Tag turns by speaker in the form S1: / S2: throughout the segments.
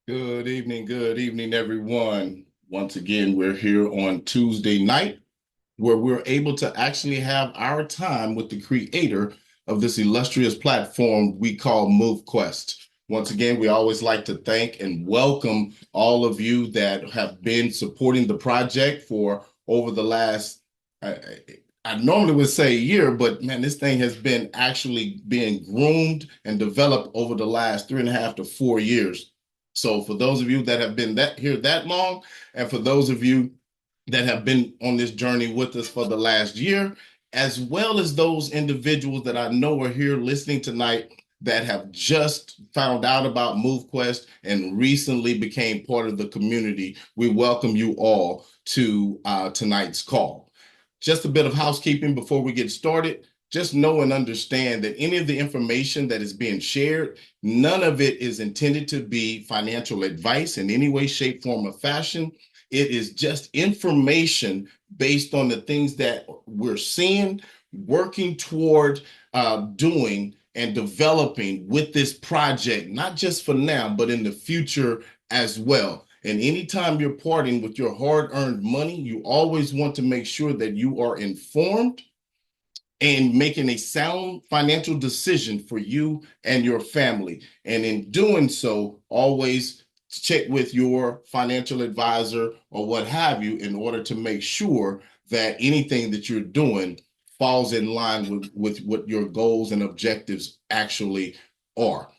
S1: Good evening, everyone. Once again, we're here on Tuesday night where we're able to actually have our time with the creator of this illustrious platform we call MoveQuest. Once again, we always like to thank and welcome all of you that have been supporting the project for over the last, I, I normally would say a year, but man, this thing has been actually being groomed and developed over the last 3.5 to 4 years. So for those of you that have been here that long, and for those of you that have been on this journey with us for the last year, as well as those individuals that I know are here listening tonight that have just found out about MoveQuest and recently became part of the community. We welcome you all to tonight's call. Just a bit of housekeeping before we get started. Just know and understand that any of the information that is being shared, none of it is intended to be financial advice in any way, shape, form, or fashion. It is just information based on the things that we're seeing, working toward doing and developing with this project, not just for now, but in the future as well. And anytime you're parting with your hard-earned money, you always want to make sure that you are informed and making a sound financial decision for you and your family. And in doing so, always check with your financial advisor or what have you in order to make sure that anything that you're doing falls in line with what your goals and objectives actually are.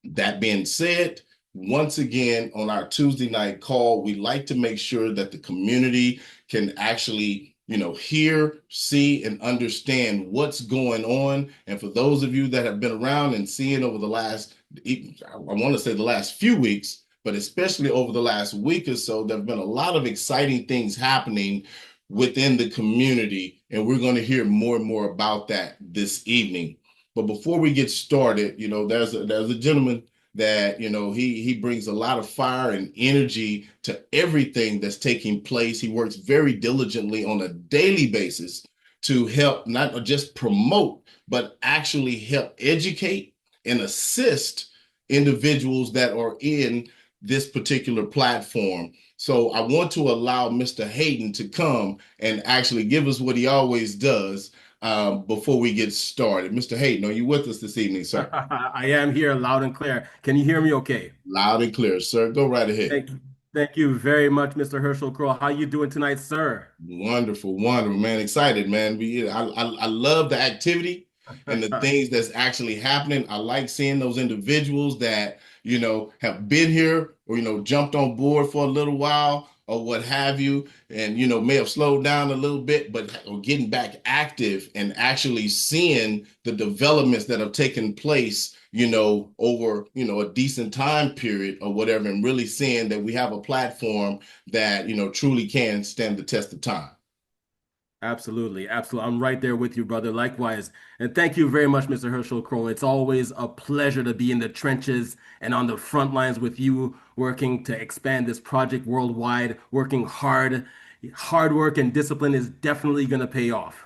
S1: That being said, once again, on our Tuesday night call, we like to make sure that the community can actually hear, see, and understand what's going on. And for those of you that have been around and seeing over the last, I want to say the last few weeks, but especially over the last week or so, there have been a lot of exciting things happening within the community. And we're going to hear more and more about that this evening. But before we get started, there's a gentleman that he brings a lot of fire and energy to everything that's taking place. He works very diligently on a daily basis to help not just promote, but actually help educate and assist individuals that are in this particular platform. So I want to allow Mr. Hayden to come and actually give us what he always does before we get started. Mr. Hayden, are you with us this evening, sir?
S2: I am here loud and clear. Can you hear me okay?
S1: Loud and clear, sir. Go right ahead.
S2: Thank you. Thank you very much, Mr. Herschel Crow. How you doing tonight, sir?
S1: Wonderful, wonderful, man. Excited, man. I love the activity and the things that's actually happening. I like seeing those individuals that, have been here or, jumped on board for a little while or what have you, and, may have slowed down a little bit, but are getting back active and actually seeing the developments that have taken place, over, a decent time period or whatever, and really seeing that we have a platform that, truly can stand the test of time.
S2: Absolutely, absolutely. I'm right there with you, brother. Likewise. And thank you very much, Mr. Herschel Crow. It's always a pleasure to be in the trenches and on the front lines with you, working to expand this project worldwide, working hard. Hard work and discipline is definitely going to pay off.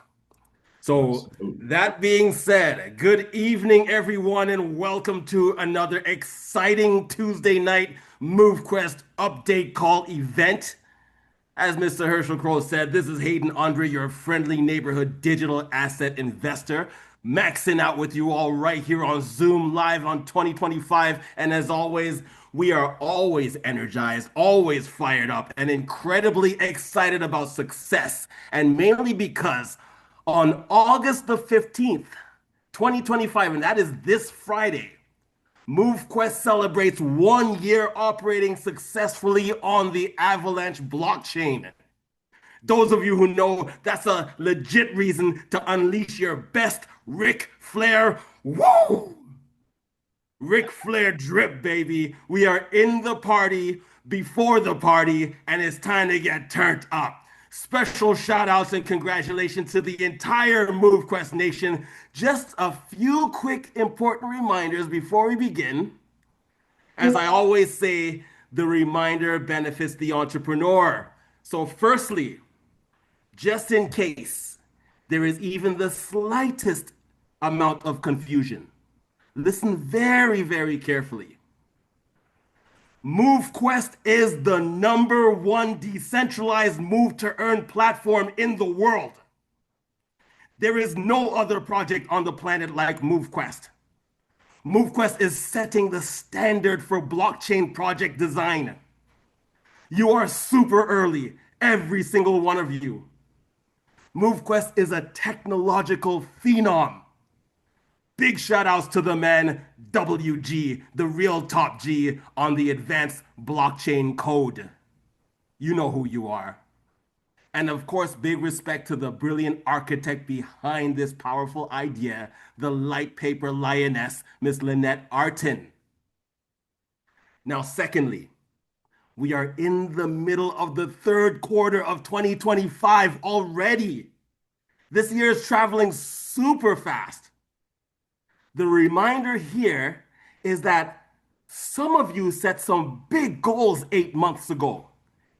S2: So,
S1: Absolutely.
S2: that being said, good evening, everyone, and welcome to another exciting Tuesday night MoveQuest update call event. As Mr. Herschel Crow said, this is Hayden Andre, your friendly neighborhood digital asset investor, maxing out with you all right here on Zoom live on 2025. And as always, we are always energized, always fired up, and incredibly excited about success. And mainly because on August the 15th, 2025, and that is this Friday, MoveQuest celebrates 1 year operating successfully on the Avalanche blockchain. Those of you who know, that's a legit reason to unleash your best Ric Flair. Woo! Ric Flair drip, baby. We are in the party before the party, and it's time to get turned up. Special shout outs and congratulations to the entire MoveQuest Nation. Just a few quick important reminders before we begin. As I always say, the reminder benefits the entrepreneur. So, firstly, just in case there is even the slightest amount of confusion. Listen very, very carefully. MoveQuest is the #1 decentralized move to earn platform in the world. There is no other project on the planet like MoveQuest. MoveQuest is setting the standard for blockchain project design. You are super early, every single one of you. MoveQuest is a technological phenom. Big shout outs to the man WG, the real top G on the advanced blockchain code. You know who you are. And of course, big respect to the brilliant architect behind this powerful idea, the light paper lioness, Miss Lynette Artin. Now, secondly, we are in the middle of the third quarter of 2025 already. This year is traveling super fast. The reminder here is that some of you set some big goals 8 months ago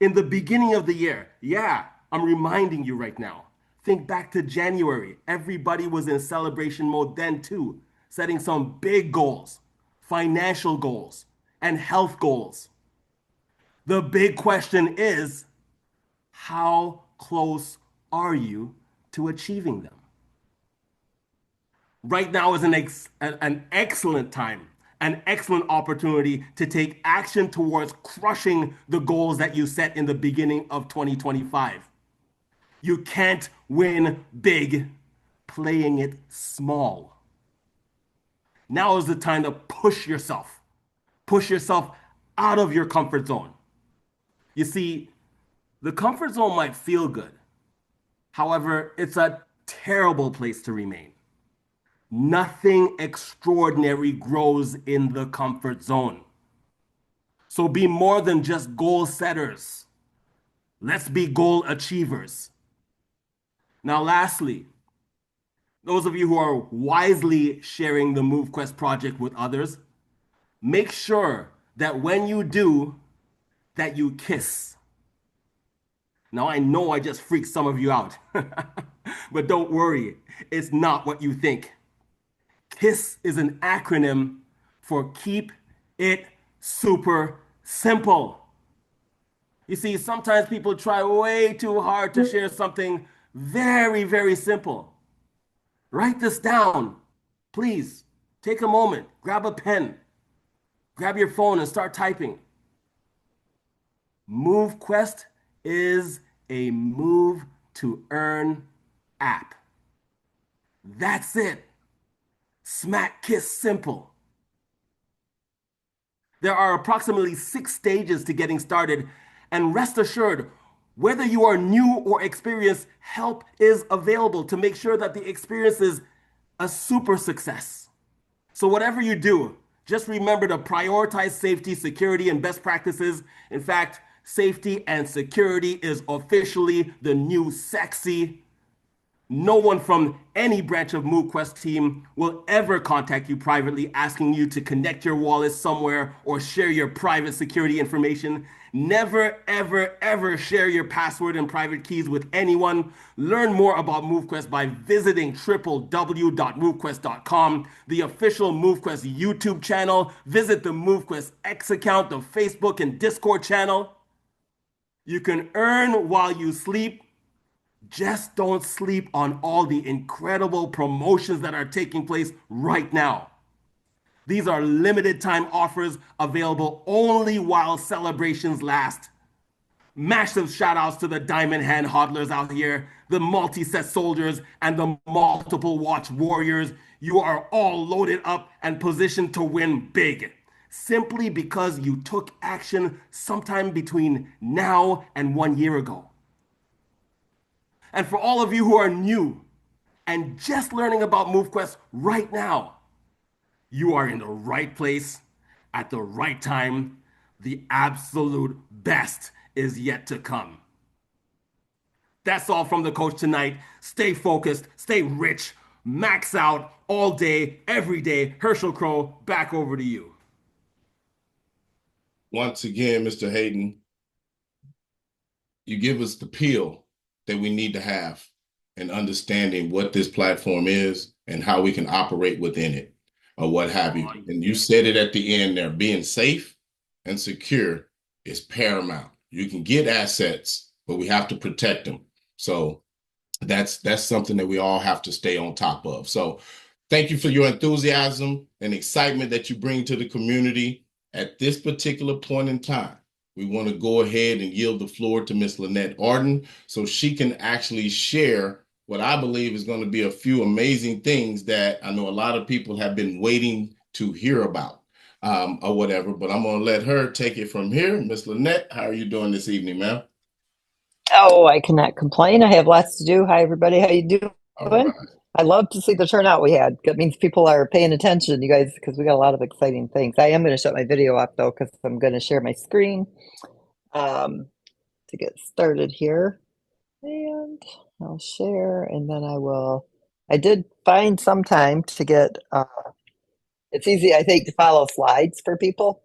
S2: in the beginning of the year. Yeah, I'm reminding you right now. Think back to January. Everybody was in celebration mode then too, setting some big goals, financial goals, and health goals. The big question is, how close are you to achieving them? Right now is an excellent time, an excellent opportunity to take action towards crushing the goals that you set in the beginning of 2025. You can't win big playing it small. Now is the time to push yourself. Push yourself out of your comfort zone. You see, the comfort zone might feel good. However, it's a terrible place to remain. Nothing extraordinary grows in the comfort zone. So be more than just goal setters. Let's be goal achievers. Now, lastly, those of you who are wisely sharing the MoveQuest project with others, make sure that when you do, that you kiss. Now, I know I just freaked some of you out, but don't worry, it's not what you think. KISS is an acronym for Keep It Super Simple. You see, sometimes people try way too hard to share something very, very simple. Write this down. Please take a moment, grab a pen, grab your phone, and start typing. MoveQuest is a move to earn app. That's it. Smack kiss simple. There are approximately 6 stages to getting started, and rest assured, whether you are new or experienced, help is available to make sure that the experience is a super success. So whatever you do, just remember to prioritize safety, security, and best practices. In fact, safety and security is officially the new sexy. No one from any branch of MoveQuest team will ever contact you privately asking you to connect your wallet somewhere or share your private security information. Never, ever, ever share your password and private keys with anyone. Learn more about MoveQuest by visiting www.movequest.com, the official MoveQuest YouTube channel. Visit the MoveQuest X account, the Facebook and Discord channel. You can earn while you sleep. Just don't sleep on all the incredible promotions that are taking place right now. These are limited time offers available only while celebrations last. Massive shout outs to the Diamond Hand hodlers out here, the multi-set soldiers, and the multiple watch warriors. You are all loaded up and positioned to win big, simply because you took action sometime between now and 1 year ago. And for all of you who are new and just learning about MoveQuest right now, you are in the right place at the right time. The absolute best is yet to come. That's all from the coach tonight. Stay focused, stay rich, max out all day, every day. Herschel Crow, back over to you.
S1: Once again, Mr. Hayden, you give us the peel that we need to have. and understanding what this platform is and how we can operate within it or what have you.
S2: Oh,
S1: And you said it at the end there, being safe and secure is paramount. You can get assets, but we have to protect them. So that's something that we all have to stay on top of. So thank you for your enthusiasm and excitement that you bring to the community at this particular point in time. We want to go ahead and yield the floor to Miss Lynette Arden so she can actually share what I believe is going to be a few amazing things that I know a lot of people have been waiting to hear about, or whatever. But I'm going to let her take it from here. Miss Lynette, how are you doing this evening, ma'am?
S3: Oh, I cannot complain. I have lots to do. Hi, everybody. How you
S1: All
S3: doing?
S1: right.
S3: I love to see the turnout we had. That means people are paying attention, you guys, because we got a lot of exciting things. I am going to shut my video off though, because I'm going to share my screen um, to get started here. And I'll share, and then I will. I did find some time to get. It's easy, I think, to follow slides for people,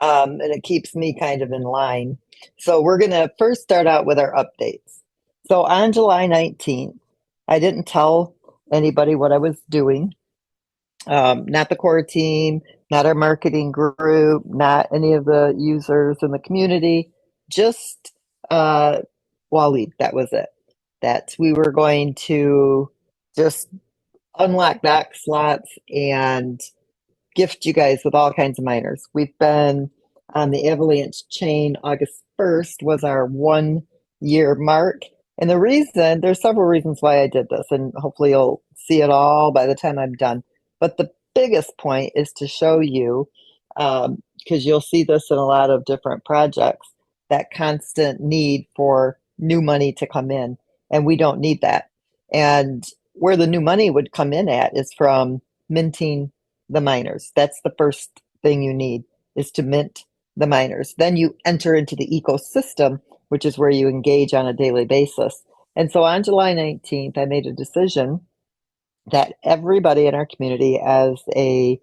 S3: and it keeps me kind of in line. So we're going to first start out with our updates. So on July 19th, I didn't tell anybody what I was doing, not the core team, not our marketing group, not any of the users in the community, just Waleed. That was it. That we were going to just unlock dock slots and gift you guys with all kinds of miners. We've been on the Avalanche chain. August 1st was our 1 year mark. And there's several reasons why I did this, and hopefully you'll see it all by the time I'm done. But the biggest point is to show you, because you'll see this in a lot of different projects, that constant need for new money to come in. And we don't need that. And where the new money would come in at is from minting the miners. That's the first thing you need, is to mint the miners. Then you enter into the ecosystem, which is where you engage on a daily basis. And so on July 19th, I made a decision that everybody in our community, as a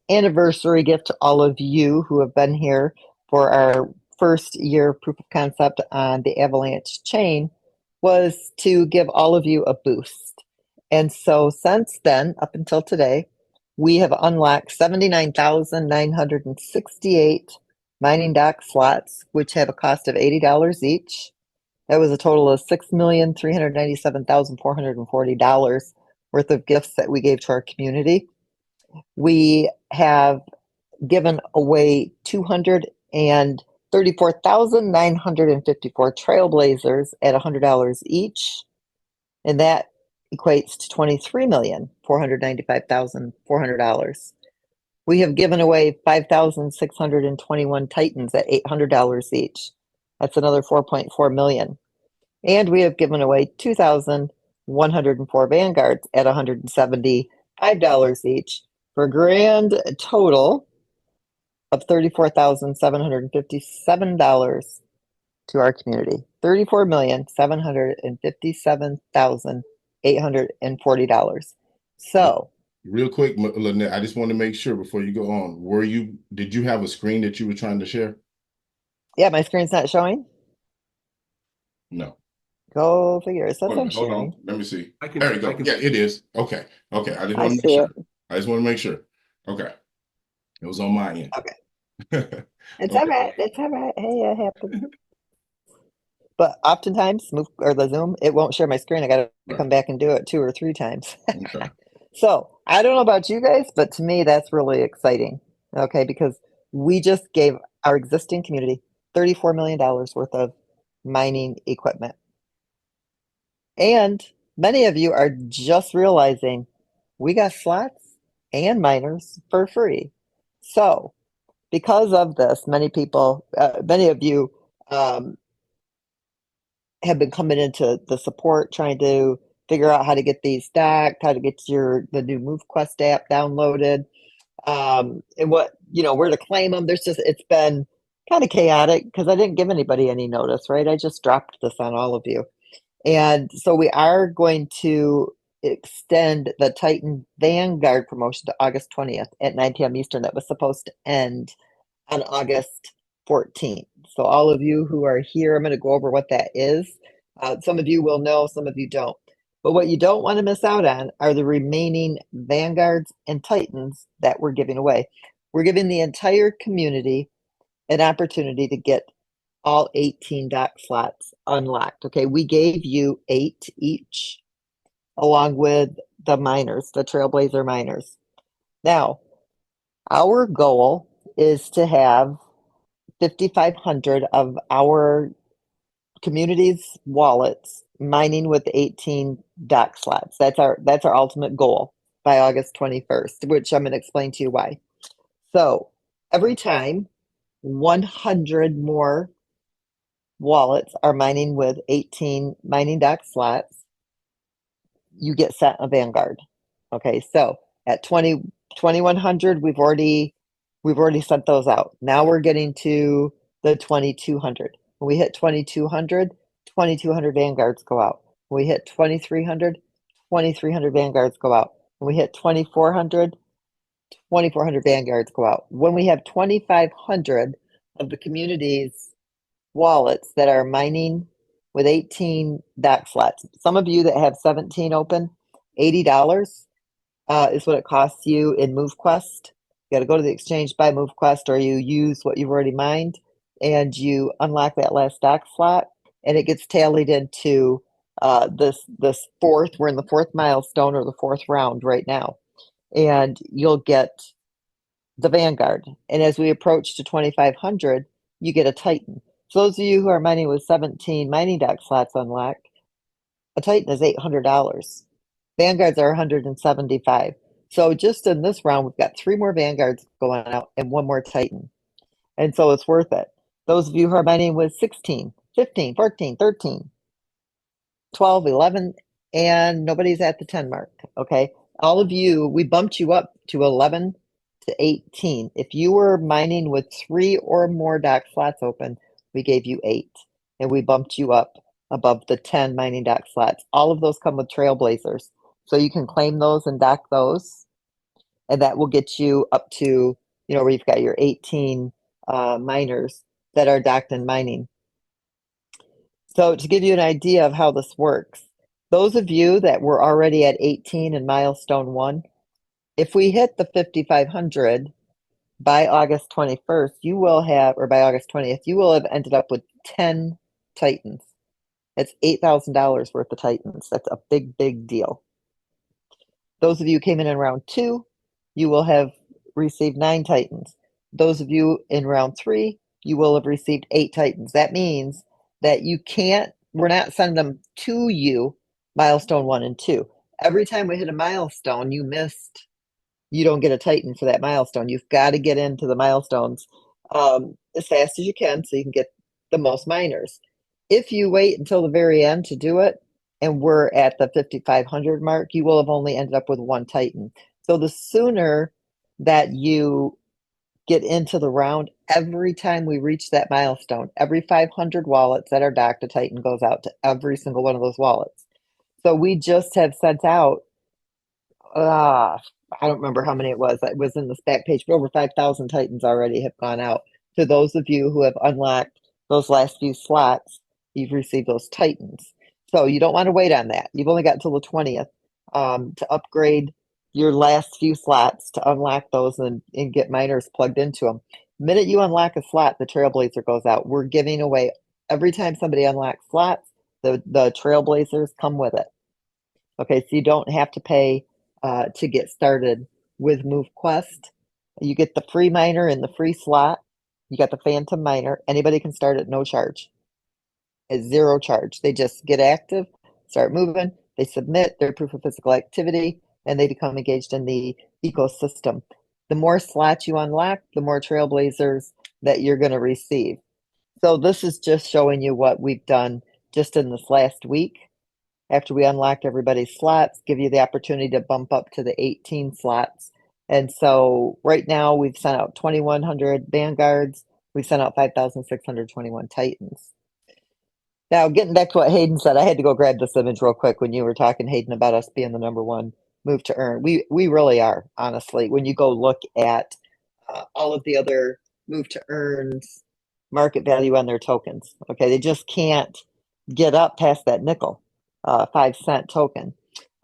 S3: anniversary gift to all of you who have been here for our first year of proof of concept on the Avalanche chain, was to give all of you a boost. And so since then, up until today, we have unlocked 79,968 mining dock slots, which have a cost of $80 each. That was a total of $6,397,440 worth of gifts that we gave to our community. We have given away 234,954 trailblazers at $100 each, and that equates to $23,495,400. We have given away 5,621 Titans at $800 each. That's another 4.4 million. And we have given away 2,104 Vanguards at $175 each, for a grand total of $34,757 to our community. $34,757,840. So,
S1: Real quick, Lynette, I just want to make sure before you go on, did you have a screen that you were trying to share?
S3: yeah, my screen's not showing.
S1: No.
S3: Go figure. It says
S1: Wait a
S3: I'm
S1: minute, hold on.
S3: sharing.
S1: Let me see.
S2: I can
S1: There you
S2: I
S1: go.
S2: can
S1: Yeah, it is. Okay. Okay. I just
S3: I
S1: want to make
S3: see
S1: sure.
S3: it.
S1: I just want to make sure. Okay. It was on my end.
S3: Okay. It's all
S1: Okay.
S3: right. It's all right. Hey, it happens. But oftentimes, Move or the Zoom, it won't share my screen. I got to
S1: Right.
S3: come back and do it 2 or 3 times.
S1: Okay.
S3: So I don't know about you guys, but to me, that's really exciting. Okay, because we just gave our existing community $34 million worth of mining equipment. And many of you are just realizing we got slots and miners for free. So because of this, many of you um, have been coming into the support trying to figure out how to get these stacked, how to get the new MoveQuest app downloaded, and where to claim them. It's been kind of chaotic because I didn't give anybody any notice, right? I just dropped this on all of you. And so we are going to extend the Titan Vanguard promotion to August 20th at 9 p.m. Eastern. That was supposed to end on August 14th. So all of you who are here, I'm going to go over what that is. Some of you will know, some of you don't. But what you don't want to miss out on are the remaining Vanguards and Titans that we're giving away. We're giving the entire community an opportunity to get all 18 dock slots unlocked. Okay, we gave you 8 each, along with the miners, the Trailblazer miners. Now, our goal is to have 5,500 of our community's wallets mining with 18 dock slots. That's our ultimate goal by August 21st, which I'm going to explain to you why. So every time 100 more wallets are mining with 18 mining dock slots, you get sent a Vanguard. Okay, so at 2100, we've already sent those out. Now we're getting to the 2200. When we hit 2200, 2200 Vanguards go out. When we hit 2300, 2300 Vanguards go out. When we hit 2400, 2400 Vanguards go out. When we have 2500 of the community's wallets that are mining with 18 dock slots. Some of you that have 17 open, $80 is what it costs you in MoveQuest. You got to go to the exchange, buy MoveQuest, or you use what you've already mined, and you unlock that last dock slot, and it gets tallied into this fourth. We're in the fourth milestone or the fourth round right now, and you'll get the Vanguard. And as we approach to 2500, you get a Titan. So those of you who are mining with 17 mining dock slots unlocked, a Titan is $800. Vanguards are 175. So just in this round, we've got 3 more Vanguards going out and 1 more Titan. And so it's worth it. Those of you who are mining with 16, 15, 14, 13, 12, 11, and nobody's at the 10 mark. Okay. All of you, we bumped you up to 11 to 18. If you were mining with 3 or more dock slots open, we gave you 8, and we bumped you up above the 10 mining dock slots. All of those come with Trailblazers. So you can claim those and dock those, and that will get you up to, where you've got your 18 miners that are docked and mining. So to give you an idea of how this works, those of you that were already at 18 in milestone 1, if we hit the 5,500 by August 21st, you will have, or by August 20th, you will have ended up with 10 Titans. That's $8,000 worth of Titans. That's a big, big deal. Those of you who came in round 2, you will have received 9 Titans. Those of you in round 3, you will have received 8 Titans. That means that we're not sending them to you, milestone 1 and 2. Every time we hit a milestone, you don't get a Titan for that milestone. You've got to get into the milestones as fast as you can so you can get the most miners. If you wait until the very end to do it, and we're at the 5,500 mark, you will have only ended up with 1 Titan. So the sooner that you get into the round, every time we reach that milestone, every 500 wallets that are docked, a Titan goes out to every single one of those wallets. So we just have sent out, I don't remember how many it was. It was in this back page, but over 5,000 Titans already have gone out. To those of you who have unlocked those last few slots, you've received those Titans. So you don't want to wait on that. You've only got until the 20th to upgrade your last few slots to unlock those and get miners plugged into them. The minute you unlock a slot, the Trailblazer goes out. We're giving away, every time somebody unlocks slots, the Trailblazers come with it. Okay, so you don't have to pay to get started with MoveQuest. You get the free miner and the free slot. You got the Phantom miner. Anybody can start at no charge. At 0 charge. They just get active, start moving, they submit their proof of physical activity, and they become engaged in the ecosystem. The more slots you unlock, the more Trailblazers that you're going to receive. So this is just showing you what we've done just in this last week. After we unlocked everybody's slots, give you the opportunity to bump up to the 18 slots. And so right now we've sent out 2,100 Vanguards. We've sent out 5,621 Titans. Now, getting back to what Hayden said, I had to go grab this image real quick when you were talking, Hayden, about us being the #1 move to earn. We really are, honestly. When you go look at all of the other move to earns market value on their tokens, okay, they just can't get up past that nickel, 5-cent token.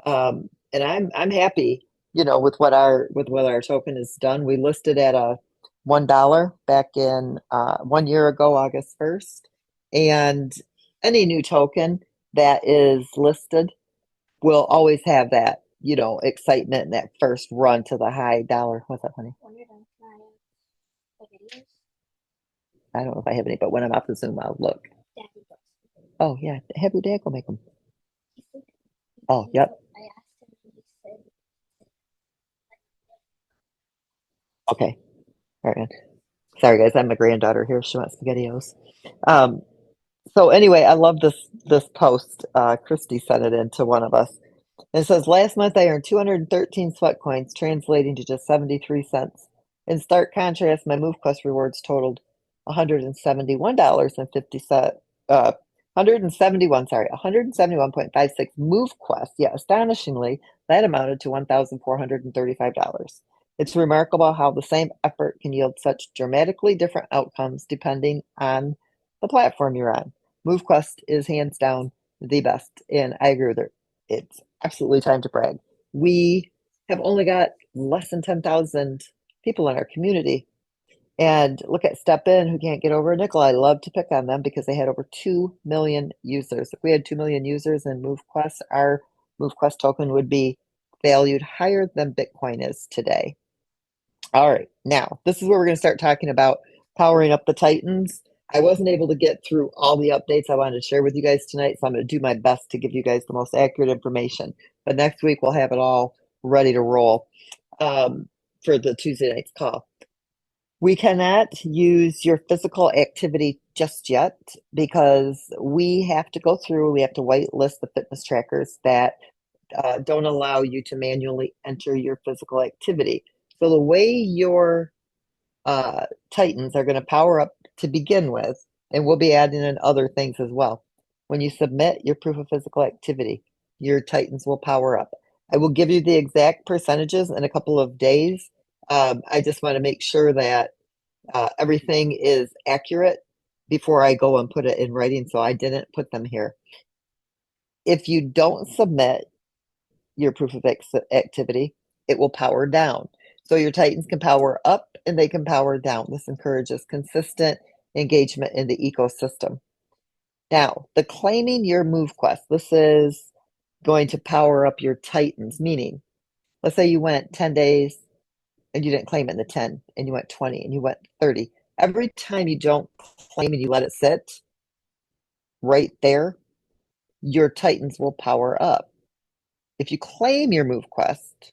S3: And I'm happy, with what our token is done. We listed at a $1 back in 1 year ago, August 1st. And any new token that is listed will always have that, excitement and that first run to the high dollar. What's up, honey? I don't know if I have any, but when I'm off the Zoom, I'll look. Oh, yeah. Have your dad go make them. Oh, yep. Okay. All right. Sorry, guys. I'm a granddaughter here. She wants SpaghettiOs. So anyway, I love this post. Christy sent it in to one of us. And it says, last month I earned 213 sweat coins, translating to just 73 cents. In stark contrast, my MoveQuest rewards totaled $171.50. 171.56 MoveQuest. Yeah, astonishingly, that amounted to $1,435. It's remarkable how the same effort can yield such dramatically different outcomes depending on the platform you're on. MoveQuest is hands down the best, and I agree with her. It's absolutely time to brag. We have only got less than 10,000 people in our community. And look at Step In, who can't get over a nickel. I love to pick on them because they had over 2 million users. If we had 2 million users in MoveQuest, our MoveQuest token would be valued higher than Bitcoin is today. All right, now this is where we're going to start talking about powering up the Titans. I wasn't able to get through all the updates I wanted to share with you guys tonight, so I'm going to do my best to give you guys the most accurate information. But next week we'll have it all ready to roll for the Tuesday night's call. We cannot use your physical activity just yet because we have to go through, we have to whitelist the fitness trackers that don't allow you to manually enter your physical activity. So the way your Titans are going to power up to begin with, and we'll be adding in other things as well. When you submit your proof of physical activity, your Titans will power up. I will give you the exact percentages in a couple of days. I just want to make sure that everything is accurate before I go and put it in writing, so I didn't put them here. If you don't submit your proof of activity, it will power down. So your Titans can power up and they can power down. This encourages consistent engagement in the ecosystem. Now, the claiming your MoveQuest, this is going to power up your Titans, meaning, let's say you went 10 days and you didn't claim it in the 10, and you went 20 and you went 30. Every time you don't claim and you let it sit right there, your Titans will power up. If you claim your MoveQuest,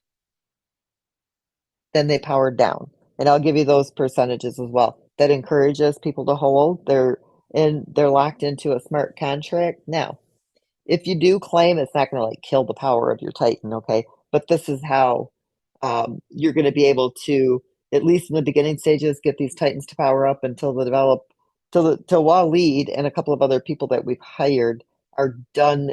S3: then they power down. And I'll give you those percentages as well. That encourages people to hold. They're locked into a smart contract. Now, if you do claim, it's not going to like kill the power of your Titan, okay? But this is how you're going to be able to, at least in the beginning stages, get these Titans to power up until till Waleed and a couple of other people that we've hired are done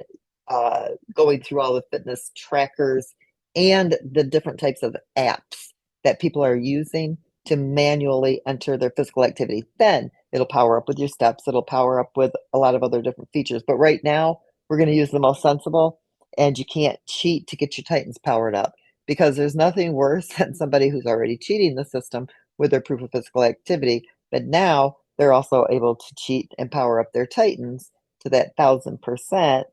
S3: going through all the fitness trackers and the different types of apps that people are using to manually enter their physical activity. Then it'll power up with your steps. It'll power up with a lot of other different features. But right now, we're going to use the most sensible, and you can't cheat to get your Titans powered up because there's nothing worse than somebody who's already cheating the system with their proof of physical activity. But now they're also able to cheat and power up their Titans to that 1,000%.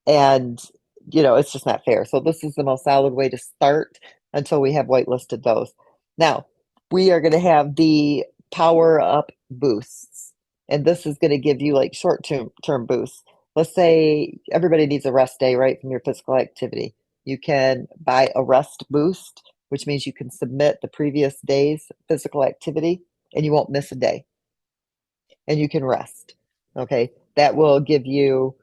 S3: And, it's just not fair. So this is the most solid way to start until we have whitelisted those. Now, we are going to have the power up boosts. And this is going to give you like short-term boosts. Let's say everybody needs a rest day, right, from your physical activity. You can buy a rest boost, which means you can submit the previous day's physical activity and you won't miss a day. And you can rest. Okay. That will give you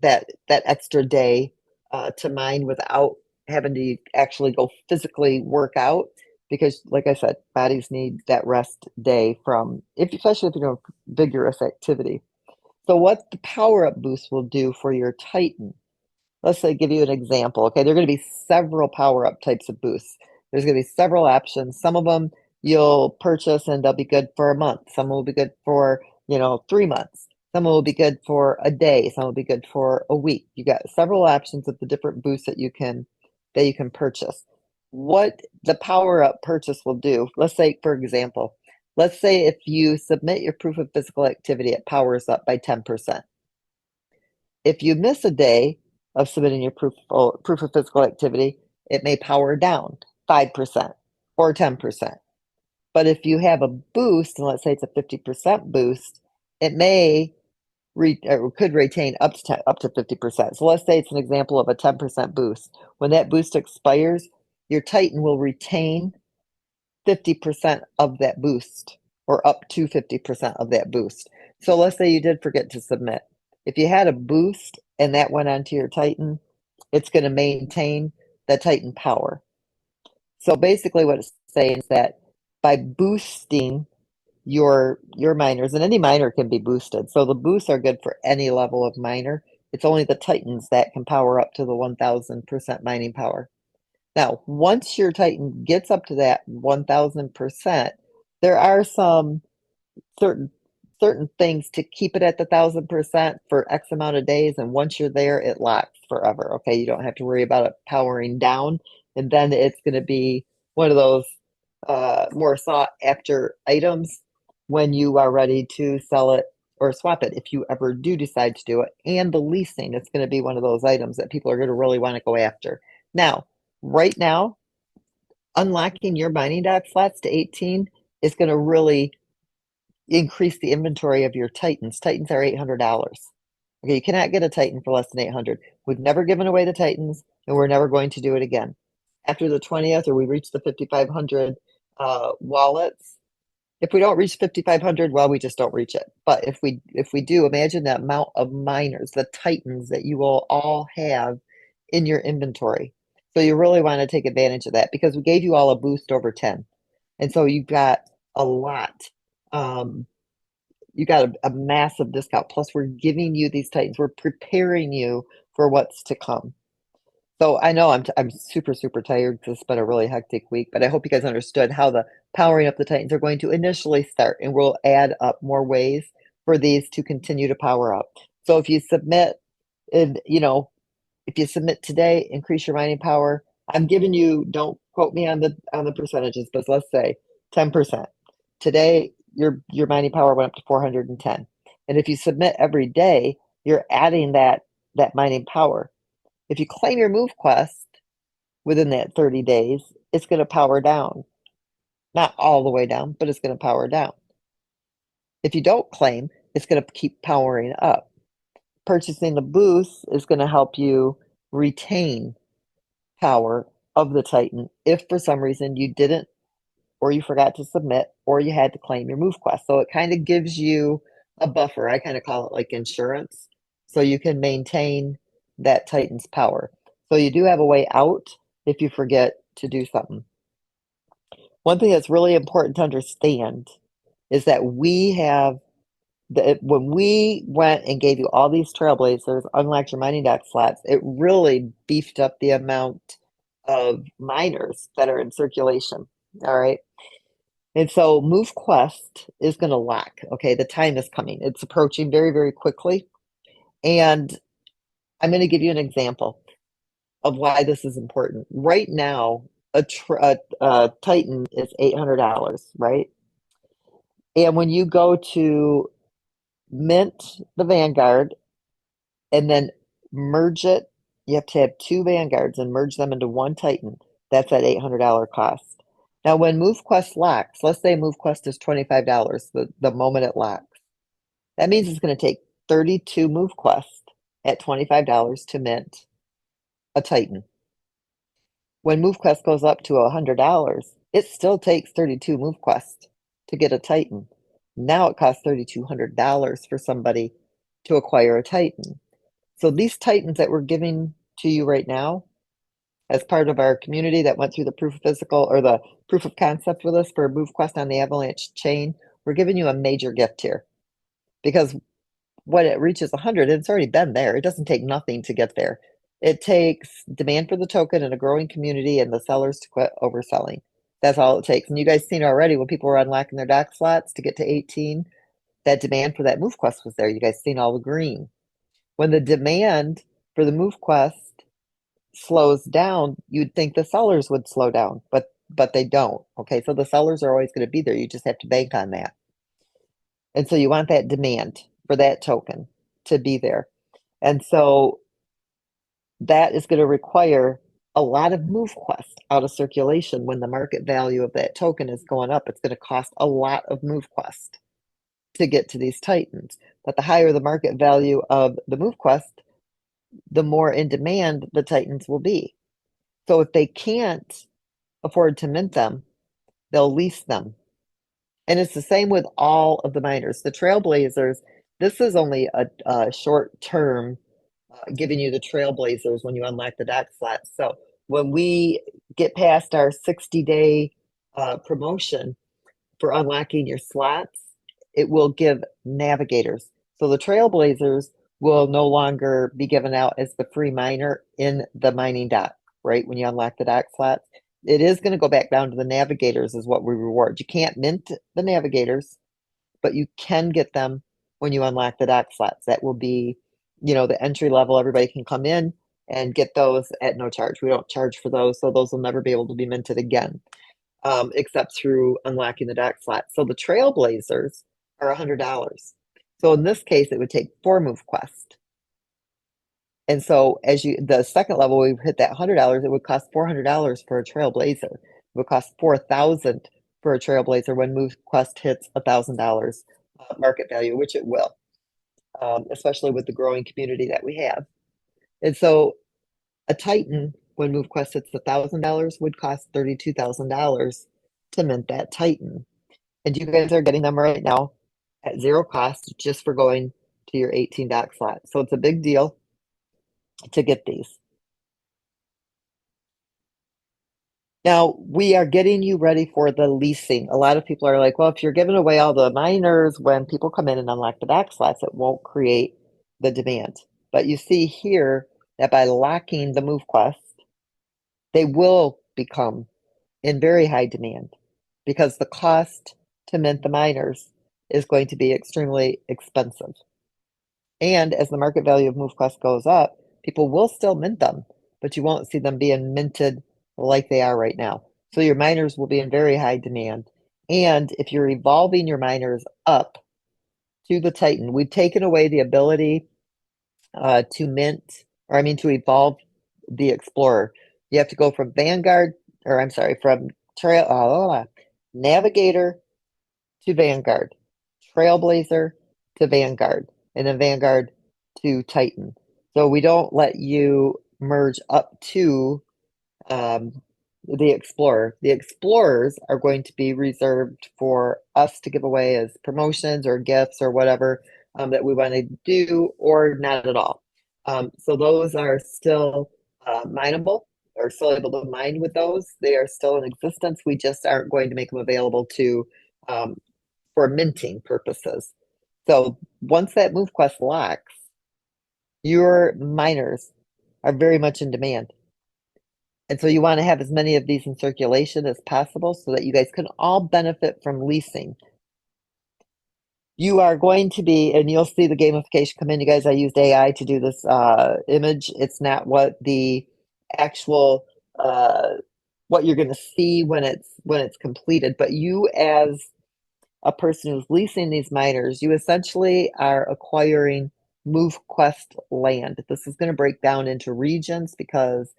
S3: that extra day to mine without having to actually go physically work out. Because, like I said, bodies need that rest day especially if you're doing vigorous activity. So what the power up boost will do for your Titan, let's say give you an example. Okay, there are going to be several power up types of boosts. There's going to be several options. Some of them you'll purchase and they'll be good for a month. Some will be good for 3 months. Some will be good for a day. Some will be good for a week. You got several options of the different boosts that you can purchase. What the power up purchase will do, let's say, for example, let's say if you submit your proof of physical activity, it powers up by 10%. If you miss a day of submitting your proof of physical activity, it may power down 5% or 10%. But if you have a boost, and let's say it's a 50% boost, it may or could retain up to 50%. So let's say it's an example of a 10% boost. When that boost expires, your Titan will retain 50% of that boost, or up to 50% of that boost. So let's say you did forget to submit. If you had a boost and that went onto your Titan, it's going to maintain the Titan power. So basically what it's saying is that by boosting your miners, and any miner can be boosted. So the boosts are good for any level of miner. It's only the Titans that can power up to the 1000% mining power. Now, once your Titan gets up to that 1000%, there are some certain things to keep it at the 1000% for X amount of days, and once you're there, it locks forever. Okay, you don't have to worry about it powering down, and then it's going to be one of those more sought after items when you are ready to sell it or swap it, if you ever do decide to do it. And the leasing, it's going to be one of those items that people are going to really want to go after. Now, right now, unlocking your mining dock slots to 18 is going to really increase the inventory of your Titans. Titans are $800. Okay, you cannot get a Titan for less than 800. We've never given away the Titans, and we're never going to do it again. After the 20th, or we reach the 5,500 wallets. If we don't reach 5,500, well, we just don't reach it. But if we do, imagine the amount of miners, the Titans that you will all have in your inventory. So you really want to take advantage of that, because we gave you all a boost over 10. And so you've got a lot. You got a massive discount. Plus, we're giving you these Titans. We're preparing you for what's to come. So I know I'm super, super tired because it's been a really hectic week, but I hope you guys understood how the powering up the Titans are going to initially start, and we'll add up more ways for these to continue to power up. So if you submit, and if you submit today, increase your mining power. I'm giving you, don't quote me on the percentages, but let's say 10%. Today, your mining power went up to 410. And if you submit every day, you're adding that mining power. If you claim your MoveQuest within that 30 days, it's going to power down. Not all the way down, but it's going to power down. If you don't claim, it's going to keep powering up. Purchasing the boost is going to help you retain power of the Titan if for some reason you didn't, or you forgot to submit, or you had to claim your MoveQuest. So it kind of gives you a buffer. I kind of call it like insurance. So you can maintain that Titan's power. So you do have a way out if you forget to do something. One thing that's really important to understand is that when we went and gave you all these Trailblazers, unlocked your mining dock slots, it really beefed up the amount of miners that are in circulation. All right. And so MoveQuest is going to lock. Okay, the time is coming. It's approaching very, very quickly. And I'm going to give you an example of why this is important. Right now, a Titan is $800, right? And when you go to mint the Vanguard and then merge it, you have to have two Vanguards and merge them into one Titan. That's at $800 cost. Now, when MoveQuest locks, let's say MoveQuest is $25 the moment it locks. That means it's going to take 32 MoveQuest at $25 to mint a Titan. When MoveQuest goes up to $100, it still takes 32 MoveQuest to get a Titan. Now it costs $3,200 for somebody to acquire a Titan. So these Titans that we're giving to you right now, as part of our community that went through the proof of physical or the proof of concept with us for MoveQuest on the Avalanche chain, we're giving you a major gift here. Because when it reaches 100, it's already been there. It doesn't take nothing to get there. It takes demand for the token and a growing community and the sellers to quit overselling. That's all it takes. And you guys seen already when people were unlocking their dock slots to get to 18, that demand for that MoveQuest was there. You guys seen all the green. When the demand for the MoveQuest slows down, you'd think the sellers would slow down, but they don't. Okay, so the sellers are always going to be there. You just have to bank on that. And so you want that demand for that token to be there. And so that is going to require a lot of MoveQuest out of circulation. When the market value of that token is going up, it's going to cost a lot of MoveQuest to get to these titans. But the higher the market value of the MoveQuest, the more in demand the titans will be. So if they can't afford to mint them, they'll lease them. And it's the same with all of the miners. The trailblazers, this is only a short term giving you the trailblazers when you unlock the dock slots. So when we get past our 60-day promotion for unlocking your slots, it will give navigators. So the trailblazers will no longer be given out as the free miner in the mining dock, right? When you unlock the dock slots, it is going to go back down to the navigators is what we reward. You can't mint the navigators, but you can get them when you unlock the dock slots. That will be, the entry level. Everybody can come in and get those at no charge. We don't charge for those, so those will never be able to be minted again, except through unlocking the dock slots. So the trailblazers are $100. So in this case, it would take 4 MoveQuest. And so the second level, we hit that $100, it would cost $400 for a trailblazer. It would cost $4,000 for a trailblazer when MoveQuest hits $1,000 market value, which it will, especially with the growing community that we have. And so a Titan, when MoveQuest hits $1,000, would cost $32,000 to mint that Titan. And you guys are getting them right now at 0 cost just for going to your 18 dock slot. So it's a big deal to get these. Now, we are getting you ready for the leasing. A lot of people are like, well, if you're giving away all the miners when people come in and unlock the dock slots, it won't create the demand. But you see here that by locking the MoveQuest, they will become in very high demand because the cost to mint the miners is going to be extremely expensive. And as the market value of MoveQuest goes up, people will still mint them, but you won't see them being minted like they are right now. So your miners will be in very high demand. And if you're evolving your miners up to the Titan, we've taken away the ability to evolve the Explorer. You have to go from Navigator to Vanguard, Trailblazer to Vanguard, and then Vanguard to Titan. So we don't let you merge up to the Explorer. The Explorers are going to be reserved for us to give away as promotions or gifts or whatever that we want to do, or not at all. So those are still mineable, or still able to mine with those. They are still in existence. We just aren't going to make them available to for minting purposes. So once that MoveQuest locks, your miners are very much in demand. And so you want to have as many of these in circulation as possible so that you guys can all benefit from leasing. You are going to be, and you'll see the gamification come in. You guys, I used AI to do this image. It's not what the actual what you're going to see when it's completed, but you as a person who's leasing these miners, you essentially are acquiring MoveQuest land. This is going to break down into regions because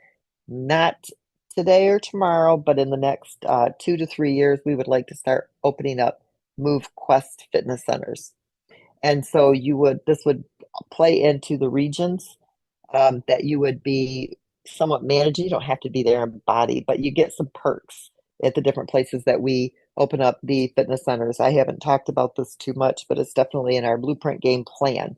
S3: not today or tomorrow, but in the next 2 to 3 years, we would like to start opening up MoveQuest fitness centers. And so this would play into the regions that you would be somewhat managing. You don't have to be there in body, but you get some perks at the different places that we open up the fitness centers. I haven't talked about this too much, but it's definitely in our blueprint game plan.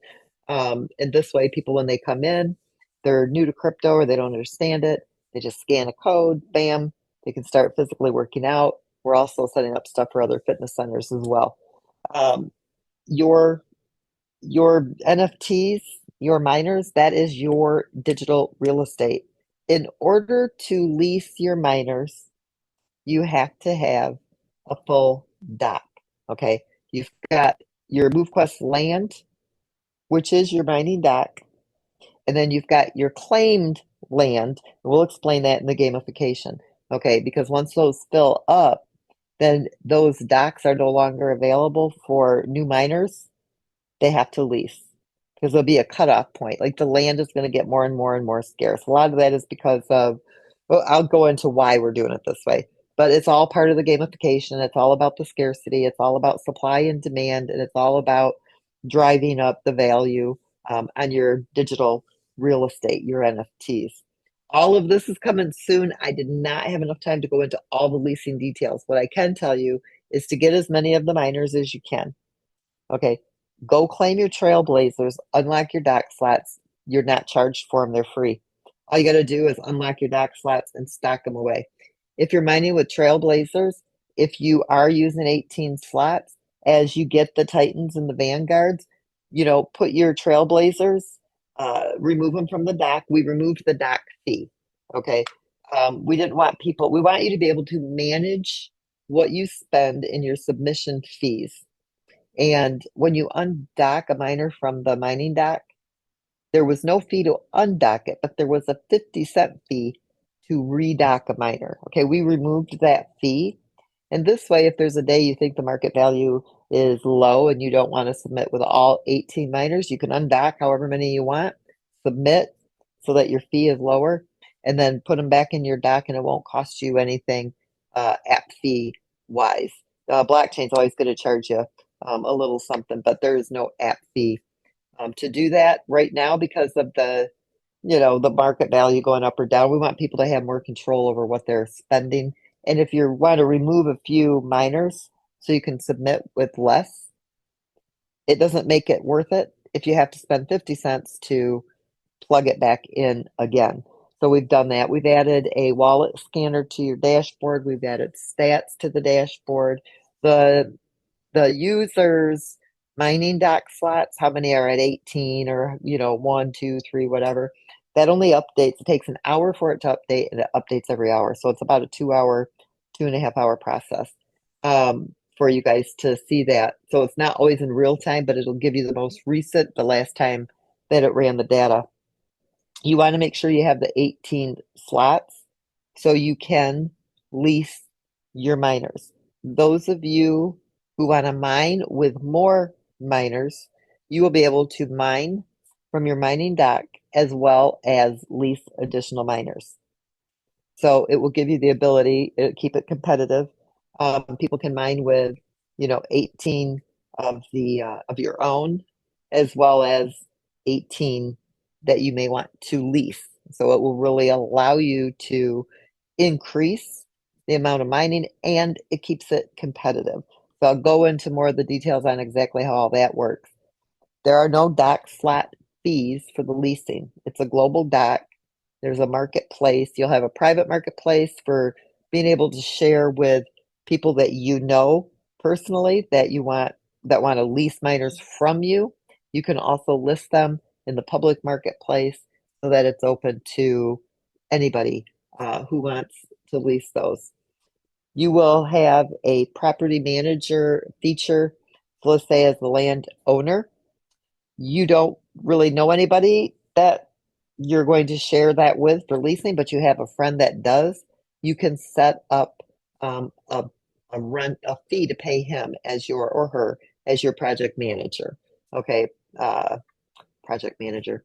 S3: And this way, people, when they come in, they're new to crypto or they don't understand it. They just scan a code, bam, they can start physically working out. We're also setting up stuff for other fitness centers as well. Your NFTs, your miners, that is your digital real estate. In order to lease your miners, you have to have a full dock. Okay. your MoveQuest land, which is your mining dock, and then you've got your claimed land. We'll explain that in the gamification, okay? Because once those fill up, then those docks are no longer available for new miners. They have to lease because there'll be a cutoff point. Like the land is going to get more and more and more scarce. A lot of that is because of, well, I'll go into why we're doing it this way, but it's all part of the gamification. It's all about the scarcity. It's all about supply and demand, and it's all about driving up the value on your digital real estate, your NFTs. All of this is coming soon. I did not have enough time to go into all the leasing details. What I can tell you is to get as many of the miners as you can. Okay, go claim your trailblazers, unlock your dock slots. You're not charged for them, they're free. All you got to do is unlock your dock slots and stock them away. If you're mining with trailblazers, if you are using 18 slots, as you get the Titans and the Vanguards, put your trailblazers, remove them from the dock. We removed the dock fee. Okay. We didn't want people, we want you to be able to manage what you spend in your submission fees. And when you undock a miner from the mining dock, there was no fee to undock it, but there was a 50-cent fee to redock a miner. Okay, we removed that fee. And this way, if there's a day you think the market value is low and you don't want to submit with all 18 miners, you can undock however many you want, submit so that your fee is lower, and then put them back in your dock and it won't cost you anything app fee wise. Blockchain's always going to charge you a little something, but there is no app fee to do that right now because of the market value going up or down. We want people to have more control over what they're spending. And if you want to remove a few miners so you can submit with less, it doesn't make it worth it if you have to spend 50 cents to plug it back in again. So we've done that. We've added a wallet scanner to your dashboard. We've added stats to the dashboard. The users mining dock slots, how many are at 18 or 1, 2, 3, whatever, that only updates. It takes an hour for it to update, and it updates every hour. So it's about a 2-hour, 2.5-hour process for you guys to see that. So it's not always in real time, but it'll give you the most recent, the last time that it ran the data. You want to make sure you have the 18 slots so you can lease your miners. Those of you who want to mine with more miners, you will be able to mine from your mining dock as well as lease additional miners. So it will give you the ability to keep it competitive. People can mine with, 18 of your own, as well as 18 that you may want to lease. So it will really allow you to increase the amount of mining, and it keeps it competitive. So I'll go into more of the details on exactly how all that works. There are no dock slot fees for the leasing. It's a global dock. There's a marketplace. You'll have a private marketplace for being able to share with people that you know personally that want to lease miners from you. You can also list them in the public marketplace so that it's open to anybody who wants to lease those. You will have a property manager feature. So let's say as the land owner, you don't really know anybody that you're going to share that with for leasing, but you have a friend that does. You can set up a fee to pay him as your or her as your project manager. Okay, project manager,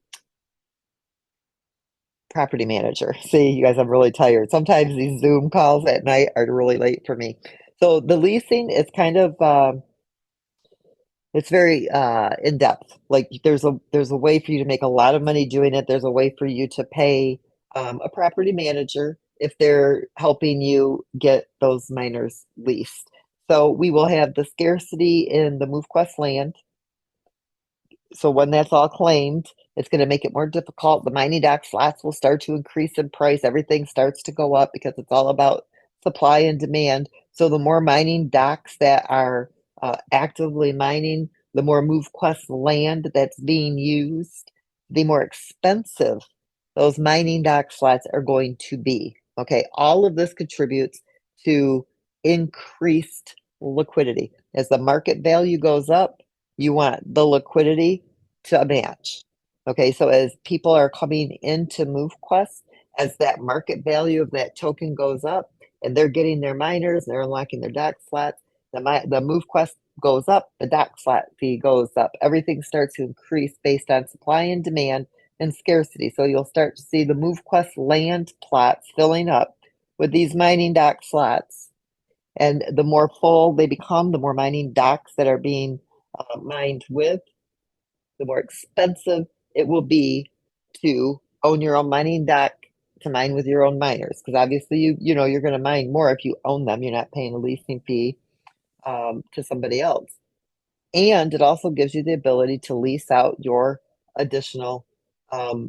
S3: property manager. See, you guys, I'm really tired. Sometimes these Zoom calls at night are really late for me. So the leasing is kind of it's very in depth. Like there's a way for you to make a lot of money doing it. There's a way for you to pay a property manager if they're helping you get those miners leased. So we will have the scarcity in the MoveQuest land. So when that's all claimed, it's going to make it more difficult. The mining dock slots will start to increase in price. Everything starts to go up because it's all about supply and demand. So the more mining docks that are actively mining, the more MoveQuest land that's being used, the more expensive those mining dock slots are going to be. Okay, all of this contributes to increased liquidity. As the market value goes up, you want the liquidity to match. Okay, so as people are coming into MoveQuest, as that market value of that token goes up and they're getting their miners, they're unlocking their dock slots, the MoveQuest goes up, the dock slot fee goes up. Everything starts to increase based on supply and demand and scarcity. So you'll start to see the MoveQuest land plots filling up with these mining dock slots. And the more full they become, the more mining docks that are being mined with, the more expensive it will be to own your own mining dock to mine with your own miners. Because obviously, you know you're going to mine more if you own them. You're not paying a leasing fee to somebody else. And it also gives you the ability to lease out your additional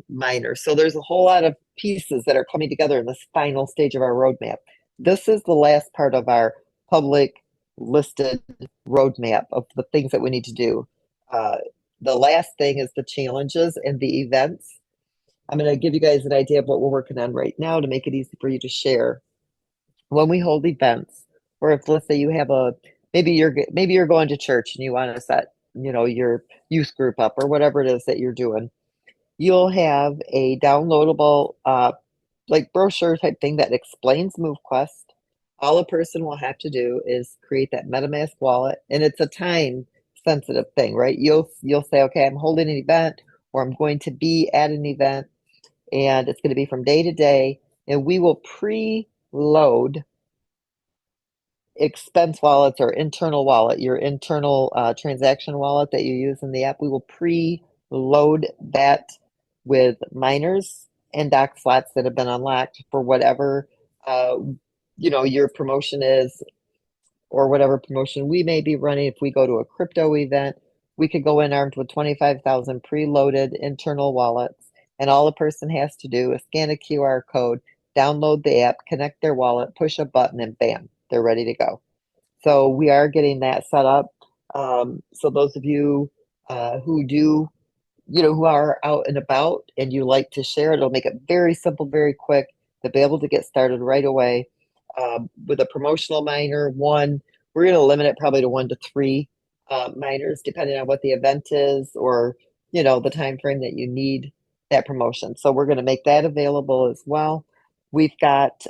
S3: miners. So there's a whole lot of pieces that are coming together in this final stage of our roadmap. This is the last part of our public listed roadmap of the things that we need to do. The last thing is the challenges and the events. I'm going to give you guys an idea of what we're working on right now to make it easy for you to share. When we hold events, or if let's say you have maybe you're going to church and you want to set, your youth group up or whatever it is that you're doing, you'll have a downloadable like brochure type thing that explains MoveQuest. All a person will have to do is create that MetaMask wallet, and it's a time sensitive thing, right? You'll say, okay, I'm holding an event, or I'm going to be at an event, and it's going to be from day to day, and we will preload expense wallets or internal wallet, your internal transaction wallet that you use in the app. We will preload that with miners and dock slots that have been unlocked for whatever your promotion is, or whatever promotion we may be running. If we go to a crypto event, we could go in armed with 25,000 preloaded internal wallets, and all a person has to do is scan a QR code, download the app, connect their wallet, push a button, and bam, they're ready to go. So we are getting that set up. So those of you who do, who are out and about and you like to share, it'll make it very simple, very quick to be able to get started right away. With a promotional miner, we're going to limit it probably to 1 to 3 miners, depending on what the event is, or the time frame that you need that promotion. So we're going to make that available as well. We've got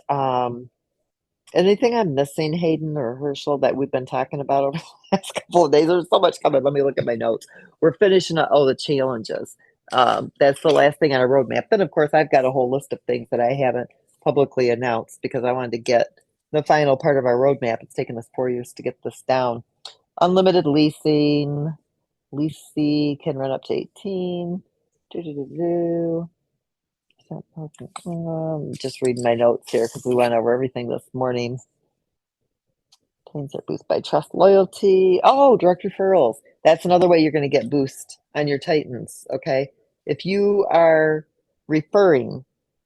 S3: anything I'm missing, Hayden or Herschel, that we've been talking about over the last couple of days? There's so much coming. Let me look at my notes. We're finishing up the challenges. That's the last thing on our roadmap. Then, of course, I've got a whole list of things that I haven't publicly announced because I wanted to get the final part of our roadmap. It's taken us 4 years to get this down. Unlimited leasing. Leasing can run up to 18. Just reading my notes here because we went over everything this morning. Claims are boosted by trust loyalty. Oh, direct referrals. That's another way you're going to get boost on your Titans. Okay. If you are referring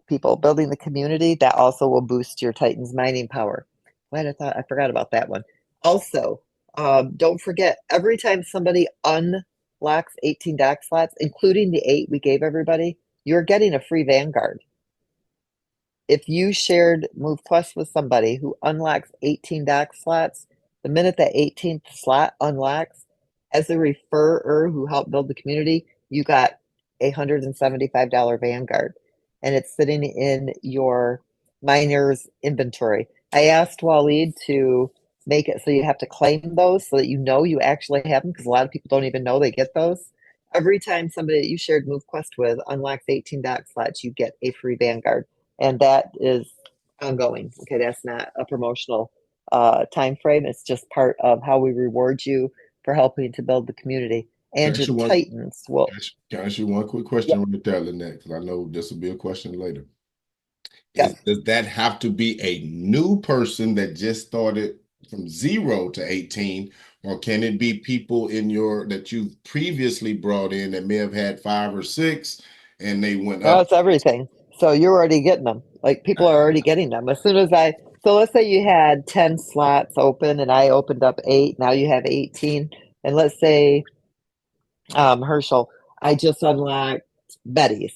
S3: people, building the community, that also will boost your Titans mining power. Why I forgot about that one. Also, don't forget, every time somebody unlocks 18 dock slots, including the 8 we gave everybody, you're getting a free Vanguard. If you shared MoveQuest with somebody who unlocks 18 dock slots, the minute that 18th slot unlocks, as a referrer who helped build the community, you got a $175 Vanguard, and it's sitting in your miner's inventory. I asked Waleed to make it so you have to claim those so that you actually have them, because a lot of people don't even know they get those. Every time somebody that you shared MoveQuest with unlocks 18 dock slots, you get a free Vanguard. And that is ongoing. Okay, that's not a promotional time frame. It's just part of how we reward you for helping to build the community. And your Titans will.
S1: Can I ask you one quick question right there, Lynette? Because I know this will be a question later.
S3: Yep.
S1: Does that have to be a new person that just started from 0 to 18, or can it be people that you've previously brought in that may have had 5 or 6 and they went up?
S3: Oh, it's everything. So you're already getting them. Like people are already getting them. As soon as so let's say you had 10 slots open and I opened up 8. Now you have 18. And let's say, Herschel, I just unlocked Betty's.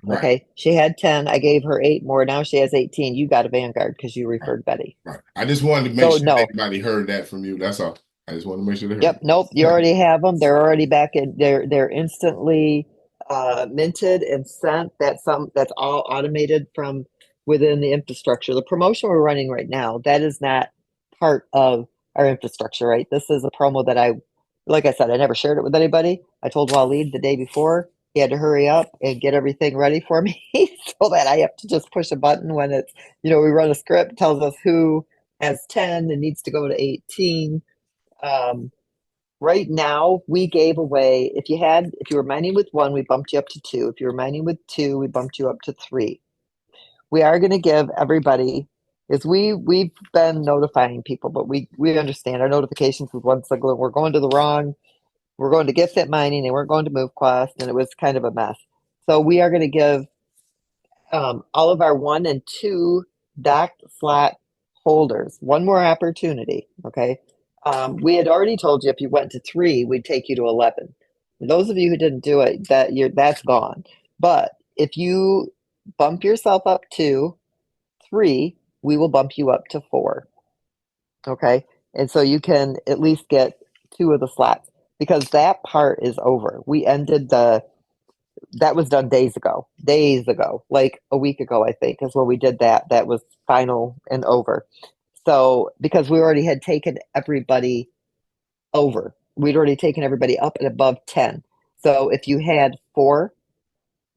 S1: Right.
S3: Okay. She had 10. I gave her 8 more. Now she has 18. You got a Vanguard because you referred Betty.
S1: Right. I just wanted to make sure everybody heard that from you. That's all. I just want to make sure they
S3: Yep,
S1: heard
S3: nope, you already have them. They're already back in. They're instantly minted and sent. That's all automated from within the infrastructure. The promotion we're running right now, that is not part of our infrastructure, right? This is a promo that like I said, I never shared it with anybody. I told Waleed the day before he had to hurry up and get everything ready for me so that I have to just push a button when it's, we run a script, tells us who has 10 and needs to go to 18. Right now, we gave away, if you were mining with 1, we bumped you up to 2. If you were mining with 2, we bumped you up to 3. We are going to give everybody, is we've been notifying people, but we understand our notifications with one signal. We're going to GiftFit Mining, they weren't going to MoveQuest, and it was kind of a mess. So we are going to give all of our 1 and 2 docked slot holders one more opportunity. Okay. We had already told you if you went to 3, we'd take you to 11. For those of you who didn't do it, that's gone. But if you bump yourself up to 3, we will bump you up to 4. Okay. And so you can at least get 2 of the slots because that part is over. We ended that was done days ago, like a week ago, I think, is when we did that. That was final and over. So, because we already had taken everybody over, we'd already taken everybody up and above 10. So, if you had 4,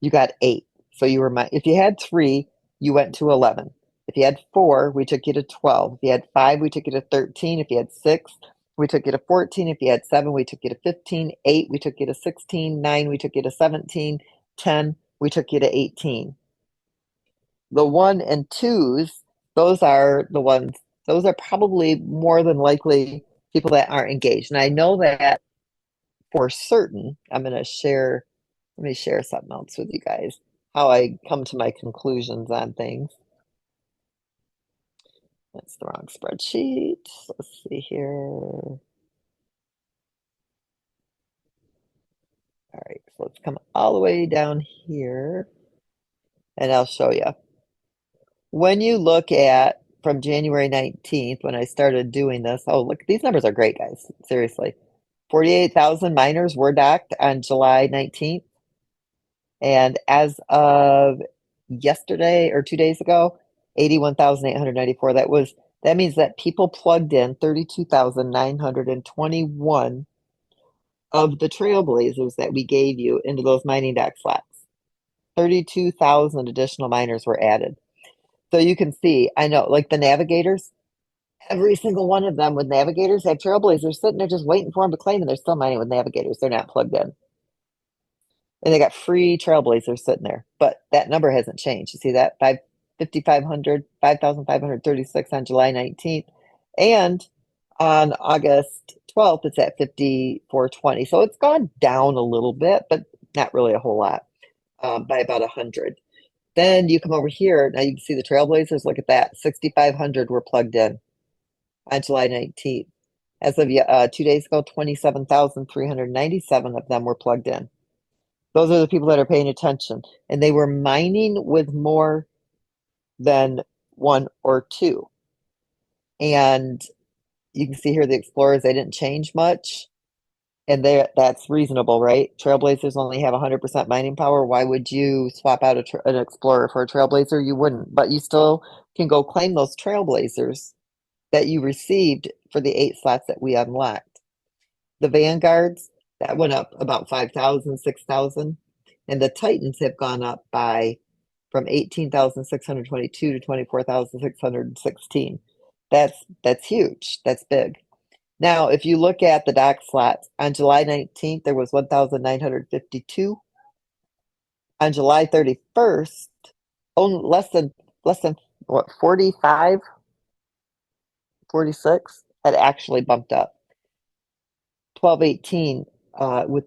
S3: you got 8. So, if you had 3, you went to 11. If you had 4, we took you to 12. If you had 5, we took you to 13. If you had 6, we took you to 14. If you had 7, we took you to 15. 8, we took you to 16. 9, we took you to 17. 10, we took you to 18. The 1 and 2s, those are the ones, those are probably more than likely people that aren't engaged. And I know that for certain. Let me share something else with you guys, how I come to my conclusions on things. That's the wrong spreadsheet. Let's see here. All right, so let's come all the way down here and I'll show you. When you look at from January 19th, when I started doing this, oh, look, these numbers are great, guys. Seriously. 48,000 miners were docked on July 19th. And as of yesterday or 2 days ago, 81,894. That means that people plugged in 32,921 of the trailblazers that we gave you into those mining dock slots. 32,000 additional miners were added. So you can see, I know, like the navigators, every single one of them with navigators have trailblazers sitting there just waiting for them to claim, and they're still mining with navigators. They're not plugged in. And they got free trailblazers sitting there. But that number hasn't changed. You see that? 5,536 on July 19th. And on August 12th, it's at 5,420. So it's gone down a little bit, but not really a whole lot, by about 100. Then you come over here. Now you can see the trailblazers. Look at that. 6,500 were plugged in on July 19th. As of 2 days ago, 27,397 of them were plugged in. Those are the people that are paying attention. And they were mining with more than 1 or 2. And you can see here the explorers, they didn't change much. And that's reasonable, right? Trailblazers only have 100% mining power. Why would you swap out an explorer for a trailblazer? You wouldn't, but you still can go claim those trailblazers that you received for the 8 slots that we unlocked. The vanguards, that went up about 5,000, 6,000. And the titans have gone up from 18,622 to 24,616. That's huge. That's big. Now, if you look at the dock slots, on July 19th, there was 1,952. On July 31st, only less than what, 45, 46 had actually bumped up. 1218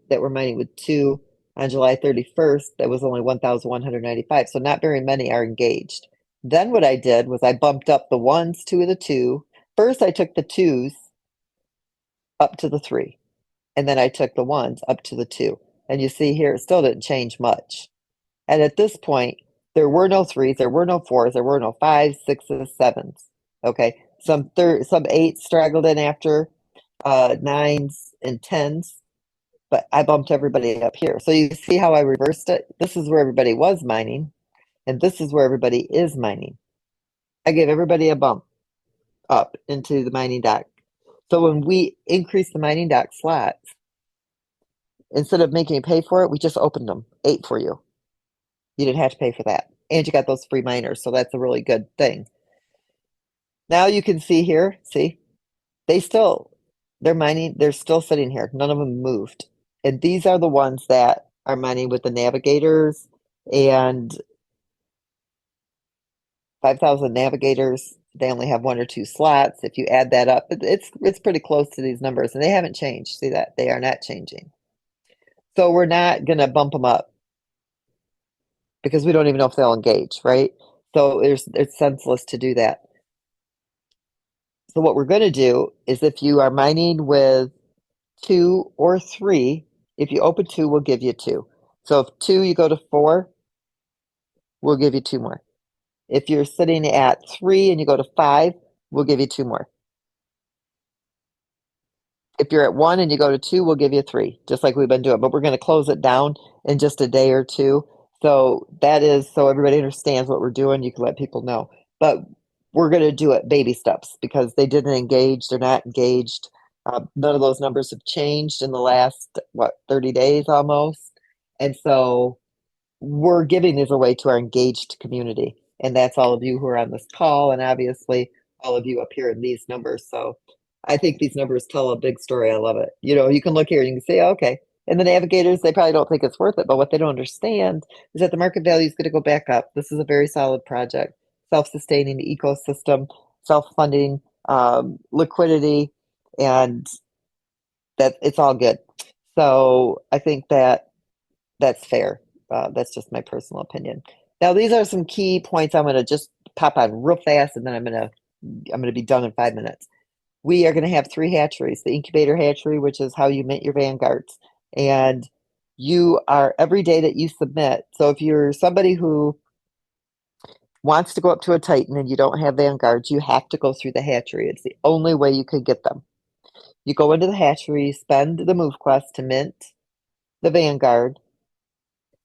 S3: that were mining with 2. On July 31st, that was only 1,195. So not very many are engaged. Then what I did was I bumped up the 1s to the 2. First, I took the 2s up to the 3. And then I took the 1s up to the 2. And you see here, it still didn't change much. And at this point, there were no 3s, there were no 4s, there were no 5s, 6s, 7s. Okay. Some 8s straggled in after. nines, and tens, but I bumped everybody up here. So you see how I reversed it? This is where everybody was mining, and this is where everybody is mining. I gave everybody a bump up into the mining dock. So when we increased the mining dock slots, instead of making you pay for it, we just opened them, 8 for you. You didn't have to pay for that. And you got those free miners, so that's a really good thing. Now you can see here, see, they're mining, they're still sitting here. None of them moved. And these are the ones that are mining with the navigators and 5,000 navigators. They only have 1 or 2 slots. If you add that up, it's pretty close to these numbers, and they haven't changed. See that? They are not changing. So we're not going to bump them up because we don't even know if they'll engage, right? So it's senseless to do that. So what we're going to do is if you are mining with 2 or 3, if you open 2, we'll give you 2. So if 2, you go to 4, we'll give you 2 more. If you're sitting at 3 and you go to 5, we'll give you 2 more. If you're at 1 and you go to 2, we'll give you 3, just like we've been doing. But we're going to close it down in just a day or two. So that is so everybody understands what we're doing. You can let people know. But we're going to do it baby steps because they didn't engage. They're not engaged. None of those numbers have changed in the last, 30 days almost. And so we're giving these away to our engaged community. And that's all of you who are on this call, and obviously all of you up here in these numbers. So I think these numbers tell a big story. I love it. You can look here and you can say, okay. And the navigators, they probably don't think it's worth it, but what they don't understand is that the market value is going to go back up. This is a very solid project, self-sustaining ecosystem, self-funding, liquidity, and that it's all good. So I think that's fair. That's just my personal opinion. Now, these are some key points I'm going to just pop on real fast, and then I'm going to be done in 5 minutes. We are going to have 3 hatcheries: the incubator hatchery, which is how you mint your vanguards, and you are every day that you submit. So if you're somebody who wants to go up to a Titan and you don't have vanguards, you have to go through the hatchery. It's the only way you could get them. You go into the hatchery, spend the MoveQuest to mint the vanguard.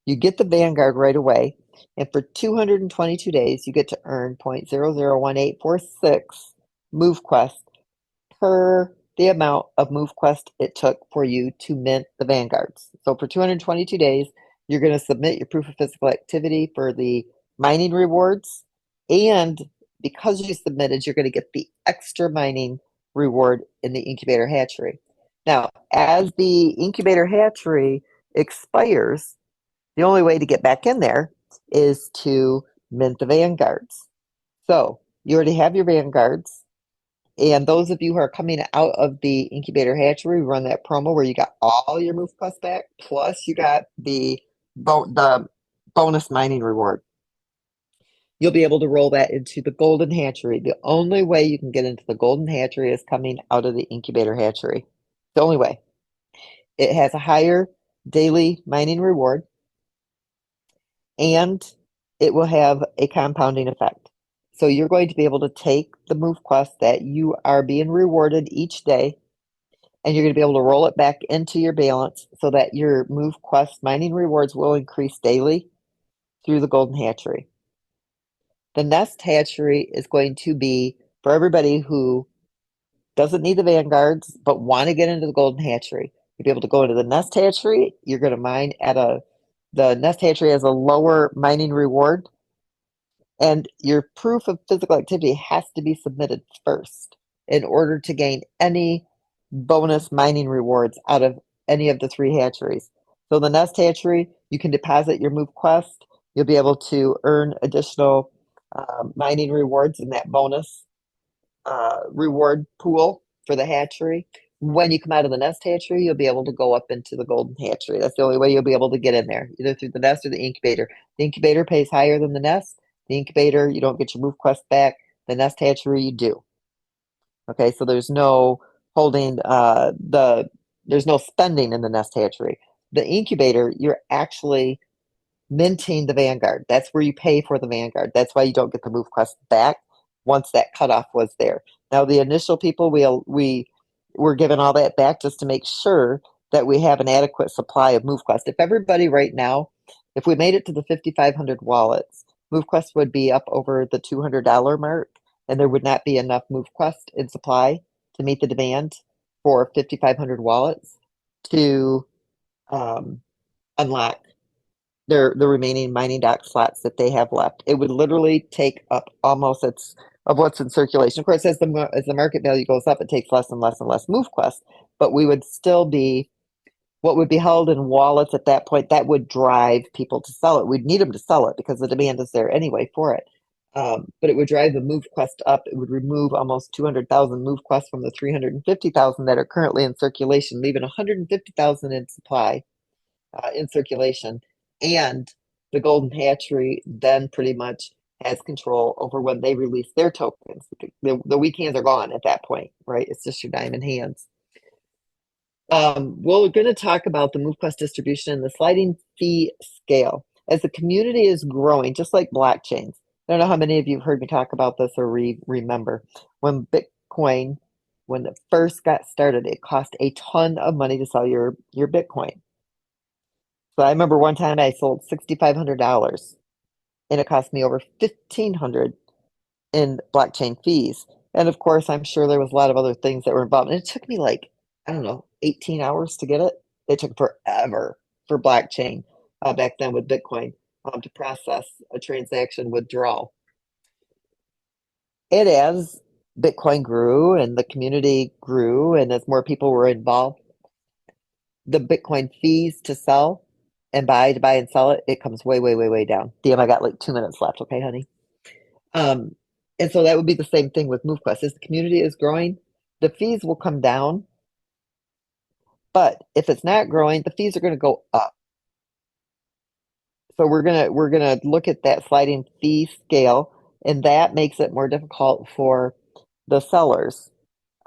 S3: You get the Vanguard right away, and for 222 days, you get to earn 0.001846 MoveQuest per the amount of MoveQuest it took for you to mint the Vanguards. So for 222 days, you're going to submit your proof of physical activity for the mining rewards, and because you submitted, you're going to get the extra mining reward in the incubator hatchery. Now, as the incubator hatchery expires, the only way to get back in there is to mint the vanguards. So you already have your vanguards. And those of you who are coming out of the incubator hatchery, run that promo where you got all your Move Plus back, plus you got the bonus mining reward. You'll be able to roll that into the golden hatchery. The only way you can get into the golden hatchery is coming out of the incubator hatchery. The only way. It has a higher daily mining reward, and it will have a compounding effect. So you're going to be able to take the Move Quest that you are being rewarded each day, and you're going to be able to roll it back into your balance so that your Move Quest mining rewards will increase daily through the Golden Hatchery. The Nest Hatchery is going to be for everybody who doesn't need the Vanguards but want to get into the Golden Hatchery. You'll be able to go into the Nest Hatchery. You're going to mine the Nest Hatchery has a lower mining reward, and your proof of physical activity has to be submitted first in order to gain any bonus mining rewards out of any of the 3 hatcheries. So the Nest Hatchery, you can deposit your Move Quest. You'll be able to earn additional mining rewards in that bonus reward pool for the hatchery. When you come out of the Nest Hatchery, you'll be able to go up into the Golden Hatchery. That's the only way you'll be able to get in there, either through the Nest or the incubator. The incubator pays higher than the Nest. The incubator, you don't get your Move Quest back. The Nest Hatchery, you do. Okay, so there's no holding there's no spending in the Nest Hatchery. The incubator, you're actually minting the Vanguard. That's where you pay for the Vanguard. That's why you don't get the Move Quest back once that cutoff was there. Now, the initial people, we we're giving all that back just to make sure that we have an adequate supply of MoveQuest. If everybody right now, if we made it to the 5,500 wallets, MoveQuest would be up over the $200 mark, and there would not be enough MoveQuest in supply to meet the demand for 5,500 wallets to unlock the remaining mining dock slots that they have left. It would literally take up almost of what's in circulation. Of course, as the market value goes up, it takes less and less and less MoveQuest, but we would still be what would be held in wallets at that point. That would drive people to sell it. We'd need them to sell it because the demand is there anyway for it. But it would drive the MoveQuest up. It would remove almost 200,000 MoveQuest from the 350,000 that are currently in circulation, leaving 150,000 in supply in circulation. And the Golden Hatchery then pretty much has control over when they release their tokens. The weak hands are gone at that point, right? It's just your diamond hands. We're going to talk about the MoveQuest distribution and the sliding fee scale. As the community is growing, just like blockchains, I don't know how many of you have heard me talk about this or remember. When Bitcoin, when it first got started, it cost a ton of money to sell your Bitcoin. So I remember one time I sold $6,500 and it cost me over $1,500 in blockchain fees. And of course, I'm sure there was a lot of other things that were involved. And it took me like, I don't know, 18 hours to get it. It took forever for blockchain back then with Bitcoin to process a transaction withdrawal. And as Bitcoin grew and the community grew, and as more people were involved, the Bitcoin fees to sell and to buy and sell it, it comes way, way, way, way down. Damn, I got like 2 minutes left. Okay, honey. And so that would be the same thing with MoveQuest. As the community is growing, the fees will come down. But if it's not growing, the fees are going to go up. So we're gonna look at that sliding fee scale, and that makes it more difficult for the sellers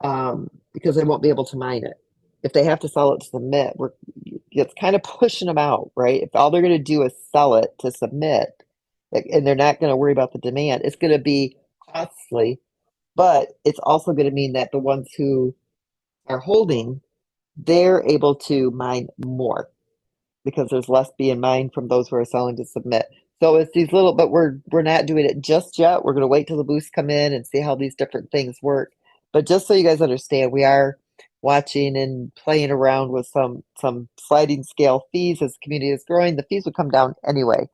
S3: because they won't be able to mine it. If they have to sell it to submit, it's kind of pushing them out, right? If all they're going to do is sell it to submit, and they're not going to worry about the demand, it's going to be costly, but it's also going to mean that the ones who are holding, they're able to mine more because there's less being mined from those who are selling to submit. So it's these little, but we're not doing it just yet. We're going to wait till the boosts come in and see how these different things work. But just so you guys understand, we are watching and playing around with some sliding scale fees as the community is growing. The fees will come down anyway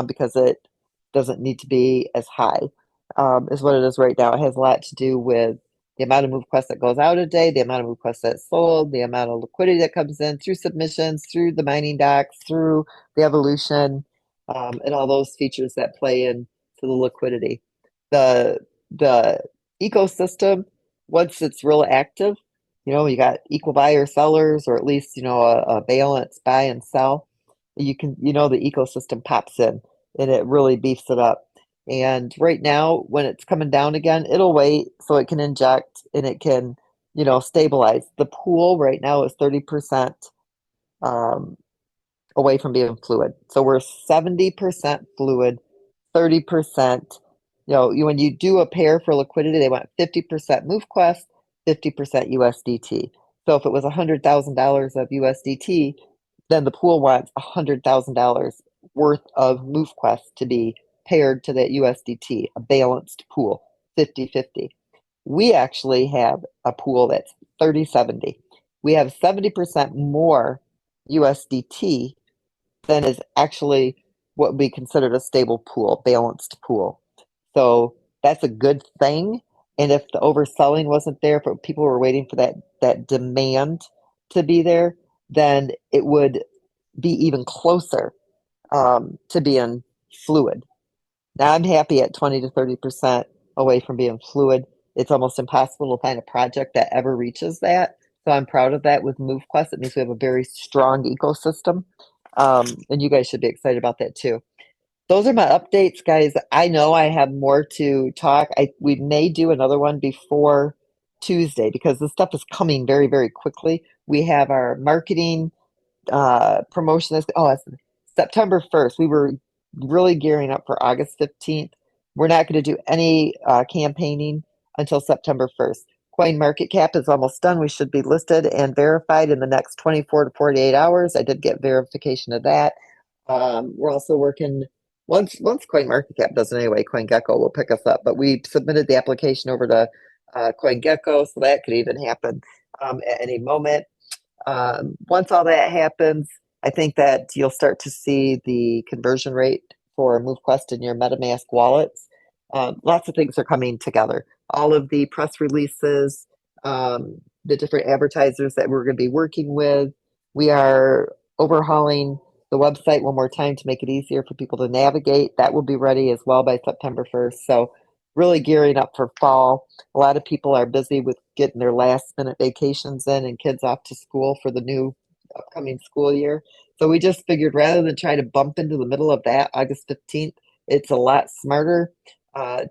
S3: because it doesn't need to be as high is what it is right now. It has a lot to do with the amount of MoveQuest that goes out a day, the amount of MoveQuest that's sold, the amount of liquidity that comes in through submissions, through the mining docks, through the evolution, and all those features that play into the liquidity. The ecosystem, once it's real active, you got equal buyer sellers, or at least, a balance buy and sell. You can, the ecosystem pops in and it really beefs it up. And right now, when it's coming down again, it'll wait so it can inject and it can, stabilize. The pool right now is 30% away from being fluid. So we're 70% fluid, 30%. When you do a pair for liquidity, they want 50% MoveQuest, 50% USDT. So if it was $100,000 of USDT, then the pool wants $100,000 worth of MoveQuest to be paired to that USDT, a balanced pool, 50-50. We actually have a pool that's 30-70. We have 70% more USDT than is actually what would be considered a stable pool, balanced pool. So that's a good thing. And if the overselling wasn't there, if people were waiting for that demand to be there, then it would be even closer to being fluid. Now I'm happy at 20 to 30% away from being fluid. It's almost impossible to find a project that ever reaches that. So I'm proud of that with MoveQuest. It means we have a very strong ecosystem. And you guys should be excited about that too. Those are my updates, guys. I know I have more to talk. We may do another one before Tuesday because this stuff is coming very, very quickly. We have our marketing promotion. It's September 1st. We were really gearing up for August 15th. We're not going to do any campaigning until September 1st. Coin market cap is almost done. We should be listed and verified in the next 24 to 48 hours. I did get verification of that. We're also working once Coin market cap does it anyway. CoinGecko will pick us up, but we submitted the application over to CoinGecko, so that could even happen at any moment. Once all that happens, I think that you'll start to see the conversion rate for MoveQuest in your MetaMask wallets. Lots of things are coming together. All of the press releases, the different advertisers that we're going to be working with. We are overhauling the website one more time to make it easier for people to navigate. That will be ready as well by September 1st. So really gearing up for fall. A lot of people are busy with getting their last minute vacations in and kids off to school for the new upcoming school year. So we just figured rather than try to bump into the middle of that, August 15th, it's a lot smarter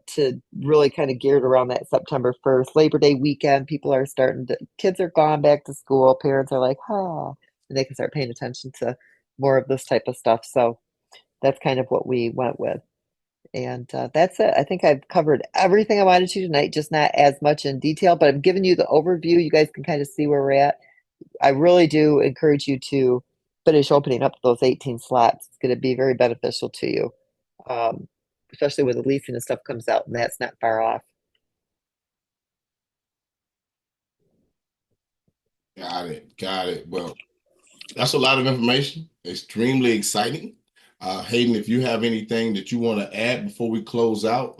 S3: to really kind of geared around that September 1st. Labor Day weekend, people are starting to, kids are gone back to school. Parents are like, and they can start paying attention to more of this type of stuff. So that's kind of what we went with. And that's it. I think I've covered everything I wanted to tonight, just not as much in detail, but I'm giving you the overview. You guys can kind of see where we're at. I really do encourage you to finish opening up those 18 slots. It's going to be very beneficial to you, especially when the leasing and stuff comes out, and that's not far off.
S1: Got it. Well, that's a lot of information. Extremely exciting. Hayden, if you have anything that you want to add before we close out,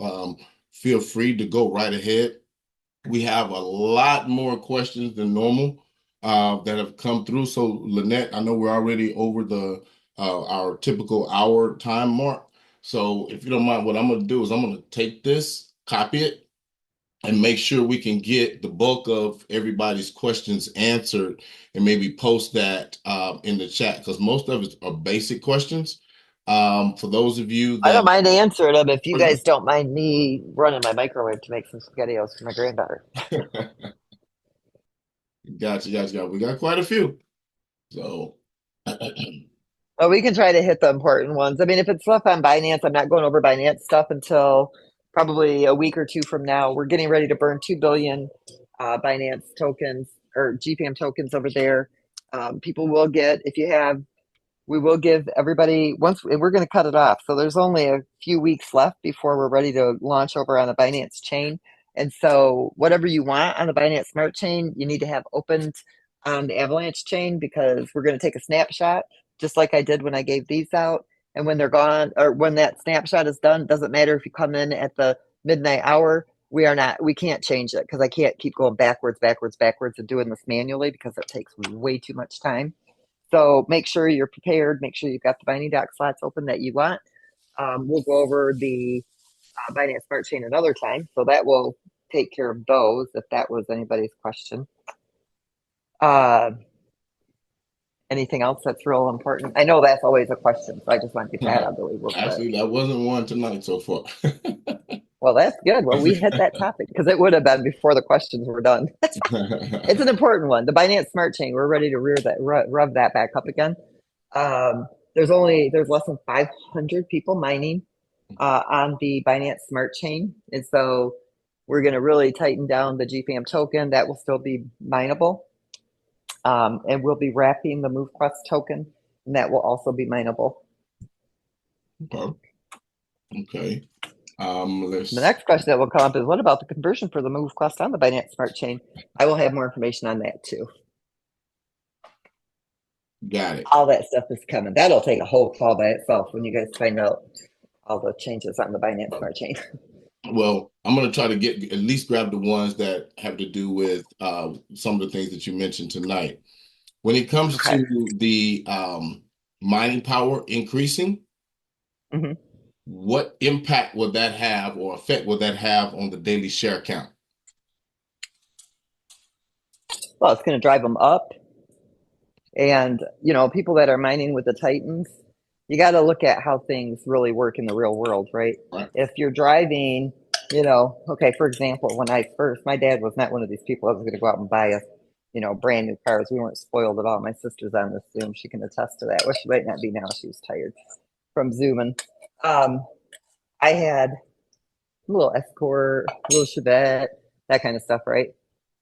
S1: feel free to go right ahead. We have a lot more questions than normal that have come through. So, Lynette, I know we're already over the our typical hour time mark. So, if you don't mind, what I'm going to do is I'm going to take this, copy it, and make sure we can get the bulk of everybody's questions answered and maybe post that in the chat because most of it are basic questions. For those of you
S3: I don't
S1: that
S3: mind answering them if you guys don't mind me running my microwave to make some SpaghettiOs for my granddaughter.
S1: Gotcha. We got quite a few. So
S3: Well, we can try to hit the important ones. I mean, if it's stuff on Binance, I'm not going over Binance stuff until probably a week or two from now. We're getting ready to burn 2 billion Binance tokens or GPM tokens over there. People will get, if you have, we will give everybody once we're going to cut it off. So there's only a few weeks left before we're ready to launch over on the Binance chain. And so whatever you want on the Binance Smart Chain, you need to have opened on the Avalanche chain because we're going to take a snapshot, just like I did when I gave these out. And when they're gone, or when that snapshot is done, doesn't matter if you come in at the midnight hour. We can't change it because I can't keep going backwards and doing this manually because it takes way too much time. So make sure you're prepared. Make sure you've got the Binance Doc slots open that you want. We'll go over the Binance Smart Chain another time. So that will take care of those if that was anybody's question. Anything else that's real important? I know that's always a question, so I just want to get that out of the way real quick.
S1: Actually, that wasn't one tonight so far.
S3: Well, that's good. Well, we hit that topic because it would have been before the questions were done. It's an important one. The Binance Smart Chain. We're ready to rev that back up again. There's less than 500 people mining on the Binance Smart Chain, and so we're going to really tighten down the GPM token. That will still be mineable, and we'll be wrapping the MoveQuest token, and that will also be mineable.
S1: Okay.
S3: The next question that will come up is, what about the conversion for the MoveQuest on the Binance Smart Chain? I will have more information on that too.
S1: Got it.
S3: All that stuff is coming. That'll take a whole call by itself when you guys find out all the changes on the Binance Smart Chain.
S1: Well, I'm going to try to at least grab the ones that have to do with some of the things that you mentioned tonight. When it comes to the mining power increasing, what impact would that have or effect would that have on the daily share count?
S3: Well, it's going to drive them up. And, people that are mining with the Titans, you got to look at how things really work in the real world, right? If you're driving, okay, for example, when my dad was not one of these people that was going to go out and buy brand new cars. We weren't spoiled at all. My sister's on this Zoom. She can attest to that. Well, she might not be now. She was tired from Zooming. I had a little Escort, a little Chevette, that kind of stuff, right?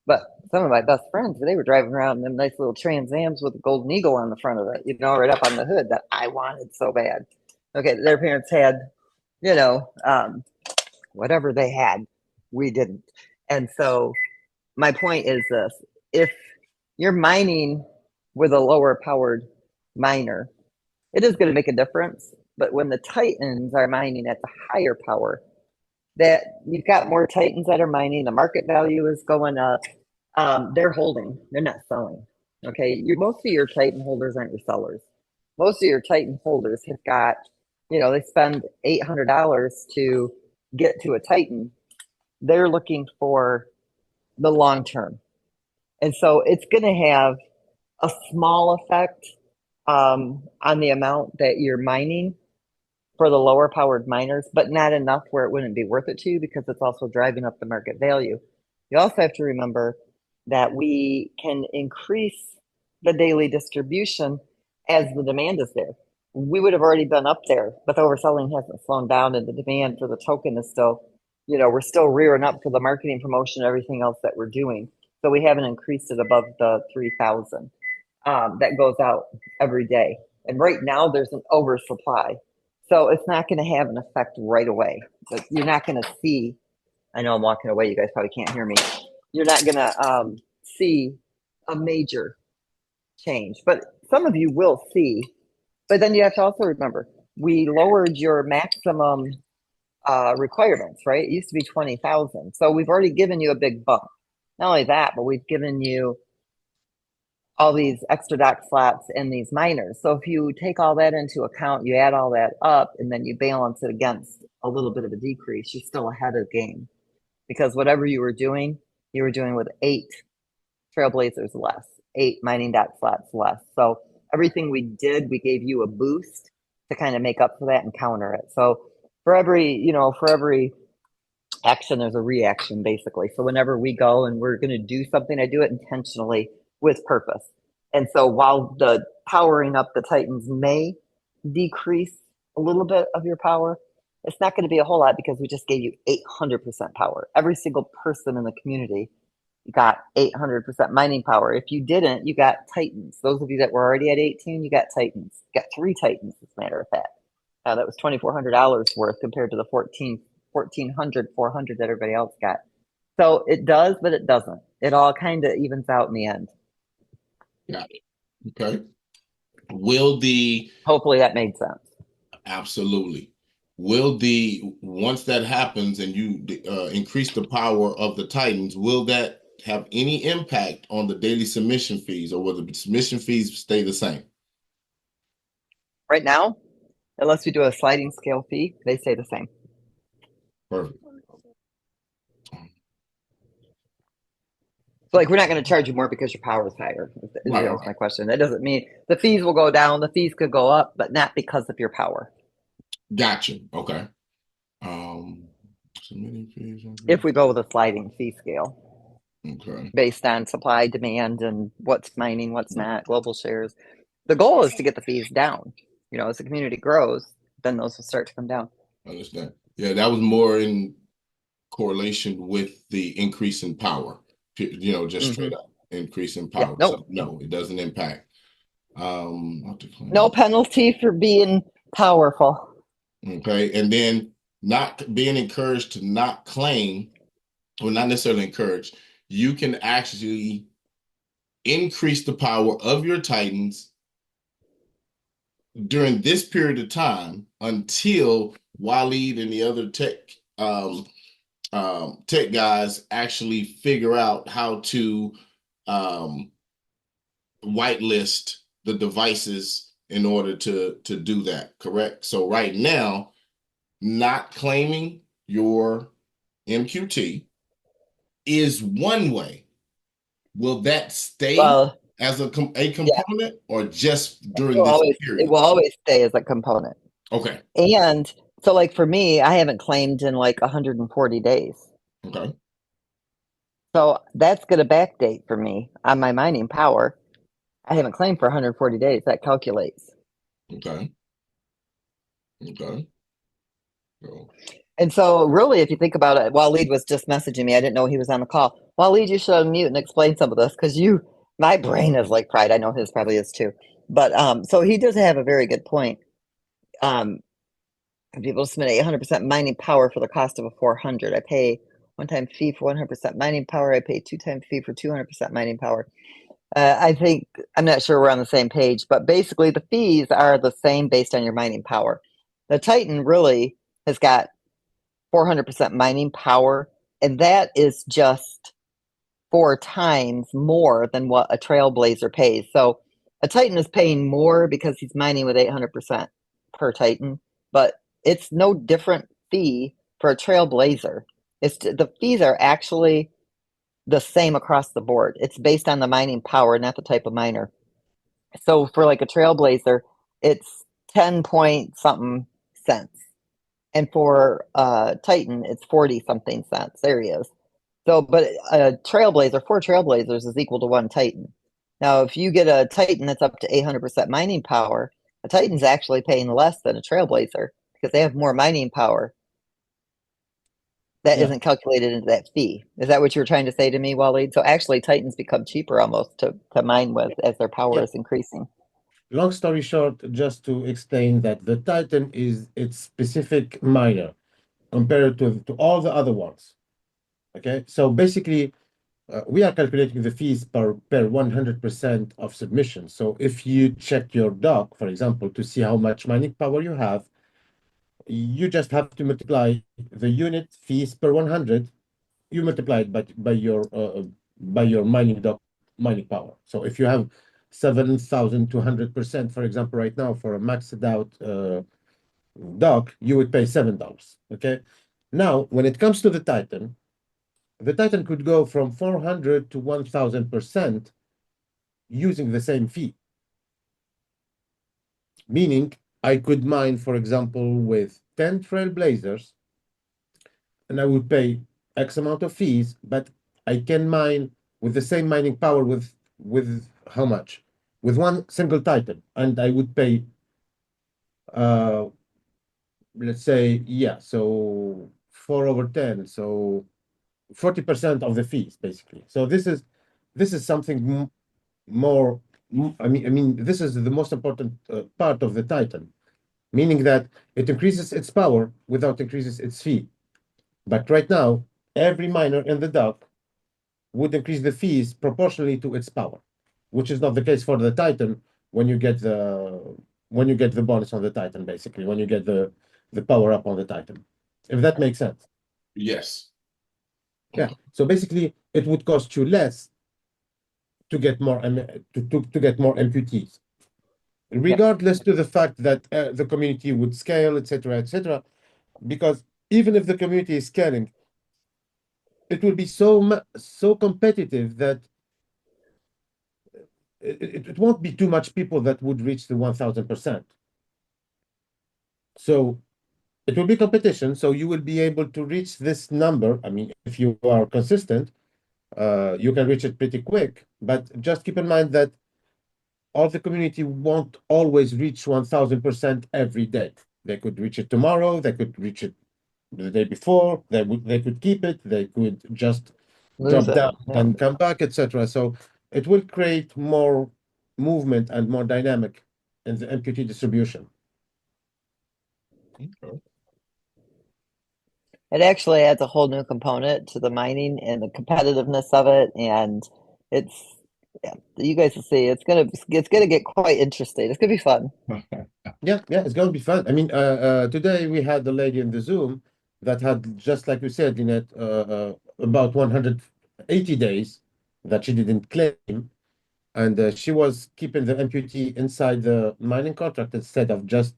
S3: But some of my best friends, they were driving around in them nice little Trans Ams with a golden eagle on the front of it, right up on the hood that I wanted so bad. Okay, their parents had, whatever they had, we didn't. And so my point is this: if you're mining with a lower powered miner, it is going to make a difference. But when the Titans are mining at the higher power, that you've got more Titans that are mining, the market value is going up. They're holding, they're not selling. Okay, most of your Titan holders aren't your sellers. Most of your Titan holders have got, they spend $800 to get to a Titan. They're looking for the long term. And so it's going to have a small effect on the amount that you're mining for the lower powered miners, but not enough where it wouldn't be worth it to you, because it's also driving up the market value. You also have to remember that we can increase the daily distribution as the demand is there. We would have already been up there, but the overselling hasn't slowed down, and the demand for the token is still, we're still rearing up for the marketing, promotion, everything else that we're doing. So we haven't increased it above the 3,000 that goes out every day. And right now there's an oversupply. So it's not going to have an effect right away. But you're not going to see, I know I'm walking away, you guys probably can't hear me. You're not going to see a major change. But some of you will see. But then you have to also remember, we lowered your maximum requirements, right? It used to be 20,000. So we've already given you a big bump. Not only that, but we've given you all these extra dock slots and these miners. So if you take all that into account, you add all that up, and then you balance it against a little bit of a decrease, you're still ahead of the game. Because whatever you were doing with 8 trailblazers less, 8 mining dock slots less. So everything we did, we gave you a boost to kind of make up for that and counter it. So for every action, there's a reaction, basically. So whenever we go and we're going to do something, I do it intentionally with purpose. And so while the powering up the Titans may decrease a little bit of your power, it's not going to be a whole lot, because we just gave you 800% power. Every single person in the community got 800% mining power. If you didn't, you got Titans. Those of you that were already at 18, you got Titans. You got 3 Titans, as a matter of fact. That was $2,400 worth compared to the 1,400, 400 that everybody else got. So it does, but it doesn't. It all kind of evens out in the end.
S1: Got it. Okay.
S3: Hopefully that made sense.
S1: Absolutely. Once that happens and you increase the power of the Titans, will that have any impact on the daily submission fees, or will the submission fees stay the same?
S3: Right now, unless we do a sliding scale fee, they stay the same.
S1: Perfect.
S3: So, we're not going to charge you more because your power is higher. That's my question. That doesn't mean the fees will go down. The fees could go up, but not because of your power.
S1: Gotcha. Okay.
S3: If we go with a sliding fee scale,
S1: okay,
S3: based on supply, demand, and what's mining, what's not, global shares. The goal is to get the fees down. As the community grows, then those will start to come down.
S1: I understand. Yeah, that was more in correlation with the increase in power. Just straight up increase in power.
S3: Yeah,
S1: So no, it doesn't impact.
S3: No penalty for being powerful.
S1: Okay, and then not being encouraged to not claim, or not necessarily encouraged, you can actually increase the power of your Titans during this period of time until Waleed and the other tech guys actually figure out how to whitelist the devices in order to do that. Correct. So right now, not claiming your MQT is one way. Will that stay as a component, or just during this period?
S3: It will always stay as a component.
S1: Okay.
S3: And so, for me, I haven't claimed in 140 days.
S1: Okay.
S3: So that's going to backdate for me on my mining power. I haven't claimed for 140 days. That calculates.
S1: Okay. Okay. So.
S3: And so, really, if you think about it, Waleed was just messaging me. I didn't know he was on the call. Waleed, you should unmute and explain some of this because my brain is like fried. I know his probably is too. But so he does have a very good point. Um, People submit 800% mining power for the cost of a 400. I pay one-time fee for 100% mining power. I pay two-time fee for 200% mining power. I think I'm not sure we're on the same page, but basically the fees are the same based on your mining power. The Titan really has got 400% mining power, and that is just 4 times more than what a Trailblazer pays. So a Titan is paying more because he's mining with 800% per Titan, but it's no different fee for a Trailblazer. The fees are actually the same across the board. It's based on the mining power, not the type of miner. So for like a Trailblazer, it's 10 point something cents. And for Titan, it's 40 something cents. There he is. So, but a Trailblazer, 4 Trailblazers is equal to 1 Titan. Now, if you get a Titan that's up to 800% mining power, a Titan's actually paying less than a Trailblazer because they have more mining power that
S4: Yeah.
S3: isn't calculated into that fee. Is that what you were trying to say to me, Waleed? So actually, Titans become cheaper almost to mine with as their power
S4: Yeah.
S3: is increasing.
S4: Long story short, just to explain that the Titan is its specific miner compared to all the other ones. Okay, so basically, we are calculating the fees per 100% of submission. So if you check your doc, for example, to see how much mining power you have, you just have to multiply the unit fees per 100. You multiply it by your mining power. So if you have 7,200%, for example, right now for a maxed out dock, you would pay $7. Okay. Now, when it comes to the Titan could go from 400 to 1,000% using the same fee. Meaning, I could mine, for example, with 10 Trailblazers, and I would pay X amount of fees, but I can mine with the same mining power with how much? With one single Titan, and I would pay uh let's say, yeah, so 4/10, so 40% of the fees basically. So this is something more. I mean, this is the most important part of the Titan, meaning that it increases its power without increases its fee. But right now, every miner in the dock would increase the fees proportionally to its power, which is not the case for the Titan when you get the bonus on the Titan, basically, when you get the power up on the Titan. If that makes sense.
S1: Yes.
S4: Yeah. So basically, it would cost you less to get more to get more MQTs, regardless to the fact that the community would scale, etc., etc. Because even if the community is scaling, it will be so competitive that it won't be too much people that would reach the 1,000%. So it will be competition. So you will be able to reach this number. I mean, if you are consistent, you can reach it pretty quick. But just keep in mind that all the community won't always reach 1,000% every day. They could reach it tomorrow. They could reach it the day before. They could keep it. They could just
S3: Lose
S4: drop
S3: it.
S4: down
S3: Yeah.
S4: and come back, etc. So it will create more movement and more dynamic in the MQT distribution.
S1: Okay.
S3: It actually adds a whole new component to the mining and the competitiveness of it, and it's yeah, you guys will see. It's gonna get quite interesting. It's gonna be fun.
S4: Yeah, it's going to be fun. I mean, today we had the lady in the Zoom that had, just like you said, in it, about 180 days that she didn't claim, and she was keeping the MQT inside the mining contract instead of just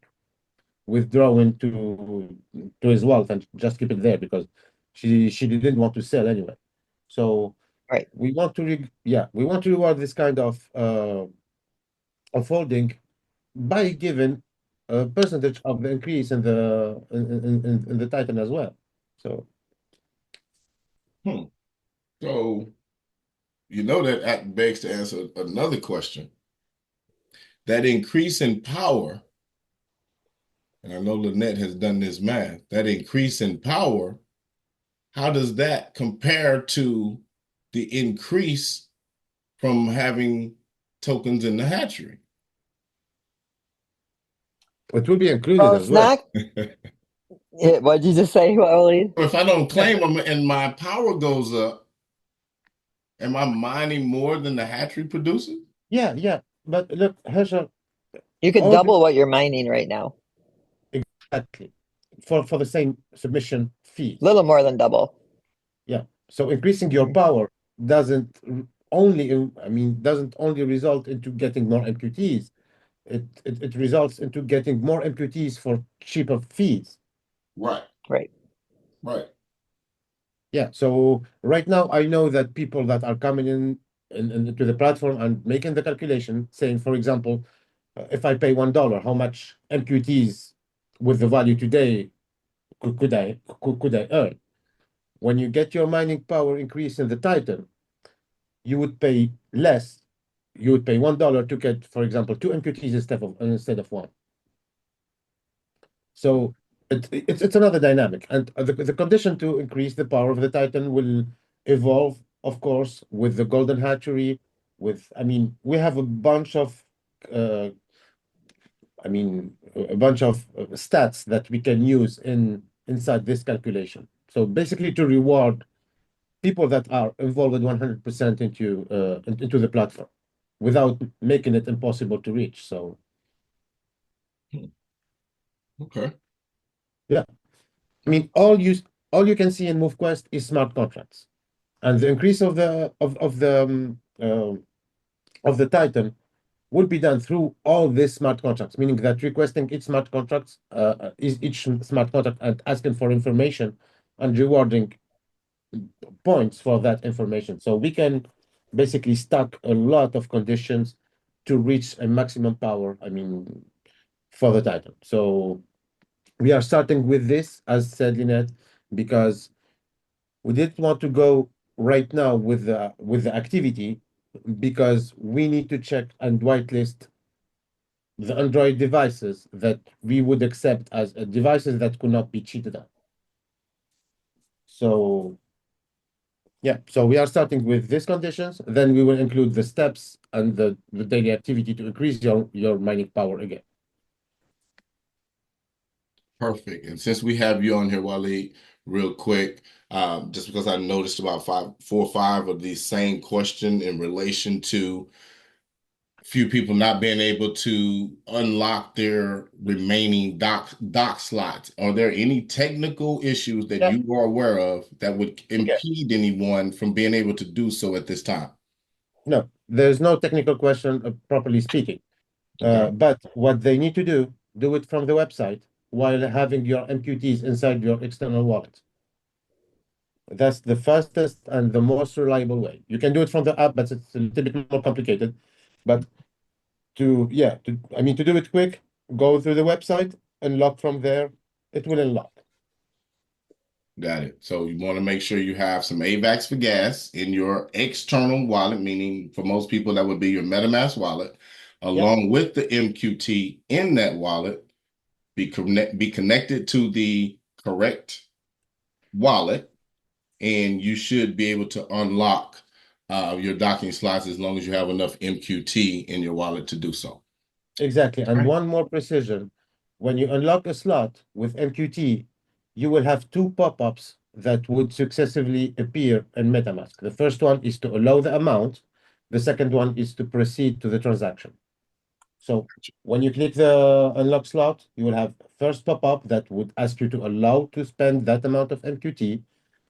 S4: withdrawing to his wallet and just keep it there because she didn't want to sell anyway. So
S3: Right.
S4: we want to reward this kind of holding by giving a percentage of the increase in the Titan as well. So
S1: Hmm. So that begs to answer another question. That increase in power and I know Lynette has done this math, that increase in power, how does that compare to the increase from having tokens in the hatchery?
S4: It will be included
S3: Well,
S4: as
S3: it's
S4: well.
S3: not. What did you just say, Waleed?
S1: If I don't
S4: Yeah,
S1: claim them and my power goes up, am I mining more than the hatchery produces?
S4: yeah. But look, Herschel,
S3: You could
S4: all
S3: double what you're mining right now.
S4: exactly for the same submission fees.
S3: Little more than double.
S4: Yeah. So increasing your power doesn't doesn't only result into getting more MQTs. It results into getting more MQTs for cheaper fees.
S1: Right,
S3: Right.
S1: right.
S4: Yeah. So right now I know that people that are coming into the platform and making the calculation, saying, for example, if I pay $1, how much MQTs with the value today could I earn? When you get your mining power increase in the Titan, you would pay less. You would pay $1 to get, for example, two MQTs instead of one. So it's another dynamic, and the condition to increase the power of the Titan will evolve, of course, with the Golden Hatchery. We have a bunch of uh, stats that we can use inside this calculation. So basically, to reward people that are involved 100% into the platform without making it impossible to reach. So
S1: Okay.
S4: yeah, all you can see in MoveQuest is smart contracts, and the increase of the Titan will be done through all these smart contracts, meaning that requesting each smart contract and asking for information and rewarding points for that information. So we can basically stack a lot of conditions to reach a maximum power, for the Titan. So we are starting with this, as said Lynette, because we didn't want to go right now with the activity because we need to check and whitelist the Android devices that we would accept as devices that could not be cheated on. So yeah, so we are starting with these conditions, then we will include the steps and the daily activity to increase your mining power again.
S1: Perfect. And since we have you on here, Waleed, real quick, just because I noticed about four or five of these same question in relation to few people not being able to unlock their remaining dock slots. Are there any technical issues that
S4: Yeah,
S1: you are aware of that would
S4: okay.
S1: impede anyone from being able to do so at this time?
S4: No, there's no technical question, properly speaking.
S1: Okay.
S4: But what they need to do it from the website while having your MQTs inside your external wallet. That's the fastest and the most reliable way. You can do it from the app, but it's a little bit more complicated. But to do it quick, go through the website, unlock from there. It will unlock.
S1: Got it. So you want to make sure you have some AVAX for gas in your external wallet, meaning for most people that would be your MetaMask wallet,
S4: Yeah,
S1: along with the MQT in that wallet, be connected to the correct wallet, and you should be able to unlock your docking slots as long as you have enough MQT in your wallet to do so.
S4: exactly. And
S1: Right.
S4: one more precision. When you unlock a slot with MQT, you will have two pop-ups that would successively appear in MetaMask. The first one is to allow the amount. The second one is to proceed to the transaction. So when you click the unlock slot, you will have first pop-up that would ask you to allow to spend that amount of MQT.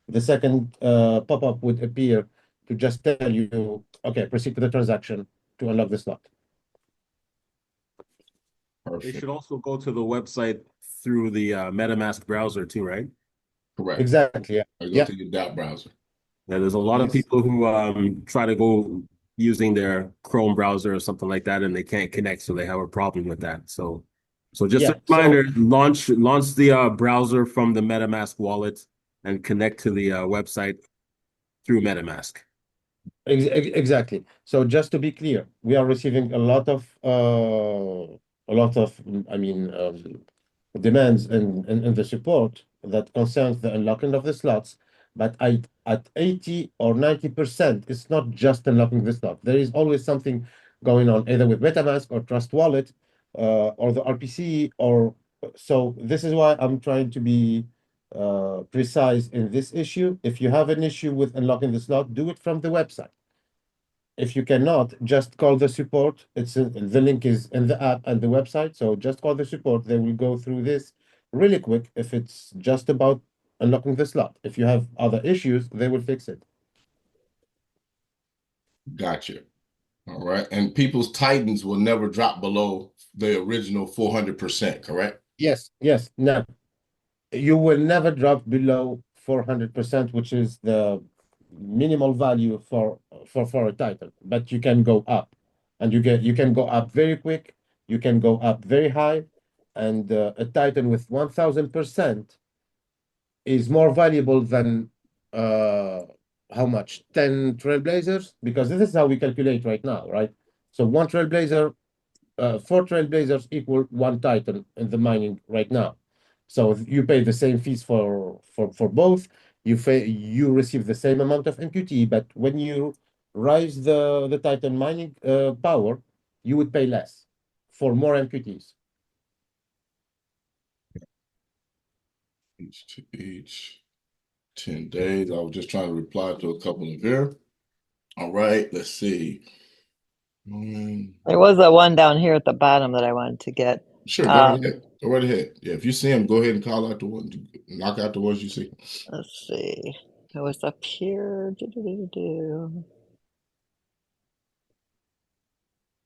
S4: The second pop-up would appear to just tell you, okay, proceed to the transaction to unlock the slot.
S2: They
S1: Perfect.
S2: should also go to the website through the MetaMask browser too, right?
S1: Correct.
S4: Exactly. Yeah.
S1: I go
S4: Yeah.
S1: to your dot browser.
S2: Yeah, there's a lot of
S1: Yes.
S2: people who try to go using their Chrome browser or something like that, and they can't connect, so they have a problem with that. So just
S4: Yeah.
S2: a
S4: So
S2: reminder: launch the browser from the MetaMask wallet and connect to the website through MetaMask.
S4: exactly. So just to be clear, we are receiving a lot of demands in the support that concerns the unlocking of the slots. But at 80 or 90%, it's not just unlocking the slot. There is always something going on, either with MetaMask or Trust Wallet, or the RPC, or so. This is why I'm trying to be precise in this issue. If you have an issue with unlocking the slot, do it from the website. If you cannot, just call the support. The link is in the app and the website. So just call the support. They will go through this really quick if it's just about unlocking the slot. If you have other issues, they will fix it.
S1: Gotcha. All right. And people's Titans will never drop below the original 400%, correct?
S4: Yes, yes. Now, you will never drop below 400%, which is the minimal value for a title, but you can go up, and you can go up very quick, you can go up very high, and a titan with 1000% is more valuable than uh how much, 10 trailblazers, because this is how we calculate right now, right? So one trailblazer, 4 trailblazers equal one titan in the mining right now. So you pay the same fees for both. You receive the same amount of MQT, but when you raise the Titan mining power, you would pay less for more MQTs.
S1: Each 10 days. I was just trying to reply to a couple of here. All right, let's see.
S3: There was a one down here at the bottom that I wanted to get.
S1: Sure, go right ahead. Go right ahead. Yeah, if you see them, go ahead and call out the one, knock out the ones you see.
S3: Let's see. It was up here. It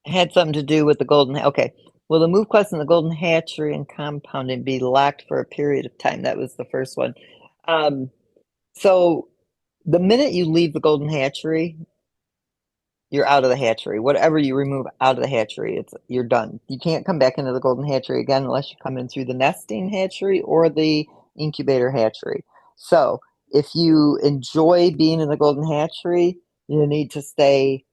S3: had something to do with the golden. Okay. Will the MoveQuest and the golden hatchery and compounding be locked for a period of time? That was the first one. So the minute you leave the golden hatchery, you're out of the hatchery. Whatever you remove out of the hatchery, you're done. You can't come back into the golden hatchery again unless you come in through the nesting hatchery or the incubator hatchery. So if you enjoy being in the golden hatchery, you need to stay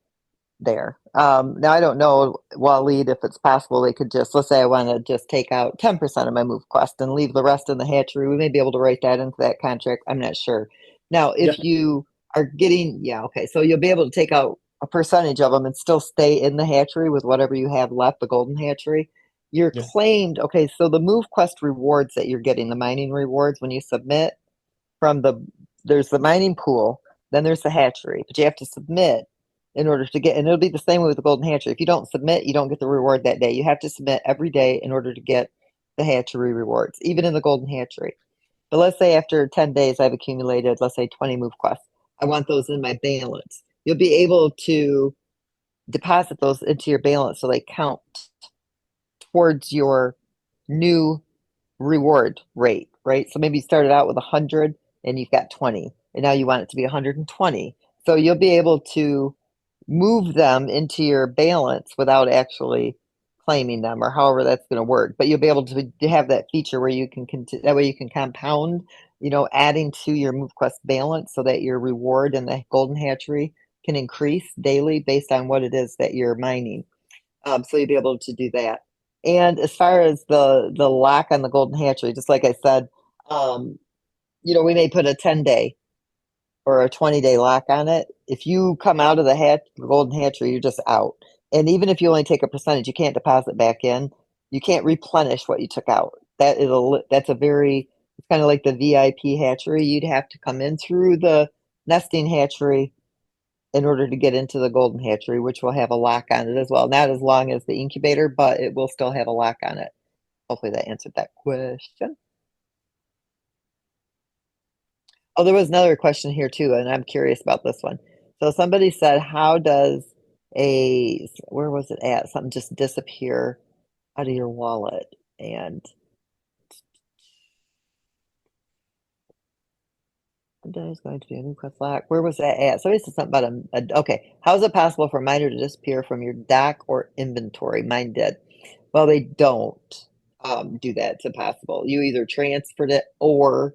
S3: there. Now I don't know, Waleed, if it's possible they could just, let's say I want to just take out 10% of my MoveQuest and leave the rest in the hatchery. We may be able to write that into that contract. I'm not sure. Now, if you are getting, yeah, okay, so you'll be able to take out a percentage of them and still stay in the hatchery with whatever you have left, the golden hatchery. You're
S4: Yeah.
S3: claimed, okay, so the MoveQuest rewards that you're getting, the mining rewards when you submit from there's the mining pool, then there's the hatchery, but you have to submit in order to get, and it'll be the same way with the golden hatchery. If you don't submit, you don't get the reward that day. You have to submit every day in order to get the hatchery rewards, even in the golden hatchery. But let's say after 10 days, I've accumulated, let's say 20 MoveQuests. I want those in my balance. You'll be able to deposit those into your balance so they count towards your new reward rate, right? So maybe you started out with 100 and you've got 20, and now you want it to be 120. So you'll be able to move them into your balance without actually claiming them, or however that's going to work. But you'll be able to have that feature where you can that way you can compound, adding to your MoveQuest balance so that your reward in the golden hatchery can increase daily based on what it is that you're mining. So you'll be able to do that. And as far as the lock on the golden hatchery, just like I said, we may put a 10-day or a 20-day lock on it. If you come out of the golden hatchery, you're just out. And even if you only take a percentage, you can't deposit back in. You can't replenish what you took out. That's it's kind of like the VIP hatchery. You'd have to come in through the nesting hatchery in order to get into the golden hatchery, which will have a lock on it as well. Not as long as the incubator, but it will still have a lock on it. Hopefully that answered that question. Oh, there was another question here too, and I'm curious about this one. So somebody said, how does where was it at? Something just disappear out of your wallet? And is going to be a new quest lock. Where was that at? Somebody said something about okay. How is it possible for a miner to disappear from your dock or inventory? Mine did. Well, they don't do that. It's impossible. You either transferred it, or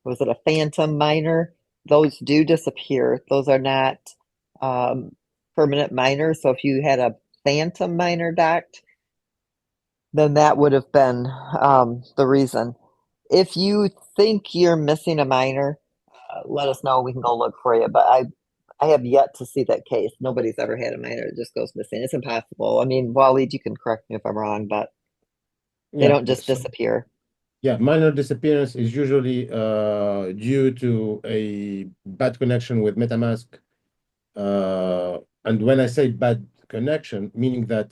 S3: was it a phantom miner? Those do disappear. Those are not permanent miners. So if you had a phantom miner docked, then that would have been the reason. If you think you're missing a minor, let us know. We can go look for you. But I have yet to see that case. Nobody's ever had a minor that just goes missing. It's impossible. I mean, Waleed, you can correct me if I'm wrong, but they
S4: Yeah.
S3: don't just
S4: So,
S3: disappear.
S4: yeah, minor disappearance is usually due to a bad connection with MetaMask. And when I say bad connection, meaning that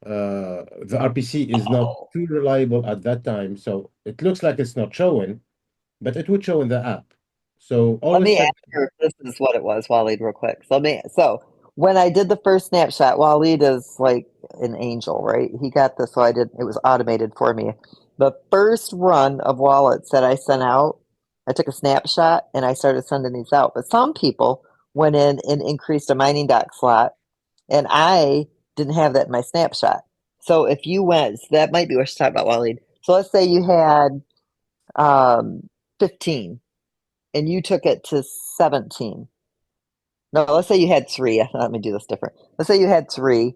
S4: the RPC is not
S3: Oh.
S4: too reliable at that time. So it looks like it's not showing, but it would show in the app. So
S3: Let
S4: always
S3: me
S4: check.
S3: ask her if this is what it was, Waleed, real quick. So when I did the first snapshot, Waleed is like an angel, right? He got this, so it was automated for me. The first run of wallets that I sent out, I took a snapshot and I started sending these out. But some people went in and increased a mining dock slot, and I didn't have that in my snapshot. So if you went, so that might be what you're talking about, Waleed. So let's say you had 15 and you took it to 17. No, let's say you had three. Let me do this different. Let's say you had three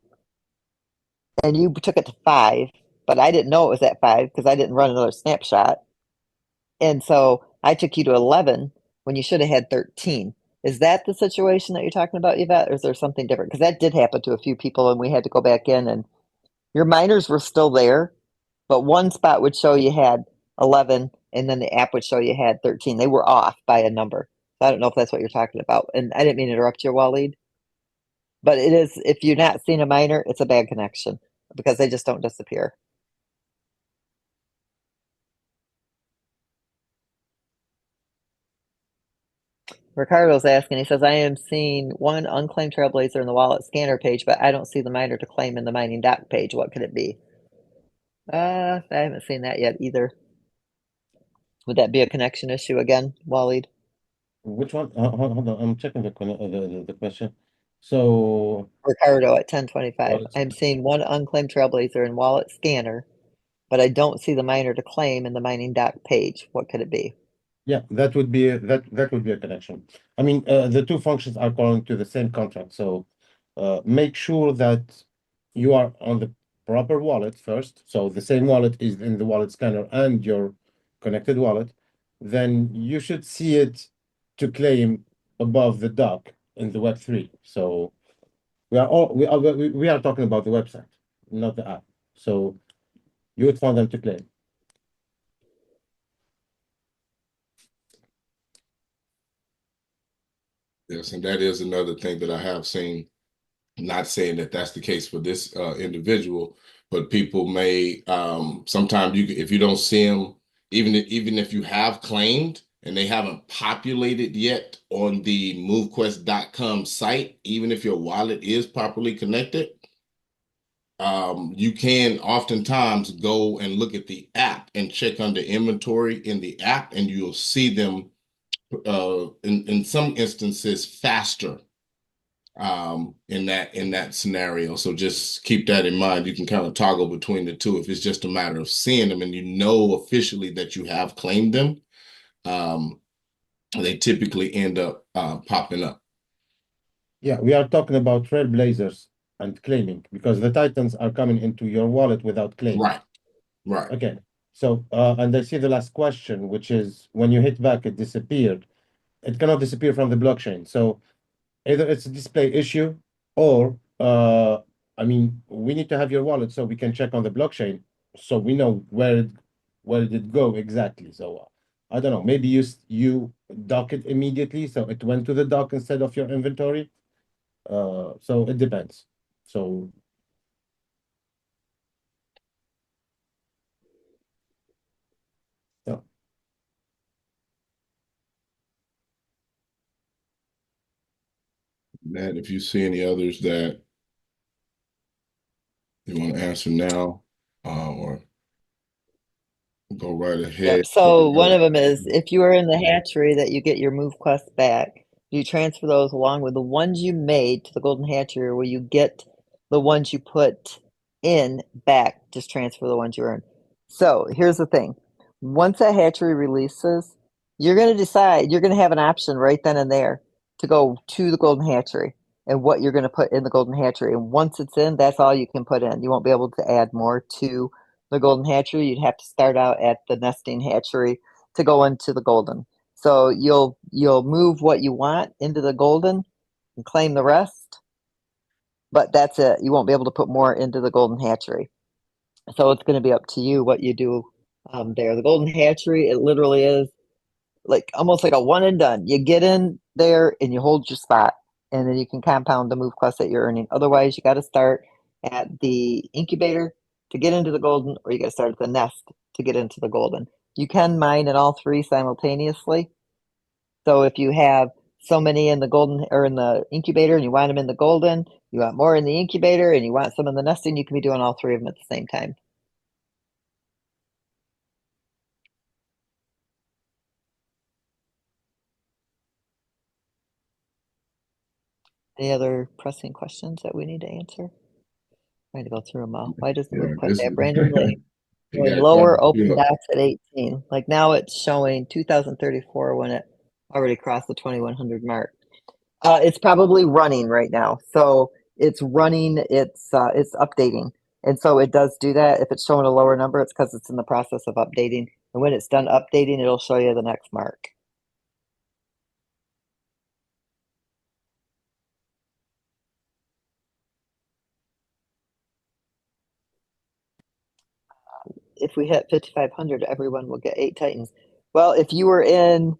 S3: and you took it to five, but I didn't know it was at five because I didn't run another snapshot. And so I took you to 11 when you should have had 13. Is that the situation that you're talking about, Yvette, or is there something different? Because that did happen to a few people and we had to go back in and your minors were still there, but one spot would show you had 11 and then the app would show you had 13. They were off by a number. So I don't know if that's what you're talking about. And I didn't mean to interrupt you, Waleed, but it is, if you're not seeing a minor, it's a bad connection because they just don't disappear. Ricardo's asking, he says, I am seeing one unclaimed trailblazer in the wallet scanner page, but I don't see the minor to claim in the mining doc page. What could it be? I haven't seen that yet either. Would that be a connection issue again, Waleed?
S4: Which one? Hold on, I'm checking the question. So,
S3: Ricardo at 1025.
S4: well, it's,
S3: I'm seeing one unclaimed trailblazer in wallet scanner, but I don't see the miner to claim in the mining doc page. What could it be?
S4: yeah, that would be a connection. I mean, the two functions are calling to the same contract. So, make sure that you are on the proper wallet first. So the same wallet is in the wallet scanner and your connected wallet. Then you should see it to claim above the dock in the Web3. So we are talking about the website, not the app. So you would find them to claim.
S1: Yes, and that is another thing that I have seen. Not saying that that's the case for this individual, but people may sometimes if you don't see them, even if you have claimed and they haven't populated yet on the MoveQuest.com site, even if your wallet is properly connected, you can oftentimes go and look at the app and check under inventory in the app, and you'll see them in some instances faster in that scenario. So just keep that in mind. You can kind of toggle between the two if it's just a matter of seeing them and you know officially that you have claimed them. They typically end up popping up.
S4: Yeah, we are talking about trailblazers and claiming because the Titans are coming into your wallet without claiming.
S1: Right, right.
S4: Okay. So, and I see the last question, which is when you hit back, it disappeared. It cannot disappear from the blockchain. So either it's a display issue or, I mean, we need to have your wallet so we can check on the blockchain so we know where did it go exactly. So I don't know, maybe you dock it immediately, so it went to the dock instead of your inventory. So it depends. So yeah.
S1: Matt, if you see any others that you want to answer now, or go right ahead.
S3: Yep. So one of them is if you are in the hatchery that you get your move quest back, do you transfer those along with the ones you made to the golden hatchery, or will you get the ones you put in back? Just transfer the ones you earned. So here's the thing. Once a hatchery releases, you're going to decide, you're going to have an option right then and there to go to the golden hatchery and what you're going to put in the golden hatchery. And once it's in, that's all you can put in. You won't be able to add more to the golden hatchery, you'd have to start out at the nesting hatchery to go into the golden. So you'll move what you want into the golden and claim the rest, but that's it. You won't be able to put more into the golden hatchery. So it's going to be up to you what you do there. The golden hatchery, it literally is like almost like a one and done. You get in there and you hold your spot, and then you can compound the MoveQuest that you're earning. Otherwise, you got to start at the incubator to get into the golden, or you got to start at the nest to get into the golden. You can mine in all three simultaneously. So if you have so many in the golden or in the incubator and you want them in the golden, you want more in the incubator and you want some in the nesting, you can be doing all three of them at the same time. Any other pressing questions that we need to answer? I'm trying to go through them all. Why does the MoveQuest app randomly
S1: You
S3: showing
S1: got
S3: lower
S1: quite a few
S3: open
S1: of them.
S3: dots at 18? Like now it's showing 2034 when it already crossed the 2100 mark. It's probably running right now. So it's running, it's updating. And so it does do that. If it's showing a lower number, it's because it's in the process of updating. And when it's done updating, it'll show you the next mark. If we hit 5,500, everyone will get 8 Titans. Well, if you were in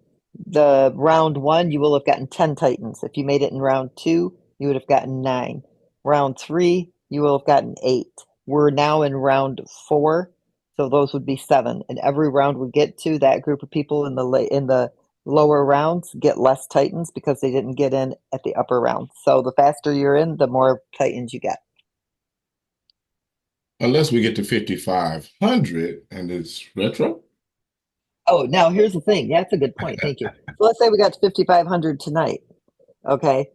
S3: the round 1, you will have gotten 10 Titans. If you made it in round 2, you would have gotten 9. Round 3, you will have gotten 8. We're now in round 4, so those would be 7. And every round we get to, that group of people in the lower rounds get less Titans because they didn't get in at the upper round. So the faster you're in, the more Titans you get.
S1: Unless we get to 5,500 and it's retro.
S3: Oh, now here's the thing. That's a good point. Thank you. So let's say we got to 5,500 tonight. Okay.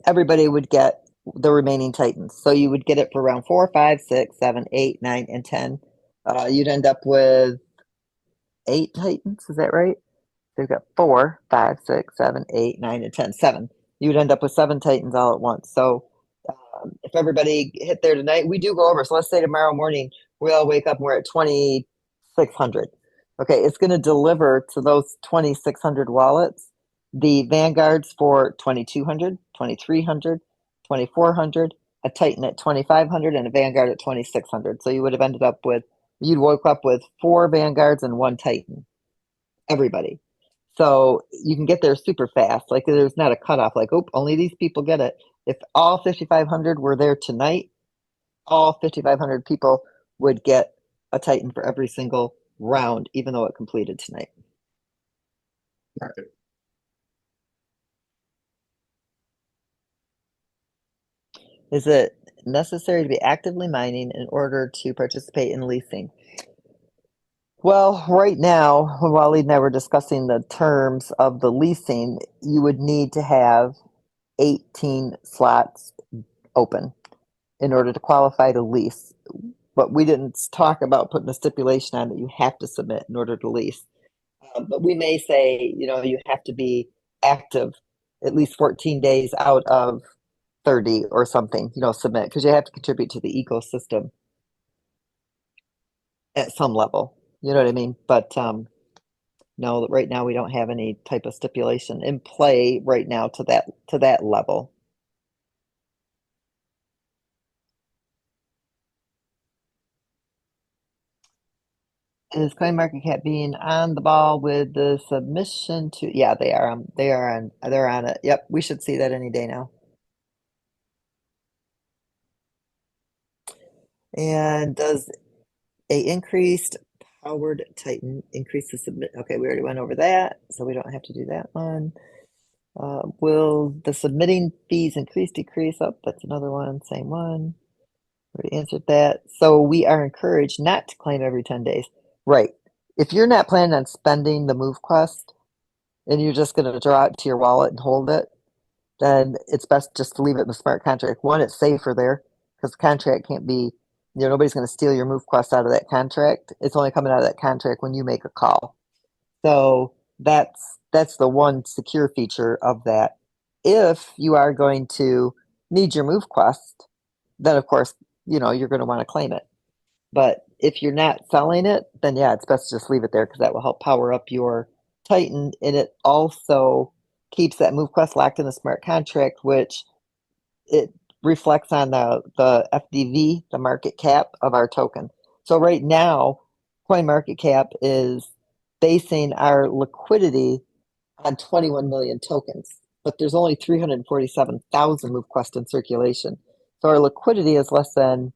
S3: Everybody would get the remaining Titans. So you would get it for round 4, 5, 6, 7, 8, 9, and 10. You'd end up with 8 Titans. Is that right? So you've got 4, 5, 6, 7, 8, 9, and 10. 7. You'd end up with 7 Titans all at once. So if everybody hit there tonight, we do go over. So let's say tomorrow morning we all wake up and we're at 2,600. Okay, it's going to deliver to those 2,600 wallets the Vanguards for 2,200, 2,300, 2,400, a Titan at 2,500, and a Vanguard at 2,600. So you would have ended up with, you'd woke up with 4 Vanguards and 1 Titan. Everybody. So you can get there super fast. Like there's not a cutoff, like, oh, only these people get it. If all 5,500 were there tonight, all 5,500 people would get a Titan for every single round, even though it completed tonight.
S1: Right.
S3: Is it necessary to be actively mining in order to participate in leasing? Well, right now, while Lee and I were discussing the terms of the leasing, you would need to have 18 slots open in order to qualify to lease. But we didn't talk about putting a stipulation on that you have to submit in order to lease. But we may say, you have to be active at least 14 days out of 30 or something, submit, because you have to contribute to the ecosystem at some level. You know what I mean? But no, right now we don't have any type of stipulation in play right now to that level. Is CoinMarketCap being on the ball with the submission to? Yeah, they are. They're on it. Yep, we should see that any day now. And does a increased powered Titan increase the submit? Okay, we already went over that, so we don't have to do that one. Will the submitting fees increase, decrease? Oh, that's another one. Same one. We answered that. So we are encouraged not to claim every 10 days. Right. If you're not planning on spending the MoveQuest and you're just going to draw it to your wallet and hold it, then it's best just to leave it in the smart contract. One, it's safer there because the contract can't be, nobody's going to steal your MoveQuest out of that contract. It's only coming out of that contract when you make a call. So that's the one secure feature of that. If you are going to need your MoveQuest, then of course, you're going to want to claim it. But if you're not selling it, then yeah, it's best to just leave it there because that will help power up your Titan. And it also keeps that MoveQuest locked in the smart contract, which it reflects on the FDV, the market cap of our token. So right now, CoinMarketCap is basing our liquidity on 21 million tokens, but there's only 347,000 MoveQuest in circulation. So our liquidity is less than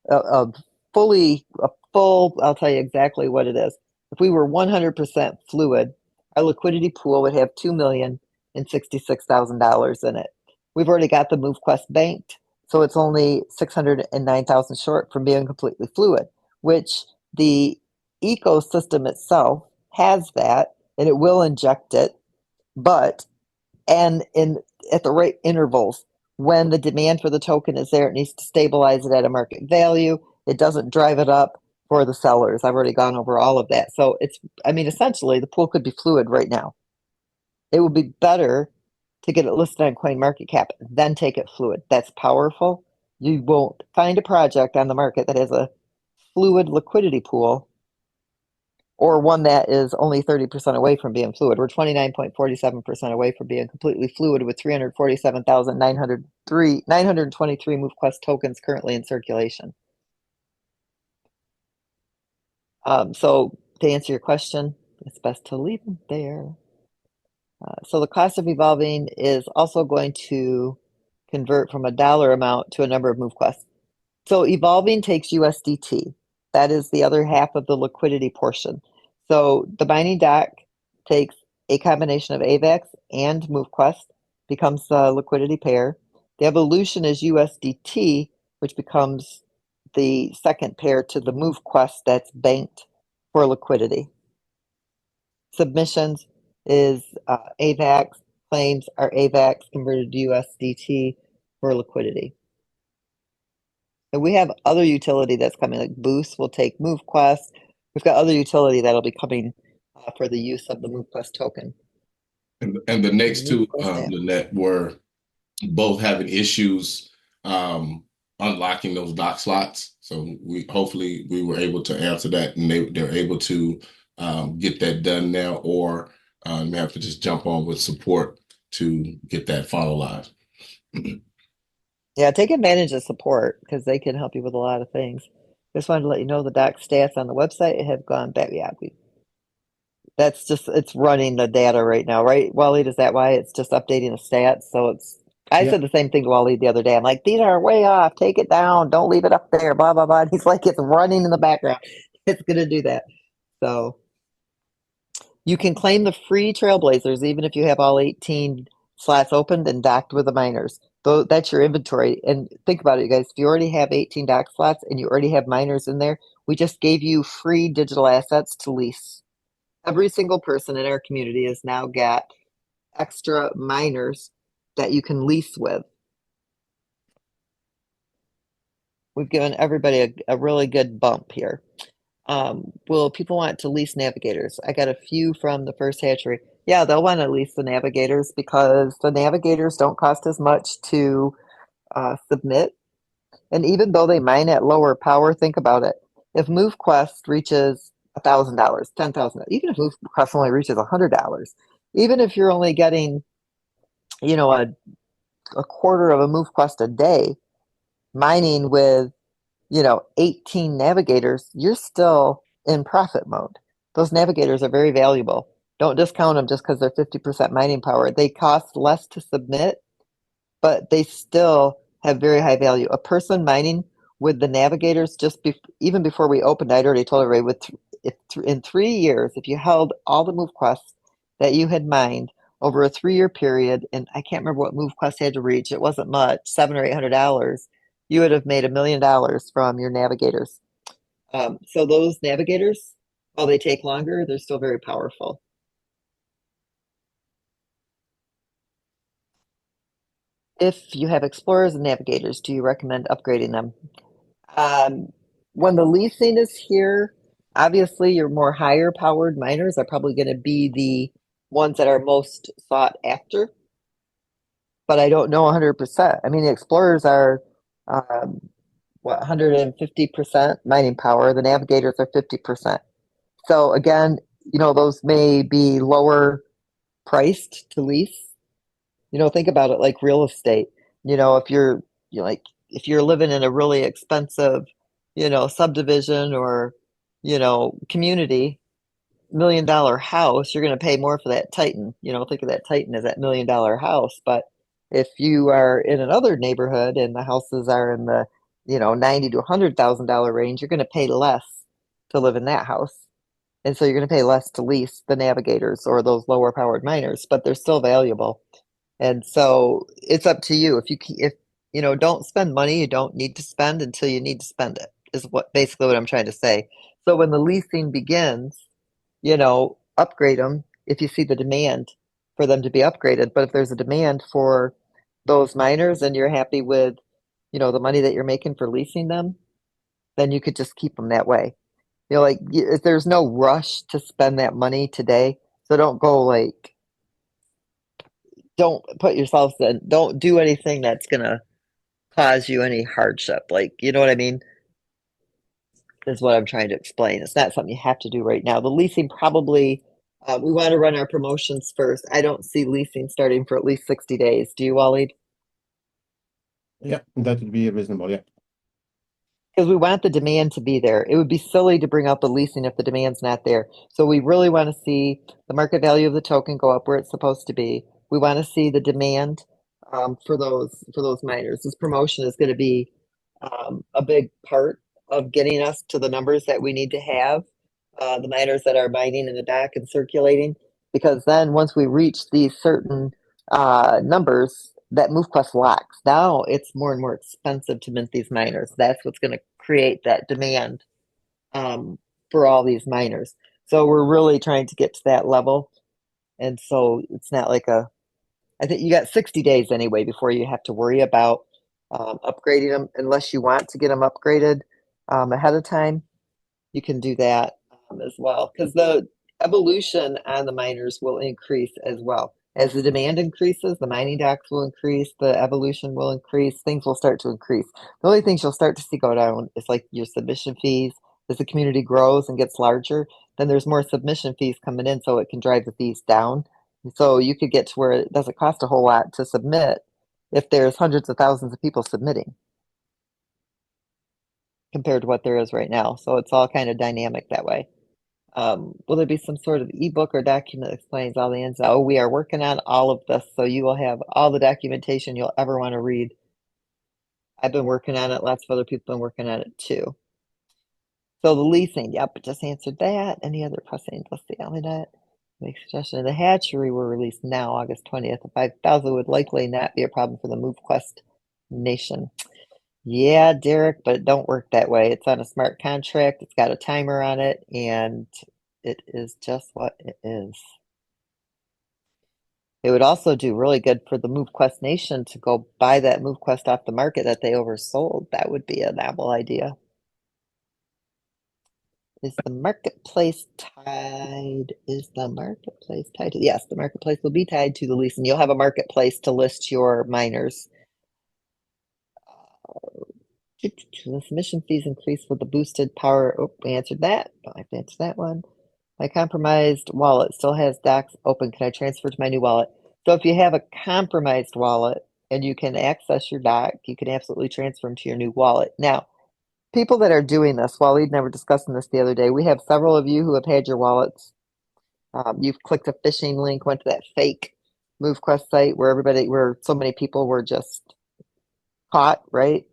S3: a full, I'll tell you exactly what it is. If we were 100% fluid, our liquidity pool would have $2,066,000 in it. We've already got the MoveQuest banked, so it's only 609,000 short from being completely fluid, which the ecosystem itself has that, and it will inject it, but and in at the right intervals. When the demand for the token is there, it needs to stabilize it at a market value. It doesn't drive it up for the sellers. I've already gone over all of that. So essentially, the pool could be fluid right now. It would be better to get it listed on CoinMarketCap, then take it fluid. That's powerful. You won't find a project on the market that has a fluid liquidity pool or one that is only 30% away from being fluid. We're 29.47% away from being completely fluid with 923 MoveQuest tokens currently in circulation. So to answer your question, it's best to leave them there. So the cost of evolving is also going to convert from a dollar amount to a number of MoveQuests. So evolving takes USDT. That is the other half of the liquidity portion. So the binding doc takes a combination of AVAX and MoveQuest, becomes the liquidity pair. The evolution is USDT, which becomes the second pair to the MoveQuest that's banked for liquidity. Submissions is AVAX. Claims are AVAX converted to USDT for liquidity. And we have other utility that's coming, like Boost will take MoveQuest. We've got other utility that'll be coming for the use of the MoveQuest token.
S1: And the next two, Lynette, were both having issues unlocking those dock slots. So we were able to answer that, and they're able to get that done now, or we have to just jump on with support to get that finalized.
S3: Yeah, take advantage of support because they can help you with a lot of things. Just wanted to let you know the doc stats on the website have gone back. Yeah, it's running the data right now, right? Waleed, is that why it's just updating the stats? So I said the same thing to Waleed the other day. I'm like, these are way off. Take it down. Don't leave it up there. Blah blah blah. And he's like, it's running in the background. It's gonna do that. So you can claim the free Trailblazers even if you have all 18 slots opened and docked with the miners. Though that's your inventory. And think about it, you guys. If you already have 18 dock slots and you already have miners in there, we just gave you free digital assets to lease. Every single person in our community has now got extra miners that you can lease with. We've given everybody a really good bump here. Will people want to lease navigators? I got a few from the first hatchery. Yeah, they'll want to lease the navigators because the navigators don't cost as much to submit. And even though they mine at lower power, think about it. If MoveQuest reaches $1,000, $10,000, even if MoveQuest only reaches $100, even if you're only getting, a quarter of a MoveQuest a day, mining with 18 navigators, you're still in profit mode. Those navigators are very valuable. Don't discount them just because they're 50% mining power. They cost less to submit, but they still have very high value. A person mining with the navigators even before we opened, I'd already told everybody in 3 years, if you held all the MoveQuests that you had mined over a 3-year period, and I can't remember what MoveQuest had to reach, it wasn't much, $700 or $800, you would have made $1 million from your navigators. So those navigators, while they take longer, they're still very powerful. If you have explorers and navigators, do you recommend upgrading them? When the leasing is here, obviously your more higher powered miners are probably going to be the ones that are most sought after. But I don't know 100%. I mean, the explorers are what, 150% mining power. The navigators are 50%. So again, those may be lower priced to lease. Think about it like real estate. If if you're living in a really expensive, subdivision or, community, $1 million house, you're going to pay more for that Titan. Think of that Titan as that $1 million house. But if you are in another neighborhood and the houses are in the, $90,000 to $100,000 range, you're going to pay less to live in that house. And so you're going to pay less to lease the navigators or those lower powered miners, but they're still valuable. And so it's up to you. If don't spend money you don't need to spend until you need to spend it, is basically what I'm trying to say. So when the leasing begins, upgrade them if you see the demand for them to be upgraded. But if there's a demand for those miners and you're happy with, the money that you're making for leasing them, then you could just keep them that way. There's no rush to spend that money today. So don't put yourself in, don't do anything that's going to cause you any hardship. You know what I mean? Is what I'm trying to explain. It's not something you have to do right now. The leasing probably, we want to run our promotions first. I don't see leasing starting for at least 60 days. Do you, Waleed?
S4: Yeah, that would be reasonable. Yeah.
S3: Because we want the demand to be there. It would be silly to bring out the leasing if the demand's not there. So we really want to see the market value of the token go up where it's supposed to be. We want to see the demand for those miners. This promotion is going to be a big part of getting us to the numbers that we need to have, the miners that are mining in the dock and circulating. Because then once we reach these certain numbers, that MoveQuest locks. Now it's more and more expensive to mint these miners. That's what's going to create that demand for all these miners. So we're really trying to get to that level. And so it's not like I think you got 60 days anyway before you have to worry about upgrading them, unless you want to get them upgraded ahead of time. You can do that as well, because the evolution on the miners will increase as well. As the demand increases, the mining docks will increase, the evolution will increase, things will start to increase. The only things you'll start to see go down is like your submission fees. As the community grows and gets larger, then there's more submission fees coming in, so it can drive the fees down. So you could get to where it doesn't cost a whole lot to submit if there's hundreds of thousands of people submitting compared to what there is right now. So it's all kind of dynamic that way. Will there be some sort of ebook or document that explains all the ins? Oh, we are working on all of this, so you will have all the documentation you'll ever want to read. I've been working on it. Lots of other people have been working on it too. So the leasing, yep, it just answered that. Any other pressing? Let's see, only that. Make suggestion. The hatchery were released now, August 20th. The 5,000 would likely not be a problem for the MoveQuest Nation. Yeah, Derek, but it don't work that way. It's on a smart contract. It's got a timer on it, and it is just what it is. It would also do really good for the MoveQuest Nation to go buy that MoveQuest off the market that they oversold. That would be a novel idea. Is the marketplace tied? Is the marketplace tied to? Yes, the marketplace will be tied to the lease, and you'll have a marketplace to list your miners. The submission fees increase with the boosted power. Oh, we answered that. Don't have to answer that one. My compromised wallet still has docs open. Can I transfer to my new wallet? So if you have a compromised wallet and you can access your doc, you can absolutely transfer them to your new wallet. Now, people that are doing this, Waleed and I were discussing this the other day. We have several of you who have had your wallets. You've clicked a phishing link, went to that fake MoveQuest site where so many people were just caught, right?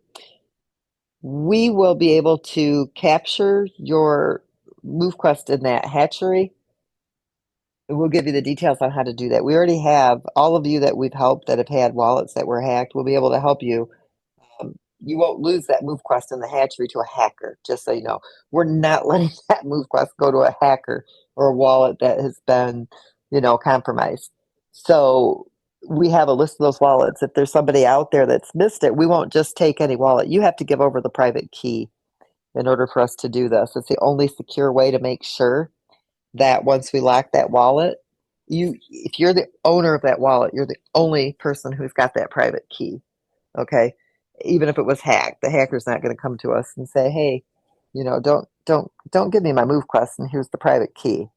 S3: We will be able to capture your MoveQuest in that hatchery. We'll give you the details on how to do that. We already have all of you that we've helped that have had wallets that were hacked. We'll be able to help you. You won't lose that MoveQuest in the hatchery to a hacker, just so you know. We're not letting that MoveQuest go to a hacker or a wallet that has been, compromised. So we have a list of those wallets. If there's somebody out there that's missed it, we won't just take any wallet. You have to give over the private key in order for us to do this. It's the only secure way to make sure that once we lock that wallet, if you're the owner of that wallet, you're the only person who's got that private key. Okay. even if it was hacked, the hacker's not going to come to us and say, "Hey, don't give me my MoveQuest, and here's the private key."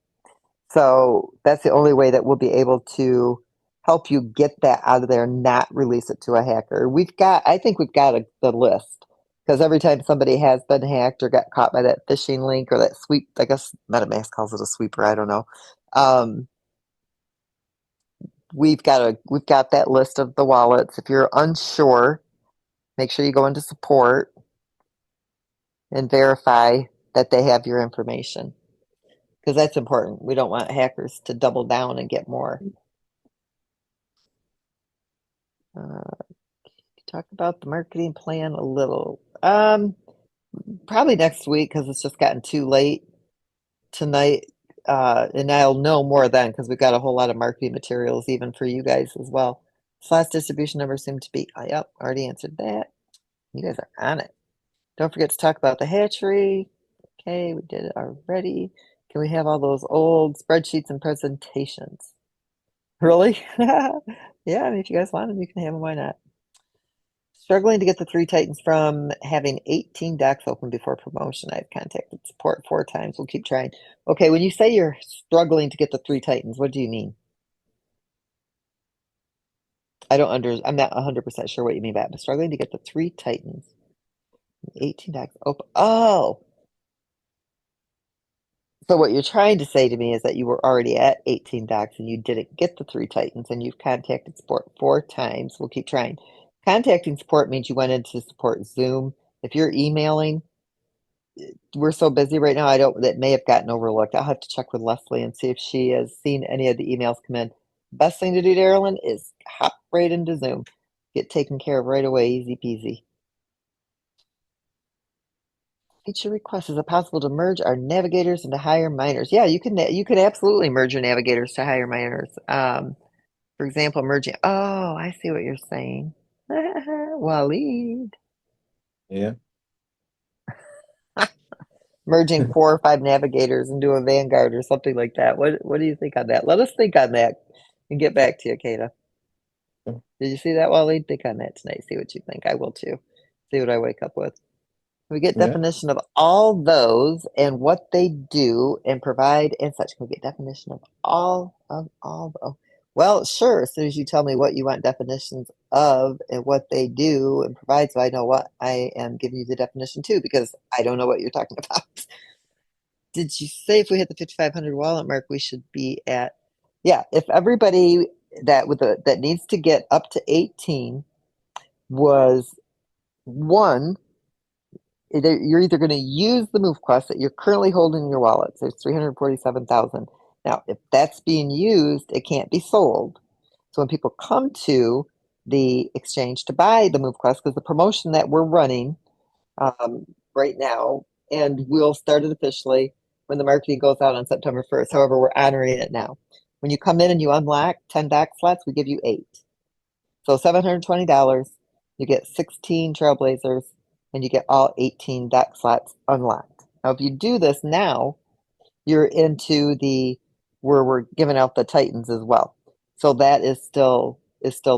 S3: So that's the only way that we'll be able to help you get that out of there and not release it to a hacker. I think we've got the list, because every time somebody has been hacked or got caught by that phishing link or that sweep, I guess MetaMask calls it a sweeper, I don't know. We've got that list of the wallets. If you're unsure, make sure you go into support and verify that they have your information, because that's important. We don't want hackers to double down and get more. Talk about the marketing plan a little. Probably next week, because it's just gotten too late tonight. And I'll know more then, because we've got a whole lot of marketing materials even for you guys as well. Slash distribution number seem to be, yep, already answered that. You guys are on it. Don't forget to talk about the hatchery. Okay, we did it already. Can we have all those old spreadsheets and presentations? Really? Yeah, I mean, if you guys want them, you can have them. Why not? Struggling to get the 3 Titans from having 18 decks open before promotion. I've contacted support 4 times. We'll keep trying. Okay, when you say you're struggling to get the 3 Titans, what do you mean? I'm not 100% sure what you mean by it, but struggling to get the 3 Titans. 18 decks open. Oh! So what you're trying to say to me is that you were already at 18 decks and you didn't get the 3 Titans, and you've contacted support 4 times. We'll keep trying. Contacting support means you went into support Zoom. If you're emailing, we're so busy right now, that may have gotten overlooked. I'll have to check with Leslie and see if she has seen any of the emails come in. Best thing to do, Darylyn, is hop right into Zoom. Get taken care of right away, easy peasy. Feature request. Is it possible to merge our navigators into higher miners? Yeah, you can absolutely merge your navigators to higher miners. For example, merging. Oh, I see what you're saying. Waleed.
S4: Yeah.
S3: Merging 4 or 5 navigators into a Vanguard or something like that. What do you think on that? Let us think on that and get back to you, Kata. Did you see that, Waleed? Think on that tonight. See what you think. I will too. See what I wake up with. We get
S4: Yeah.
S3: definition of all those and what they do and provide and such. Can we get definition of all of those? Well, sure. As soon as you tell me what you want definitions of and what they do and provide, so I know what I am giving you the definition to, because I don't know what you're talking about. Did you say if we hit the 5,500 wallet mark, we should be at? Yeah, if everybody that needs to get up to 18 was one. You're either going to use the MoveQuest that you're currently holding in your wallet. So it's 347,000. Now, if that's being used, it can't be sold. So when people come to the exchange to buy the MoveQuest, because the promotion that we're running right now, and we'll start it officially when the marketing goes out on September 1st. However, we're honoring it now. When you come in and you unlock 10 DAC slots, we give you 8. So $720, you get 16 Trailblazers, and you get all 18 DAC slots unlocked. Now, if you do this now, you're into where we're giving out the Titans as well. So that is still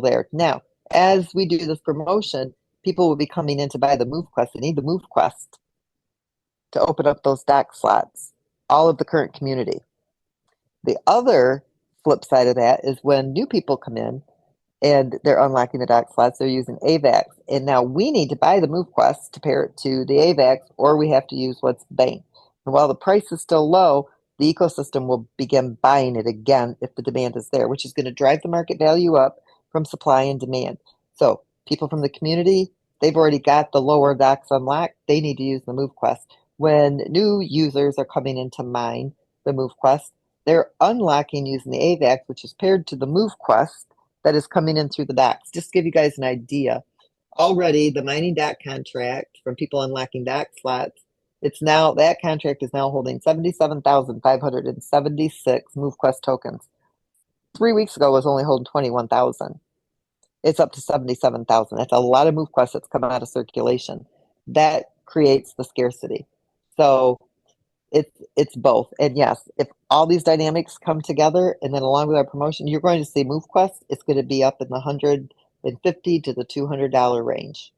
S3: there. Now, as we do this promotion, people will be coming in to buy the MoveQuest. They need the MoveQuest to open up those DAC slots, all of the current community. The other flip side of that is when new people come in and they're unlocking the DAC slots, they're using AVAX. And now we need to buy the MoveQuest to pair it to the AVAX, or we have to use what's Bane. And while the price is still low, the ecosystem will begin buying it again if the demand is there, which is going to drive the market value up from supply and demand. So people from the community, they've already got the lower DACs unlocked. They need to use the MoveQuest. When new users are coming in to mine the MoveQuest, they're unlocking using the AVAX, which is paired to the MoveQuest that is coming in through the DACs. Just to give you guys an idea, already the mining DAC contract from people unlocking DAC slots, that contract is now holding 77,576 MoveQuest tokens. 3 weeks ago it was only holding 21,000. It's up to 77,000. That's a lot of MoveQuest that's come out of circulation. That creates the scarcity. So it's both. And yes, if all these dynamics come together, and then along with our promotion, you're going to see MoveQuest. It's going to be up in the $150 to the $200 range.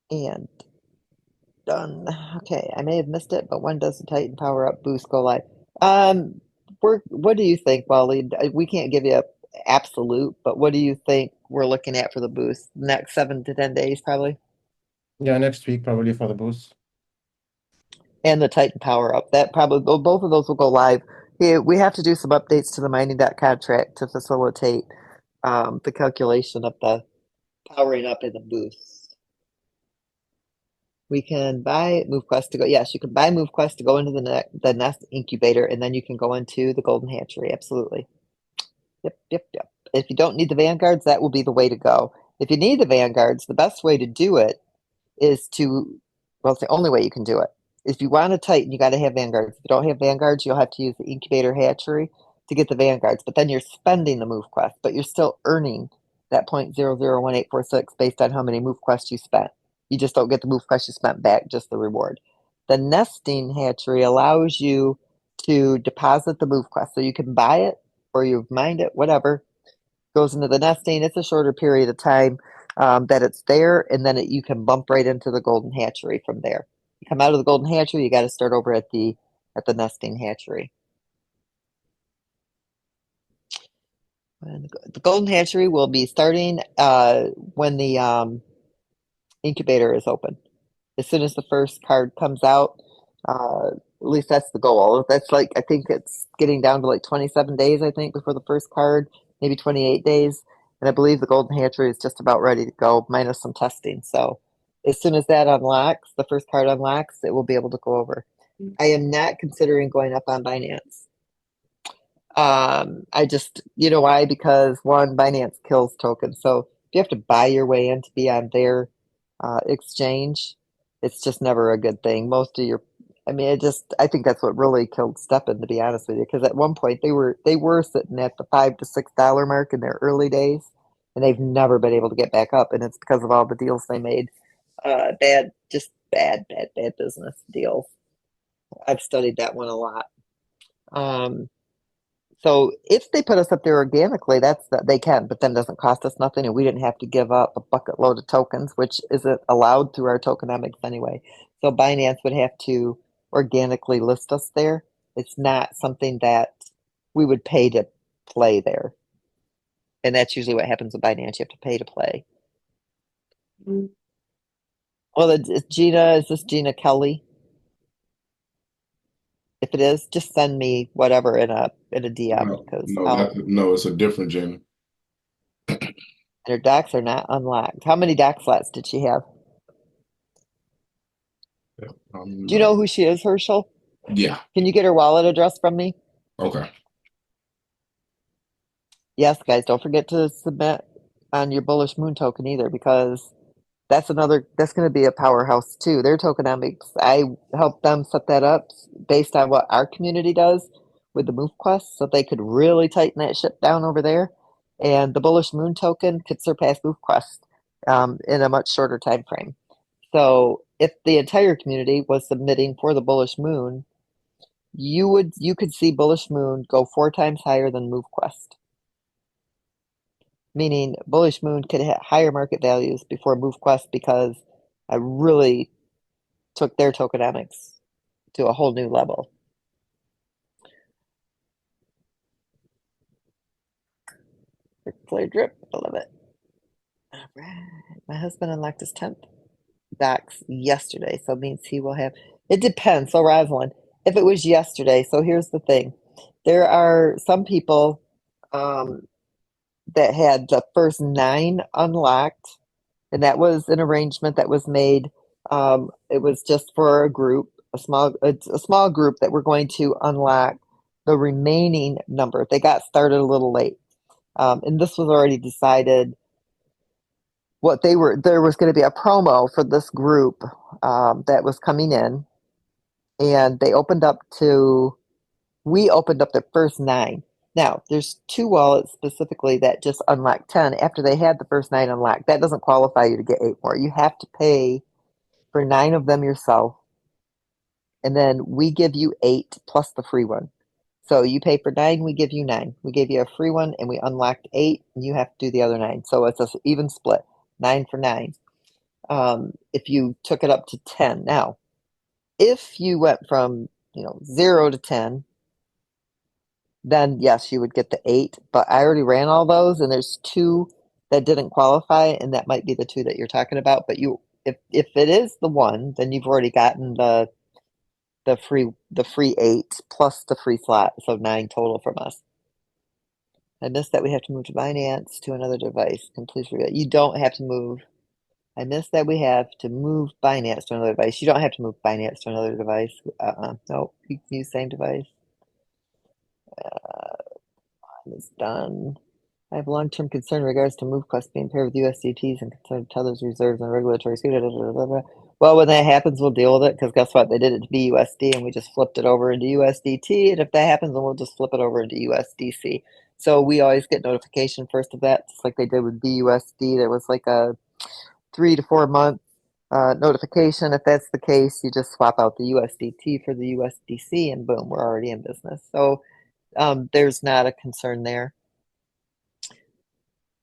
S3: And done. Okay, I may have missed it, but when does the Titan Power Up boost go live? What do you think, Wally? We can't give you a absolute, but what do you think we're looking at for the boost? Next 7 to 10 days, probably.
S4: Yeah, next week probably for the boost.
S3: And the Titan Power Up. That probably both of those will go live. Yeah, we have to do some updates to the mining contract to facilitate the calculation of the powering up in the boost. We can buy MoveQuest to go. Yes, you can buy MoveQuest to go into the nest incubator, and then you can go into the golden hatchery. Absolutely. Yep. If you don't need the vanguards, that will be the way to go. If you need the vanguards, the best way to do it is to, well, it's the only way you can do it. If you want to tighten, you got to have vanguards. If you don't have vanguards, you'll have to use the incubator hatchery to get the vanguards. But then you're spending the MoveQuest, but you're still earning that 0.001846 based on how many MoveQuests you spent. You just don't get the MoveQuest you spent back, just the reward. The nesting hatchery allows you to deposit the MoveQuest. So you can buy it or you mined it, whatever, goes into the nesting. It's a shorter period of time that it's there, and then you can bump right into the golden hatchery from there. You come out of the golden hatchery, you got to start over at the nesting hatchery. And the golden hatchery will be starting when the incubator is open. As soon as the first card comes out, at least that's the goal. That's like, I think it's getting down to like 27 days, I think, before the first card, maybe 28 days. And I believe the golden hatchery is just about ready to go, minus some testing. So as soon as that unlocks, the first card unlocks, it will be able to go over. I am not considering going up on Binance. I just, you know why? Because one, Binance kills tokens. So if you have to buy your way in to be on their exchange, it's just never a good thing. Most of your, I mean, I think that's what really killed Steppen, to be honest with you, because at one point they were sitting at the $5 to $6 mark in their early days, and they've never been able to get back up, and it's because of all the deals they made. Just bad business deals. I've studied that one a lot. So if they put us up there organically, they can, but then it doesn't cost us nothing, and we didn't have to give up a bucket load of tokens, which isn't allowed through our tokenomics anyway. So Binance would have to organically list us there. It's not something that we would pay to play there. And that's usually what happens with Binance. You have to pay to play. Well, is this Gina Kelly? If it is, just send me whatever in a DM, because
S1: No, it's a different Gina.
S3: her docs are not unlocked. How many doc slots did she have? Do you know who she is, Herschel?
S1: Yeah.
S3: Can you get her wallet address from me?
S1: Okay.
S3: Yes, guys, don't forget to submit on your Bullish Moon token either, because that's going to be a powerhouse too. Their tokenomics, I helped them set that up based on what our community does with the MoveQuest, so they could really tighten that ship down over there. And the Bullish Moon token could surpass MoveQuest in a much shorter time frame. So if the entire community was submitting for the Bullish Moon, you could see Bullish Moon go 4 times higher than MoveQuest. Meaning Bullish Moon could hit higher market values before MoveQuest, because I really took their tokenomics to a whole new level. Flare drip, I love it. All right, my husband unlocked his 10th docs yesterday, so it means he will have. It depends. So Rosalind, if it was yesterday, so here's the thing: there are some people that had the first 9 unlocked, and that was an arrangement that was made. It was just for a group, a small group that were going to unlock the remaining number. They got started a little late, and this was already decided. There was going to be a promo for this group that was coming in, and we opened up the first 9. Now, there's 2 wallets specifically that just unlocked 10 after they had the first 9 unlocked. That doesn't qualify you to get 8 more. You have to pay for 9 of them yourself, and then we give you 8 plus the free one. So you pay for 9, we give you 9. We gave you a free one, and we unlocked 8, and you have to do the other 9. So it's an even split, 9 for 9. if you took it up to 10. Now, if you went from 0 to 10, then yes, you would get the 8. But I already ran all those, and there's 2 that didn't qualify, and that might be the 2 that you're talking about. But if it is the 1, then you've already gotten the free 8 plus the free slot, so 9 total from us. I missed that we have to move to Binance to another device. Please forget. You don't have to move. I missed that we have to move Binance to another device. You don't have to move Binance to another device. No, you can use same device. It's done. I have long-term concern in regards to MoveQuest being paired with USDTs and concern of Tether's reserves and regulatory. Well, when that happens, we'll deal with it because guess what? They did it to BUSD and we just flipped it over into USDT. And if that happens, then we'll just flip it over into USDC. So we always get notification first of that, just like they did with BUSD. There was like a 3 to 4 month notification. If that's the case, you just swap out the USDT for the USDC and boom, we're already in business. So there's not a concern there.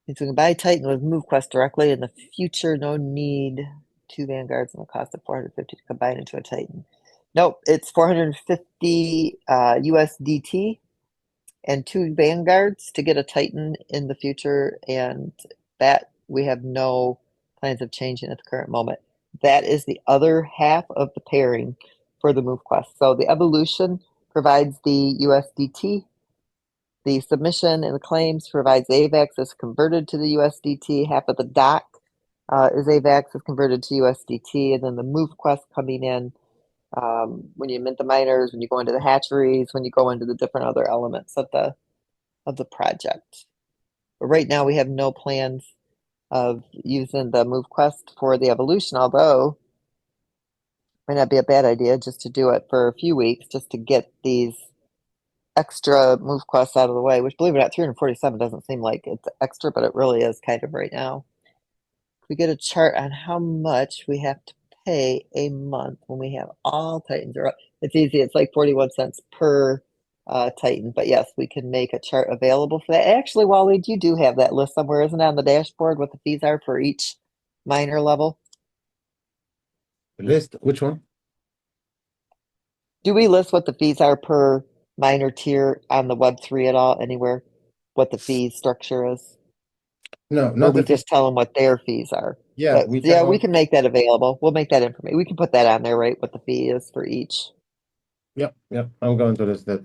S3: If we can buy Titan with MoveQuest directly in the future, no need 2 Vanguards and a cost of 450 to combine into a Titan. Nope, it's 450 USDT and 2 Vanguards to get a Titan in the future, and that we have no plans of changing at the current moment. That is the other half of the pairing for the MoveQuest. So the evolution provides the USDT. The submission and the claims provides AVAX is converted to the USDT. Half of the doc is AVAX is converted to USDT, and then the MoveQuest coming in when you mint the miners, when you go into the hatcheries, when you go into the different other elements of the project. But right now we have no plans of using the MoveQuest for the evolution, although it might not be a bad idea just to do it for a few weeks just to get these extra MoveQuests out of the way, which believe it or not, 347 doesn't seem like it's extra, but it really is kind of right now. We get a chart on how much we have to pay a month when we have all Titans. It's easy. It's like 41 cents per Titan. But yes, we can make a chart available for that. Actually, Wally, you do have that list somewhere, isn't it, on the dashboard, what the fees are for each miner level?
S4: List, which one?
S3: Do we list what the fees are per miner tier on the Web3 at all, anywhere? What the fee structure is?
S4: No,
S3: Or
S4: not
S3: we
S4: the
S3: just tell them what their fees are.
S4: Yeah, we
S3: Yeah, we
S4: tell.
S3: can make that available. We'll make that information. We can put that on there, right? What the fee is for each.
S4: Yep, yep. I'm going to list that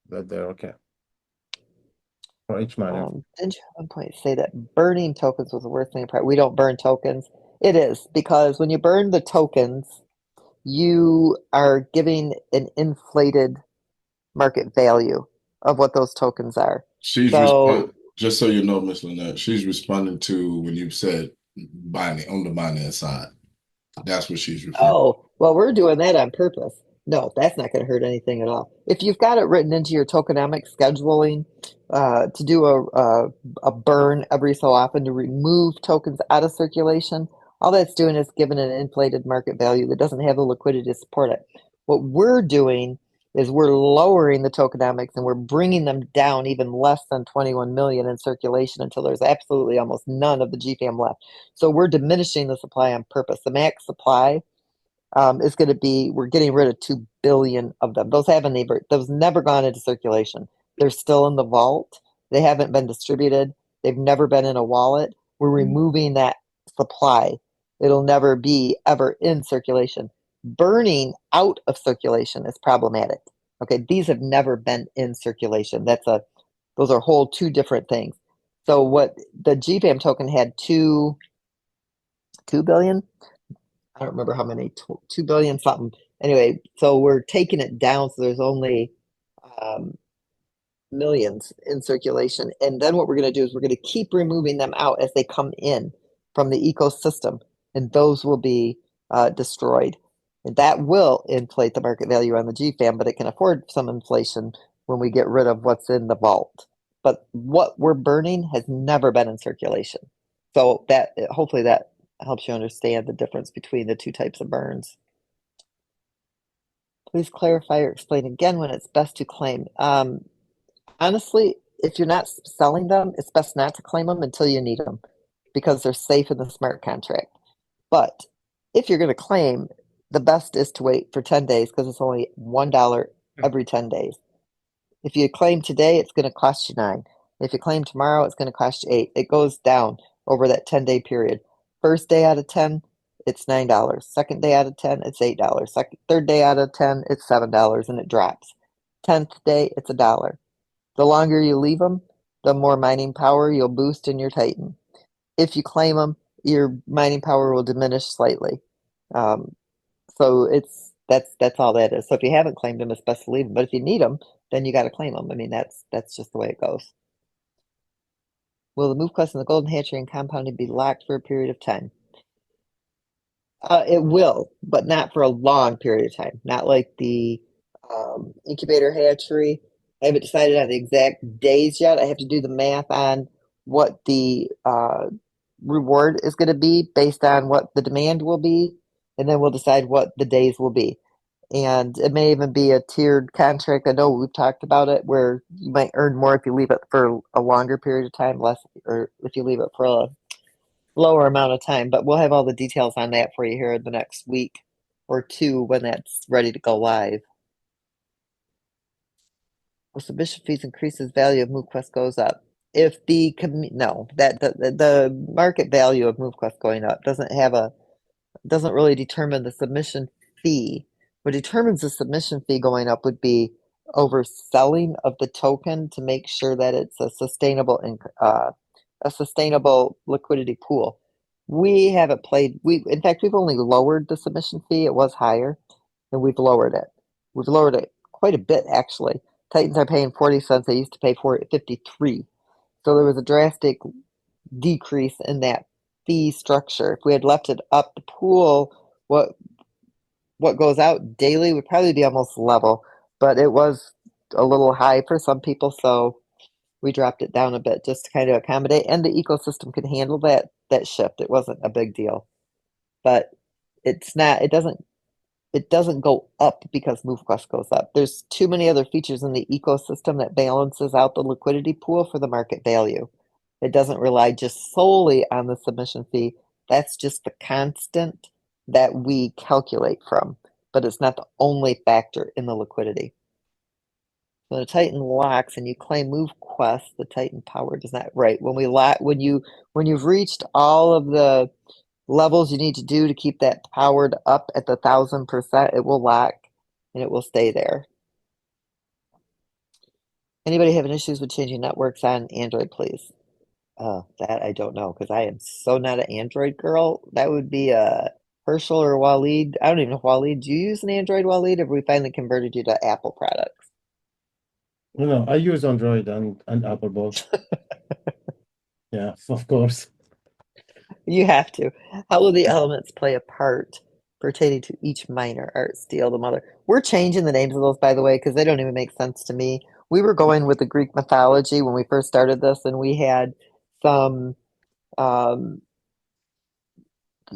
S4: there. Okay. For each miner.
S3: Didn't you at one point say that burning tokens was the worst thing? We don't burn tokens. It is because when you burn the tokens, you are giving an inflated market value of what those tokens are. So
S1: just so you know, Miss Lynette, she's responding to when you said binding on the binding side. That's what she's referring.
S3: oh, well, we're doing that on purpose. No, that's not going to hurt anything at all. If you've got it written into your tokenomics scheduling to do a burn every so often to remove tokens out of circulation, all that's doing is giving an inflated market value that doesn't have the liquidity to support it. What we're doing is we're lowering the tokenomics and we're bringing them down even less than 21 million in circulation until there's absolutely almost none of the GFAM left. So we're diminishing the supply on purpose. The max supply is going to be, we're getting rid of 2 billion of them. Those never gone into circulation. They're still in the vault. They haven't been distributed. They've never been in a wallet. We're removing that supply. It'll never be ever in circulation. Burning out of circulation is problematic. Okay, these have never been in circulation. Those are whole 2 different things. So what the GFAM token had 2 billion. I don't remember how many, 2 billion something. Anyway, so we're taking it down so there's only millions in circulation. And then what we're going to do is we're going to keep removing them out as they come in from the ecosystem, and those will be destroyed. And that will inflate the market value on the GFAM, but it can afford some inflation when we get rid of what's in the vault. But what we're burning has never been in circulation. So that hopefully that helps you understand the difference between the 2 types of burns. Please clarify or explain again when it's best to claim. Honestly, if you're not selling them, it's best not to claim them until you need them because they're safe in the smart contract. But if you're going to claim, the best is to wait for 10 days because it's only $1 every 10 days. If you claim today, it's going to cost you 9. If you claim tomorrow, it's going to cost you 8. It goes down over that 10-day period. First day out of 10, it's $9. Second day out of 10, it's $8. Third day out of 10, it's $7, and it drops. 10th day, it's $1. The longer you leave them, the more mining power you'll boost in your Titan. If you claim them, your mining power will diminish slightly. So that's all that is. So if you haven't claimed them, it's best to leave them. But if you need them, then you got to claim them. I mean, that's just the way it goes. Will the MoveQuest and the Golden Hatchery and Compounding be locked for a period of time? It will, but not for a long period of time. Not like the incubator hatchery. I haven't decided on the exact days yet. I have to do the math on what the reward is going to be based on what the demand will be, and then we'll decide what the days will be. And it may even be a tiered contract. I know we've talked about it where you might earn more if you leave it for a longer period of time, less, or if you leave it for a lower amount of time. But we'll have all the details on that for you here in the next week or two when that's ready to go live. Well, submission fees increases value of MoveQuest goes up. If the no, that the market value of MoveQuest going up doesn't really determine the submission fee. What determines the submission fee going up would be overselling of the token to make sure that it's a sustainable liquidity pool. We haven't played. In fact, we've only lowered the submission fee. It was higher, and we've lowered it. We've lowered it quite a bit, actually. Titans are paying 40 cents. They used to pay 53. So there was a drastic decrease in that fee structure. If we had left it up, the pool, what goes out daily would probably be almost level, but it was a little high for some people, so we dropped it down a bit just to kind of accommodate, and the ecosystem could handle that shift. It wasn't a big deal, but it's not. It doesn't go up because MoveQuest goes up. There's too many other features in the ecosystem that balances out the liquidity pool for the market value. It doesn't rely just solely on the submission fee. That's just the constant that we calculate from, but it's not the only factor in the liquidity. When a Titan locks and you claim MoveQuest, the Titan power does not. Right. When you've reached all of the levels you need to do to keep that powered up at the 1000%, it will lock and it will stay there. Anybody having issues with changing networks on Android, please? That I don't know because I am so not an Android girl. That would be a Herschel or Waleed. I don't even know Waleed. Do you use an Android, Waleed, or have we finally converted you to Apple products?
S4: No, I use Android and Apple both. Yeah, of course.
S3: You have to. How will the elements play a part pertaining to each minor? Art, steel, the mother. We're changing the names of those, by the way, because they don't even make sense to me. We were going with the Greek mythology when we first started this, and we had some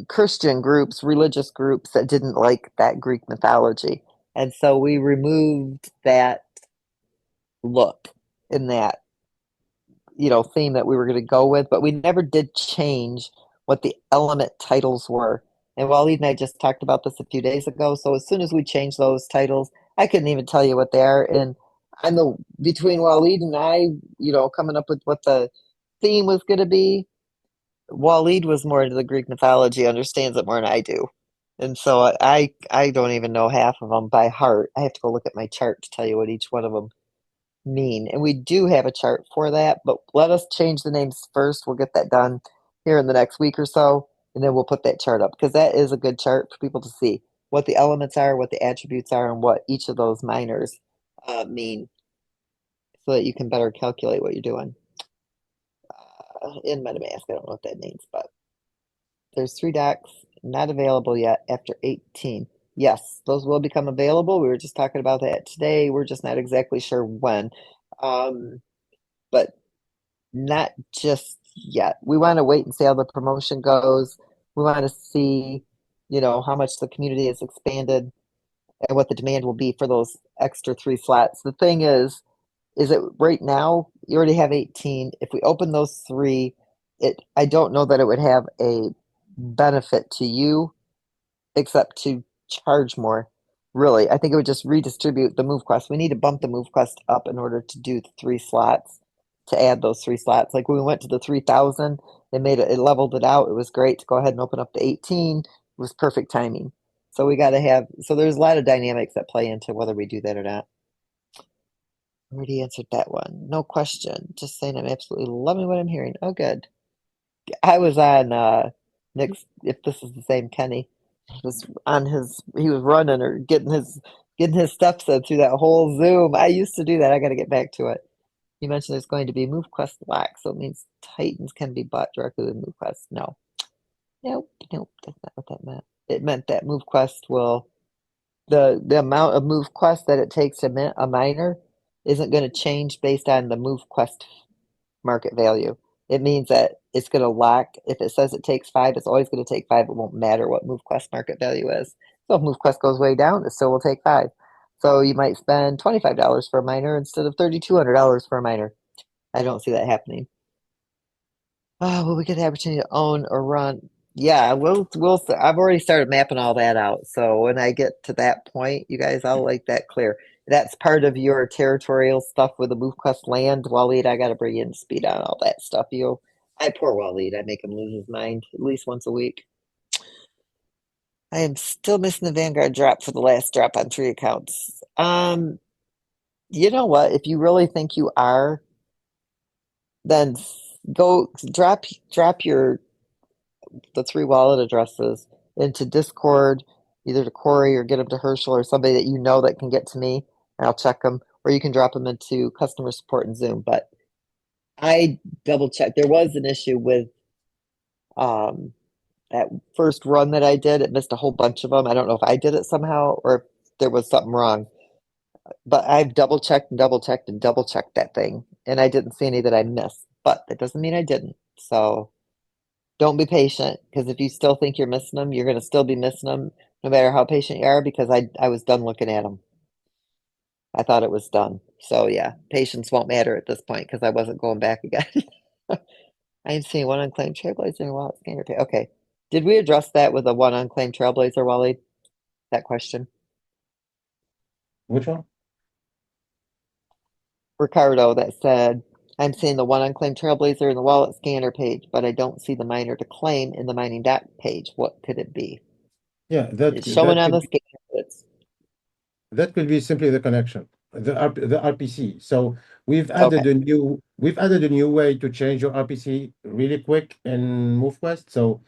S3: Christian groups, religious groups that didn't like that Greek mythology. And so we removed that look in that, theme that we were going to go with, but we never did change what the element titles were. And Waleed and I just talked about this a few days ago. So as soon as we changed those titles, I couldn't even tell you what they are. And between Waleed and I, coming up with what the theme was going to be, Waleed was more into the Greek mythology, understands it more than I do. And so I don't even know half of them by heart. I have to go look at my chart to tell you what each one of them mean. And we do have a chart for that, but let us change the names first. We'll get that done here in the next week or so, and then we'll put that chart up because that is a good chart for people to see what the elements are, what the attributes are, and what each of those minors mean so that you can better calculate what you're doing. In MetaMask, I don't know what that means, but there's 3 docs not available yet after 18. Yes, those will become available. We were just talking about that today. We're just not exactly sure when, but not just yet. We want to wait and see how the promotion goes. We want to see, how much the community has expanded and what the demand will be for those extra 3 slots. The thing is that right now you already have 18. If we open those 3, I don't know that it would have a benefit to you except to charge more. Really, I think it would just redistribute the MoveQuest. We need to bump the MoveQuest up in order to do the 3 slots, to add those 3 slots. Like when we went to the 3,000, it leveled it out. It was great to go ahead and open up the 18. It was perfect timing. So we got to have, so there's a lot of dynamics that play into whether we do that or not. Already answered that one. No question. Just saying I'm absolutely loving what I'm hearing. Oh, good. I was on Nick's, if this is the same Kenny, he was running or getting his steps in through that whole Zoom. I used to do that. I got to get back to it. You mentioned there's going to be MoveQuest lock, so it means Titans can be bought directly with MoveQuest. No. Nope, that's not what that meant. It meant that MoveQuest will the amount of MoveQuest that it takes to mint a miner isn't going to change based on the MoveQuest market value. It means that it's going to lock. If it says it takes 5, it's always going to take 5. It won't matter what MoveQuest market value is. So if MoveQuest goes way down, it still will take 5. So you might spend $25 for a miner instead of $3,200 for a miner. I don't see that happening. Oh, will we get the opportunity to own or run? Yeah, we'll. I've already started mapping all that out. So when I get to that point, you guys, I'll make that clear. That's part of your territorial stuff with the MoveQuest land, Waleed. I got to bring you in speed on all that stuff. Poor Waleed. I make him lose his mind at least once a week. I am still missing the Vanguard drop for the last drop on 3 accounts. You know what? If you really think you are, then go drop the 3 wallet addresses into Discord, either to Corey or get them to Herschel or somebody that you know that can get to me, and I'll check them. Or you can drop them into customer support in Zoom. But I double checked. There was an issue with that first run that I did. It missed a whole bunch of them. I don't know if I did it somehow or if there was something wrong. But I've double checked and double checked and double checked that thing, and I didn't see any that I missed. But that doesn't mean I didn't. So don't be patient, because if you still think you're missing them, you're going to still be missing them no matter how patient you are, because I was done looking at them. I thought it was done. So yeah, patience won't matter at this point because I wasn't going back again. I am seeing one unclaimed trailblazer wallet scanner pay. Okay. Did we address that with a one unclaimed trailblazer, Wally? That question?
S4: Which one?
S3: Ricardo that said, I'm seeing the one unclaimed trailblazer in the wallet scanner page, but I don't see the miner to claim in the mining doc page. What could it be?
S4: Yeah,
S3: It's showing on the scanner.
S4: that could be simply the connection, the RPC. So we've
S3: Okay.
S4: added a new way to change your RPC really quick in MoveQuest. So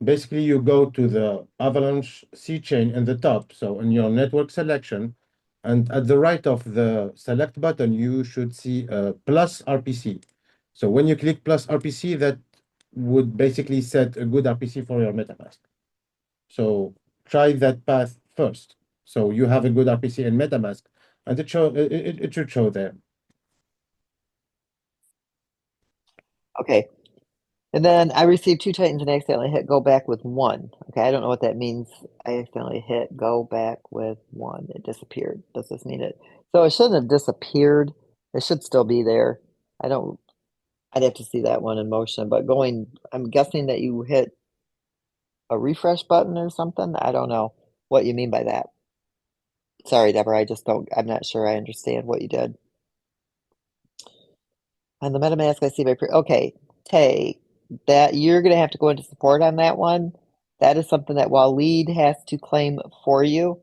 S4: basically you go to the Avalanche C chain in the top, so in your network selection, and at the right of the select button, you should see a plus RPC. So when you click plus RPC, that would basically set a good RPC for your MetaMask. So try that path first. So you have a good RPC in MetaMask, and it should show there.
S3: Okay. And then I received 2 Titans and accidentally hit go back with 1. Okay, I don't know what that means. I accidentally hit go back with 1. It disappeared. Does this mean it? So it shouldn't have disappeared. It should still be there. I'd have to see that one in motion, but I'm guessing that you hit a refresh button or something. I don't know what you mean by that. Sorry, Deborah, I'm not sure I understand what you did. On the MetaMask, I see okay, Tay, that you're going to have to go into support on that one. That is something that Waleed has to claim for you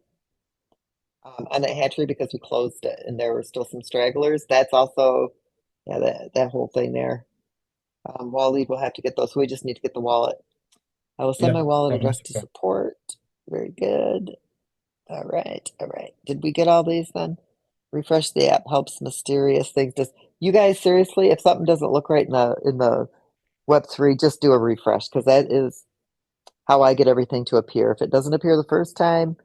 S3: on that hatchery because we closed it and there were still some stragglers. That's also, yeah, that whole thing there. Waleed will have to get those. So we just need to get the wallet. I will send
S4: Yeah,
S3: my wallet
S4: from
S3: address to
S4: Mexico.
S3: support. Very good. All right, all right. Did we get all these then? Refresh the app helps mysterious things. Just you guys seriously, if something doesn't look right in the Web3, just do a refresh because that is how I get everything to appear. If it doesn't appear the first time,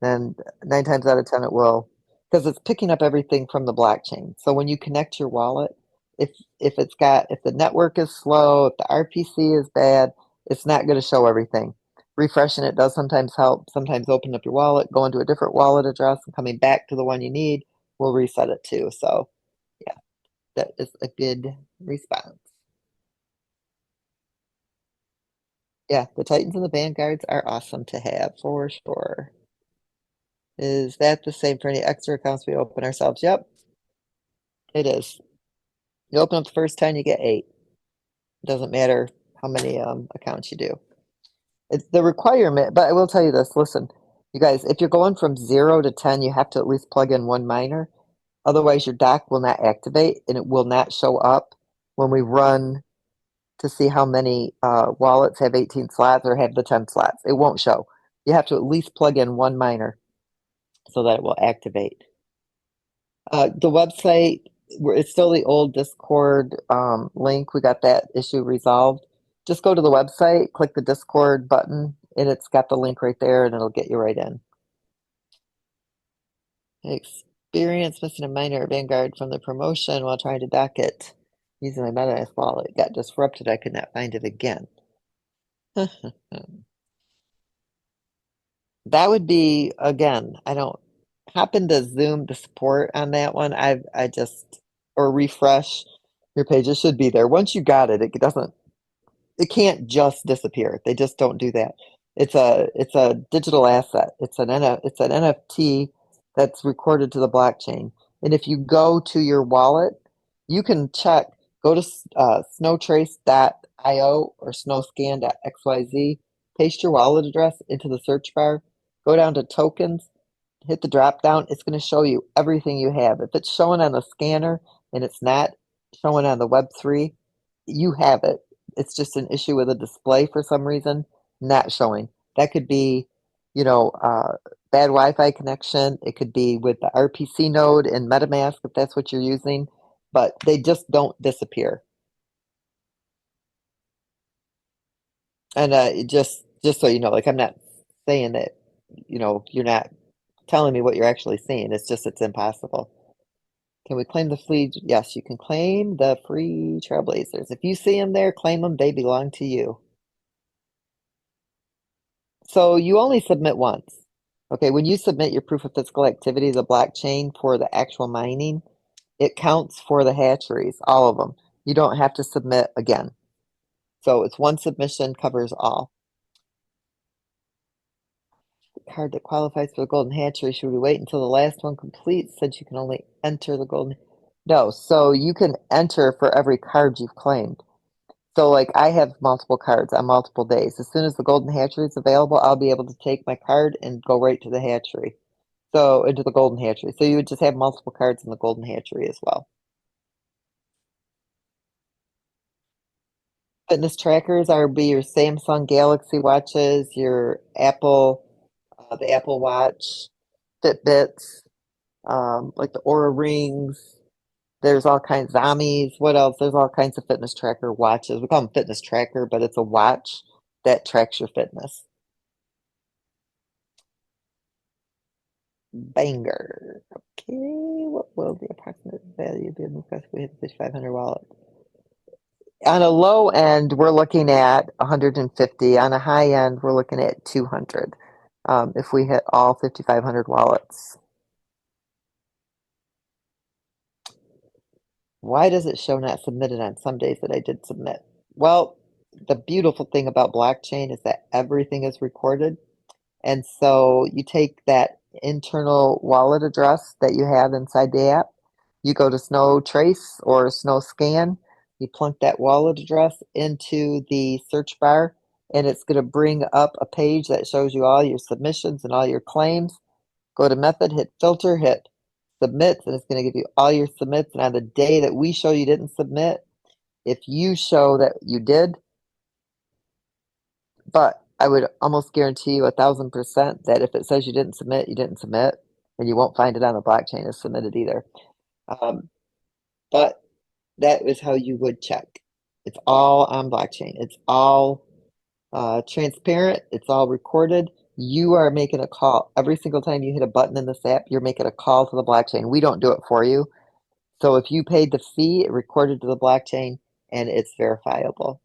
S3: then 9 times out of 10 it will, because it's picking up everything from the blockchain. So when you connect your wallet, if if the network is slow, if the RPC is bad, it's not going to show everything. Refreshing it does sometimes help. Sometimes open up your wallet, go into a different wallet address, and coming back to the one you need will reset it too. So yeah, that is a good response. Yeah, the Titans and the Vanguards are awesome to have for sure. Is that the same for any extra accounts we open ourselves? Yep, it is. You open up the first 10, you get 8. Doesn't matter how many accounts you do. It's the requirement, but I will tell you this, listen, you guys, if you're going from 0 to 10, you have to at least plug in one miner. Otherwise, your dock will not activate and it will not show up when we run to see how many wallets have 18 slots or have the 10 slots. It won't show. You have to at least plug in one miner so that it will activate. The website, it's still the old Discord link. We got that issue resolved. Just go to the website, click the Discord button, and it's got the link right there, and it'll get you right in. Experience missing a miner at Vanguard from the promotion while trying to dock it using my MetaMask wallet. It got disrupted. I could not find it again. That would be, again, I don't happen to zoom the support on that one. I just, or refresh your page. It should be there. Once you got it, it can't just disappear. They just don't do that. It's a digital asset. It's an NFT that's recorded to the blockchain. And if you go to your wallet, you can check, go to snowtrace.io or snowscan.xyz, paste your wallet address into the search bar, go down to tokens, hit the drop down. It's going to show you everything you have. If it's showing on the scanner and it's not showing on the Web3, you have it. It's just an issue with a display for some reason, not showing. That could be, bad Wi-Fi connection. It could be with the RPC node in MetaMask if that's what you're using, but they just don't disappear. And just so you know, like I'm not saying that, you're not telling me what you're actually seeing. It's impossible. Can we claim the free? Yes, you can claim the free trailblazers. If you see them there, claim them. They belong to you. So you only submit once. Okay, when you submit your proof of physical activity, the blockchain for the actual mining, it counts for the hatcheries, all of them. You don't have to submit again. So it's one submission covers all. The card that qualifies for the golden hatchery, should we wait until the last one completes since you can only enter the golden? No, so you can enter for every card you've claimed. So like I have multiple cards on multiple days. As soon as the golden hatchery is available, I'll be able to take my card and go right to the hatchery. So into the golden hatchery. So you would just have multiple cards in the golden hatchery as well. Fitness trackers are be your Samsung Galaxy watches, your Apple, the Apple Watch, Fitbits, like the Aura rings. There's all kinds of Zommies. What else? There's all kinds of fitness tracker watches. We call them fitness tracker, but it's a watch that tracks your fitness. Banger. Okay, what will the approximate value be in the quest we hit the 500 wallet? On a low end, we're looking at 150. On a high end, we're looking at 200. If we hit all 5,500 wallets. Why does it show not submitted on some days that I did submit? Well, the beautiful thing about blockchain is that everything is recorded. And so you take that internal wallet address that you have inside the app, you go to Snow Trace or Snow Scan, you plunk that wallet address into the search bar, and it's going to bring up a page that shows you all your submissions and all your claims. Go to method, hit filter, hit submits, and it's going to give you all your submits. And on the day that we show you didn't submit, if you show that you did, but I would almost guarantee you 1,000% that if it says you didn't submit, you didn't submit, and you won't find it on the blockchain as submitted either. But that is how you would check. It's all on blockchain. It's all transparent. It's all recorded. You are making a call. Every single time you hit a button in this app, you're making a call to the blockchain. We don't do it for you. So if you paid the fee, it recorded to the blockchain and it's verifiable.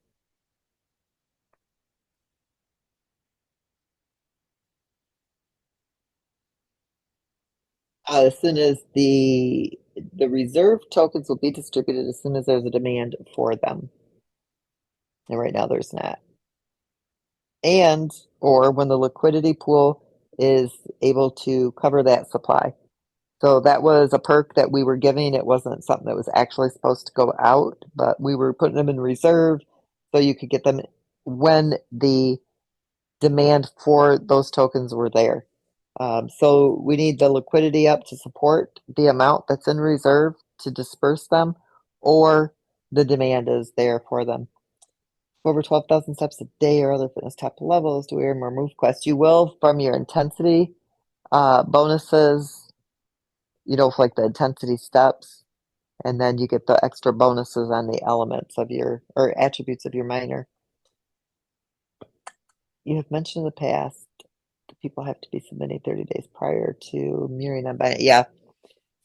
S3: As soon as the reserve tokens will be distributed as soon as there's a demand for them. And right now there's not. and or when the liquidity pool is able to cover that supply. So that was a perk that we were giving. It wasn't something that was actually supposed to go out, but we were putting them in reserve so you could get them when the demand for those tokens were there. So we need the liquidity up to support the amount that's in reserve to disperse them, or the demand is there for them. Over 12,000 steps a day or other fitness top levels to earn more MoveQuest. You will from your intensity bonuses, for like the intensity steps, and then you get the extra bonuses on the elements of your or attributes of your miner. You have mentioned in the past that people have to be submitting 30 days prior to mirroring on Binance. Yeah.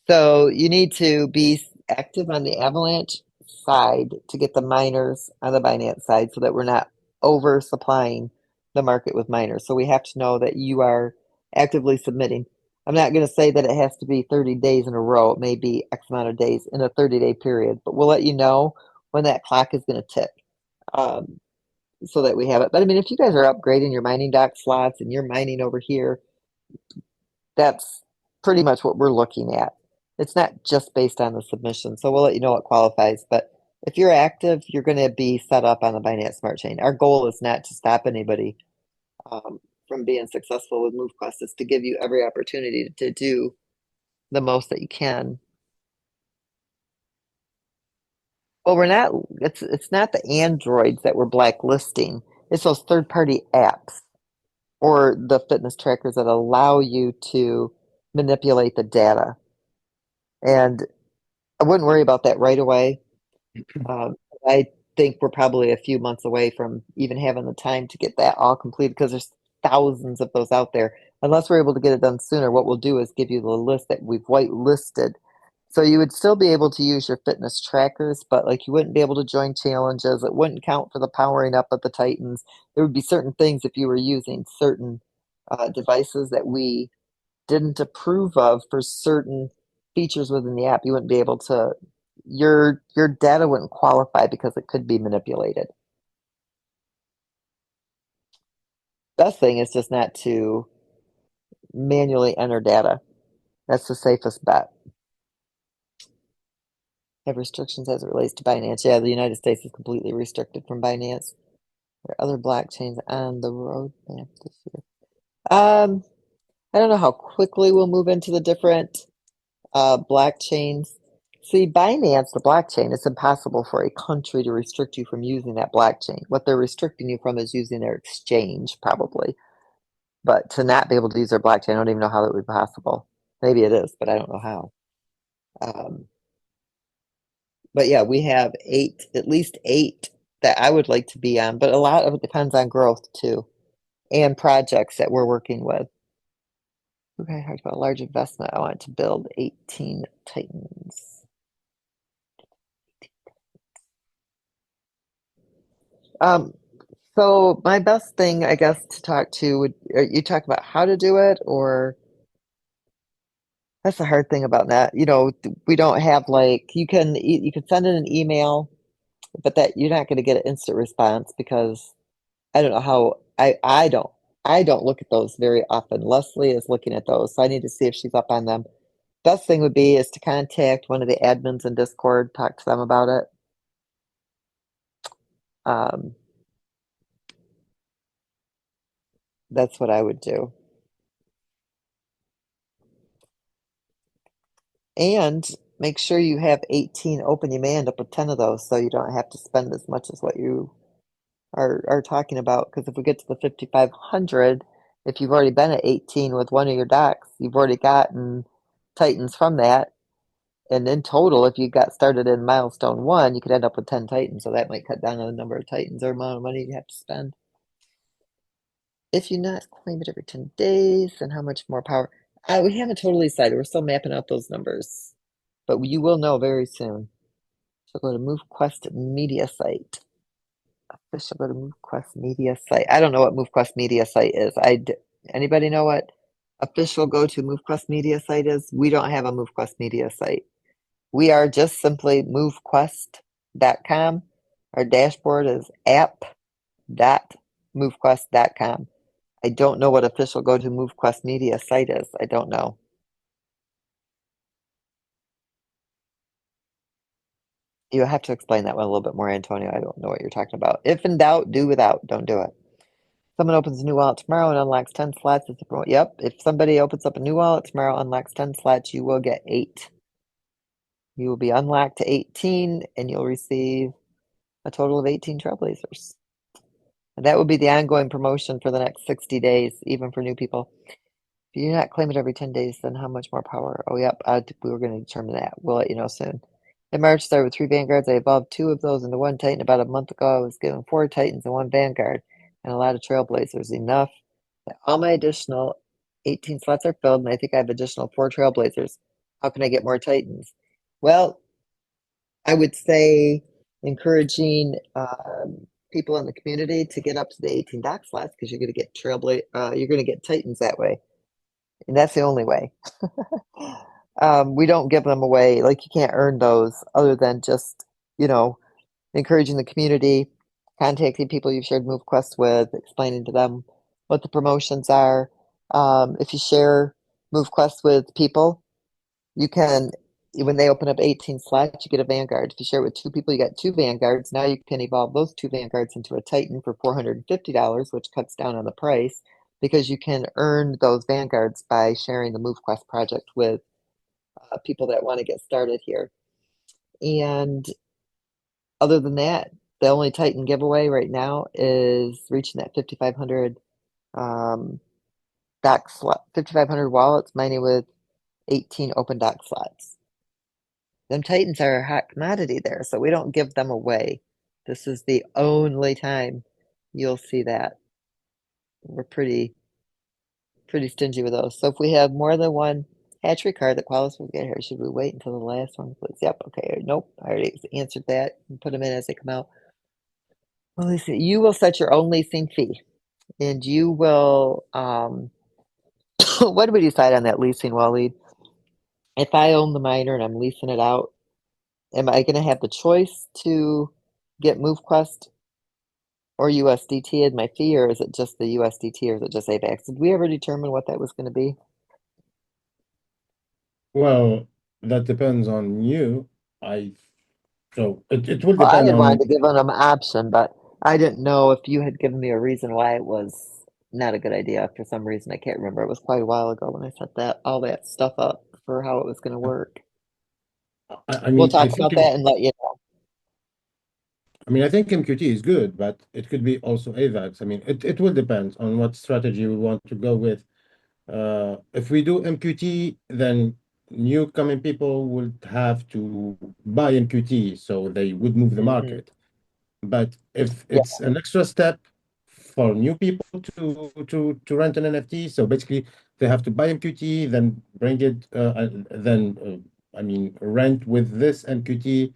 S3: So you need to be active on the Avalanche side to get the miners on the Binance side so that we're not oversupplying the market with miners. So we have to know that you are actively submitting. I'm not going to say that it has to be 30 days in a row. It may be X amount of days in a 30-day period, but we'll let you know when that clock is going to tick. So that we have it. But I mean, if you guys are upgrading your mining dock slots and you're mining over here, that's pretty much what we're looking at. It's not just based on the submission. So we'll let you know what qualifies. But if you're active, you're going to be set up on the Binance Smart Chain. Our goal is not to stop anybody from being successful with MoveQuest. It's to give you every opportunity to do the most that you can. Well, we're not. It's not the Androids that we're blacklisting. It's those third-party apps or the fitness trackers that allow you to manipulate the data. And I wouldn't worry about that right away. I think we're probably a few months away from even having the time to get that all completed because there's thousands of those out there. Unless we're able to get it done sooner, what we'll do is give you the list that we've whitelisted. So you would still be able to use your fitness trackers, but like you wouldn't be able to join challenges. It wouldn't count for the powering up of the Titans. There would be certain things if you were using certain devices that we didn't approve of for certain features within the app. You wouldn't be able to. Your data wouldn't qualify because it could be manipulated. Best thing is just not to manually enter data. That's the safest bet. Have restrictions as it relates to Binance. Yeah, the United States is completely restricted from Binance. There are other blockchains on the roadmap this year. I don't know how quickly we'll move into the different blockchains. See, Binance, the blockchain, it's impossible for a country to restrict you from using that blockchain. What they're restricting you from is using their exchange, probably. But to not be able to use their blockchain, I don't even know how that would be possible. Maybe it is, but I don't know how. But yeah, we have at least eight that I would like to be on, but a lot of it depends on growth too, and projects that we're working with. Okay, I talked about a large investment. I want to build 18 Titans. So my best thing, I guess, to talk to would you talk about how to do it, or that's the hard thing about that. We don't have like you can send in an email, but that you're not going to get an instant response because I don't know how I don't look at those very often. Leslie is looking at those, so I need to see if she's up on them. Best thing would be is to contact one of the admins in Discord, talk to them about it. That's what I would do. And make sure you have 18 open. You may end up with 10 of those, so you don't have to spend as much as what you are talking about. Because if we get to the 5,500, if you've already been at 18 with one of your docks, you've already gotten Titans from that. And in total, if you got started in milestone 1, you could end up with 10 Titans. So that might cut down on the number of Titans or amount of money you have to spend. If you not claim it every 10 days, then how much more power? We haven't totally decided. We're still mapping out those numbers. But you will know very soon. So go to MoveQuest Media Site. Official, go to MoveQuest Media Site. I don't know what MoveQuest Media Site is. Anybody know what official go to MoveQuest Media Site is? We don't have a MoveQuest Media Site. We are just simply MoveQuest.com. Our dashboard is app.movequest.com. movequest.com. I don't know what official go to MoveQuest media site is. I don't know. You have to explain that one a little bit more, Antonio. I don't know what you're talking about. If in doubt, do without. Don't do it. Someone opens a new wallet tomorrow and unlocks 10 slots. It's a promo. Yep. If somebody opens up a new wallet tomorrow, unlocks 10 slots, you will get 8. You will be unlocked to 18 and you'll receive a total of 18 trailblazers. And that will be the ongoing promotion for the next 60 days, even for new people. If you do not claim it every 10 days, then how much more power? Oh, yep. We were going to determine that. We'll let you know soon. In March, started with 3 Vanguards. I evolved 2 of those into 1 Titan. About a month ago, I was given 4 Titans and 1 Vanguard and a lot of Trailblazers. Enough that all my additional 18 slots are filled, and I think I have additional 4 Trailblazers. How can I get more Titans? Well, I would say encouraging people in the community to get up to the 18 dock slots because you're going to get you're going to get Titans that way. And that's the only way. We don't give them away. Like you can't earn those other than just, encouraging the community, contacting people you've shared MoveQuest with, explaining to them what the promotions are. If you share MoveQuest with people, you can, when they open up 18 slots, you get a Vanguard. If you share it with 2 people, you got 2 Vanguards. Now you can evolve those 2 Vanguards into a Titan for $450, which cuts down on the price because you can earn those Vanguards by sharing the MoveQuest project with people that want to get started here. And other than that, the only Titan giveaway right now is reaching that 5,500 dock slot, 5,500 wallets, mining with 18 open dock slots. Them Titans are a hot commodity there, so we don't give them away. This is the only time you'll see that. We're pretty stingy with those. So if we have more than one hatchery card that qualifies, we get here. Should we wait until the last one, please? Yep. Okay. Nope. I already answered that and put them in as they come out. Well, listen, you will set your own leasing fee, and you will. What do we decide on that leasing, Waleed? If I own the miner and I'm leasing it out, am I going to have the choice to get MoveQuest or USDT in my fee, or is it just the USDT, or is it just AVAX? Did we ever determine what that was going to be?
S4: Well, that depends on you. I so it will
S3: Well, I
S4: depend
S3: had
S4: on.
S3: wanted to give them an option, but I didn't know if you had given me a reason why it was not a good idea for some reason. I can't remember. It was quite a while ago when I set all that stuff up for how it was going to work.
S4: I
S3: We'll
S4: mean,
S3: talk about that and let you know.
S4: I think MQT is good, but it could be also AVAX. I mean, it will depend on what strategy we want to go with. If we do MQT, then new coming people would have to buy MQT, so they would move the
S3: Hmm.
S4: market. But if
S3: Yeah,
S4: it's an extra step for new people to rent an NFT, so basically they have to buy MQT, then bring it, I mean, rent with this MQT.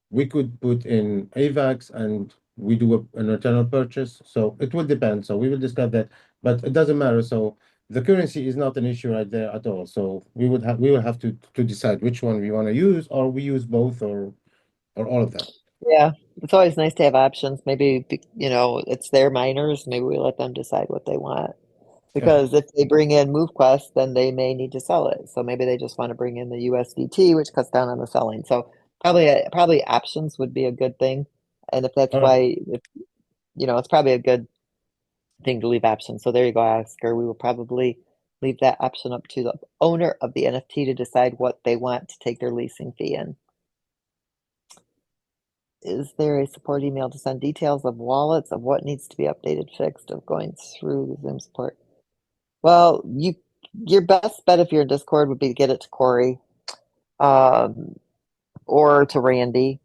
S4: We could put in AVAX and we do an internal purchase. So it will depend. So we will discuss that, but it doesn't matter. So the currency is not an issue right there at all. So we will have to decide which one we want to use, or we use both, or all of them.
S3: yeah. It's always nice to have options. Maybe, it's their miners. Maybe we let them decide what they want.
S4: Yeah.
S3: Because if they bring in MoveQuest, then they may need to sell it. So maybe they just want to bring in the USDT, which cuts down on the selling. So probably options would be a good thing. And if that's
S4: All right.
S3: why, it's probably a good thing to leave options. So there you go, Oscar. We will probably leave that option up to the owner of the NFT to decide what they want to take their leasing fee in. Is there a support email to send details of wallets of what needs to be updated, fixed, of going through the Zoom support? Well, your best bet if you're in Discord would be to get it to Corey, um, or to Randy,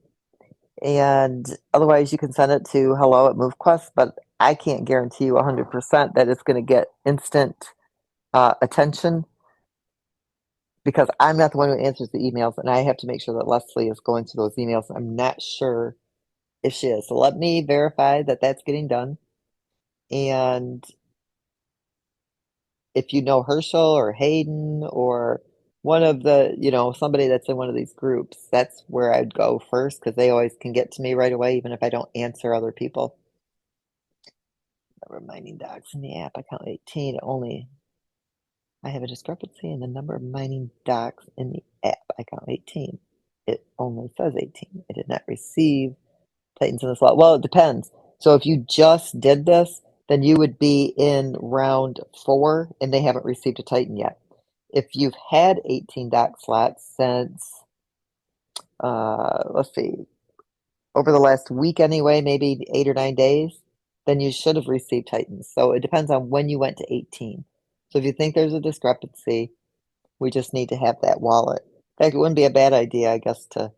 S3: and otherwise you can send it to hello at MoveQuest. But I can't guarantee you 100% that it's going to get instant attention because I'm not the one who answers the emails, and I have to make sure that Leslie is going through those emails. I'm not sure if she is, so let me verify that that's getting done. And if you know Herschel or Hayden or one of the, somebody that's in one of these groups, that's where I'd go first because they always can get to me right away, even if I don't answer other people. number of mining docs in the app. I count 18. I have a discrepancy in the number of mining docs in the app. I count 18. It only says 18. I did not receive Titans in this lot. Well, it depends. So if you just did this, then you would be in round 4 and they haven't received a Titan yet. If you've had 18 dock slots since, let's see, over the last week anyway, maybe 8 or 9 days, then you should have received Titans. So it depends on when you went to 18. So if you think there's a discrepancy, we just need to have that wallet. In fact, it wouldn't be a bad idea, I guess, to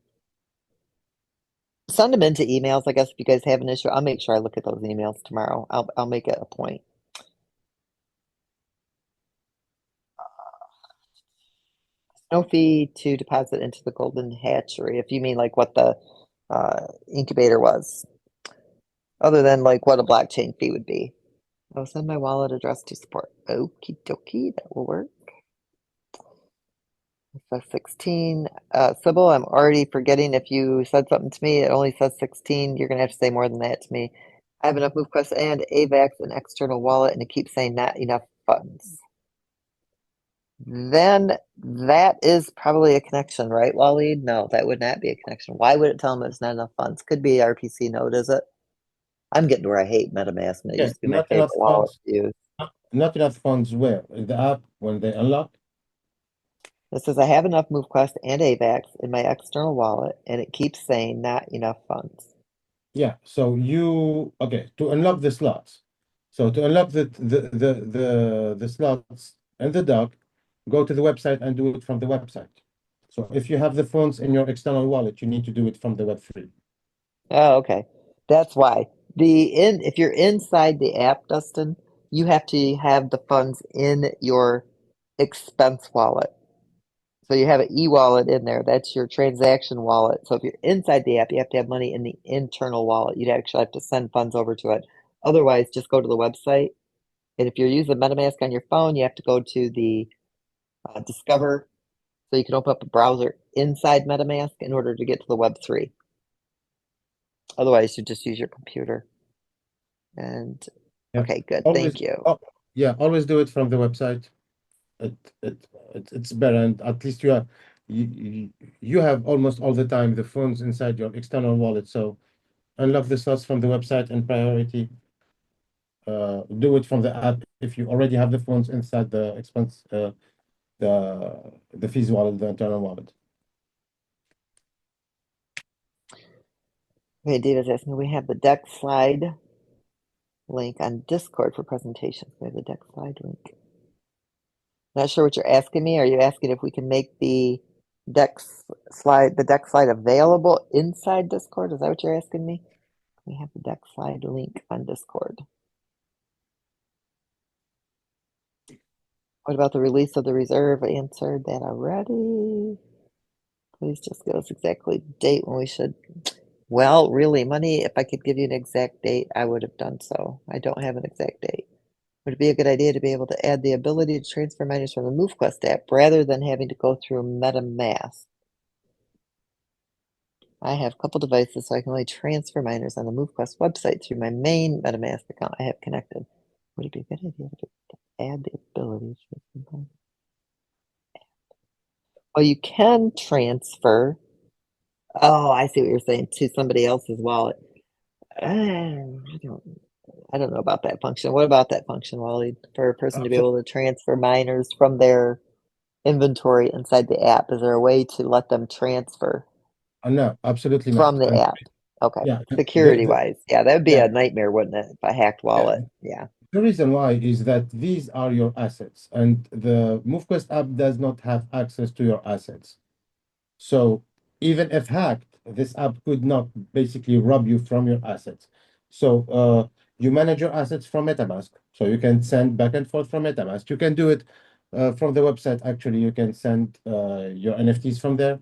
S3: send them into emails. I guess if you guys have an issue, I'll make sure I look at those emails tomorrow. I'll make it a point. No fee to deposit into the golden hatchery, if you mean like what the incubator was, other than like what a blockchain fee would be. I'll send my wallet address to support. Okie dokie, that will work. It says 16. Sybil, I'm already forgetting if you said something to me. It only says 16. You're going to have to say more than that to me. I have enough MoveQuest and AVAX and external wallet, and it keeps saying not enough funds. Then that is probably a connection, right, Waleed? No, that would not be a connection. Why would it tell them it's not enough funds? Could be RPC node, is it? I'm getting to where I hate MetaMask, and it
S4: Yeah,
S3: used to be my
S4: not
S3: favorite
S4: enough
S3: wallet
S4: funds.
S3: to use.
S4: Not enough funds where? In the app when they unlock?
S3: It says I have enough MoveQuest and AVAX in my external wallet, and it keeps saying not enough funds.
S4: Yeah, so okay, to unlock the slots. So to unlock the slots and the dock, go to the website and do it from the website. So if you have the funds in your external wallet, you need to do it from the Web3.
S3: Oh, okay. That's why. If you're inside the app, Dustin, you have to have the funds in your expense wallet. So you have an e-wallet in there. That's your transaction wallet. So if you're inside the app, you have to have money in the internal wallet. You'd actually have to send funds over to it. Otherwise, just go to the website. And if you're using MetaMask on your phone, you have to go to the Discover. So you can open up a browser inside MetaMask in order to get to the Web3. Otherwise, you just use your computer. And
S4: Yeah.
S3: okay, good.
S4: Always,
S3: Thank you.
S4: oh, yeah, always do it from the website. It's better, and at least you have almost all the time the funds inside your external wallet. So unlock the slots from the website and priority. Do it from the app if you already have the funds inside the expense the fees wallet, the internal wallet.
S3: Okay, David's asking, we have the deck slide link on Discord for presentations. We have the deck slide link. Not sure what you're asking me. Are you asking if we can make the deck slide available inside Discord? Is that what you're asking me? We have the deck slide link on Discord. What about the release of the reserve? I answered that already. Please just give us exactly the date when we should. Well, really, money, if I could give you an exact date, I would have done so. I don't have an exact date. Would it be a good idea to be able to add the ability to transfer miners from the MoveQuest app rather than having to go through MetaMask? I have a couple devices, so I can only transfer miners on the MoveQuest website through my main MetaMask account I have connected. Would it be a good idea to add the ability to transfer? Well, you can transfer. Oh, I see what you're saying, to somebody else's wallet. I don't know about that function. What about that function, Wally? For a person to be able to transfer miners from their inventory inside the app, is there a way to let them transfer
S4: No, absolutely
S3: from
S4: not.
S3: the app? Okay.
S4: Yeah,
S3: Security wise. Yeah, that would be
S4: yeah,
S3: a nightmare, wouldn't it? If I hacked wallet. Yeah.
S4: the reason why is that these are your assets, and the MoveQuest app does not have access to your assets. So even if hacked, this app could not basically rob you from your assets. So you manage your assets from MetaMask. So you can send back and forth from MetaMask. You can do it from the website. Actually, you can send your NFTs from there.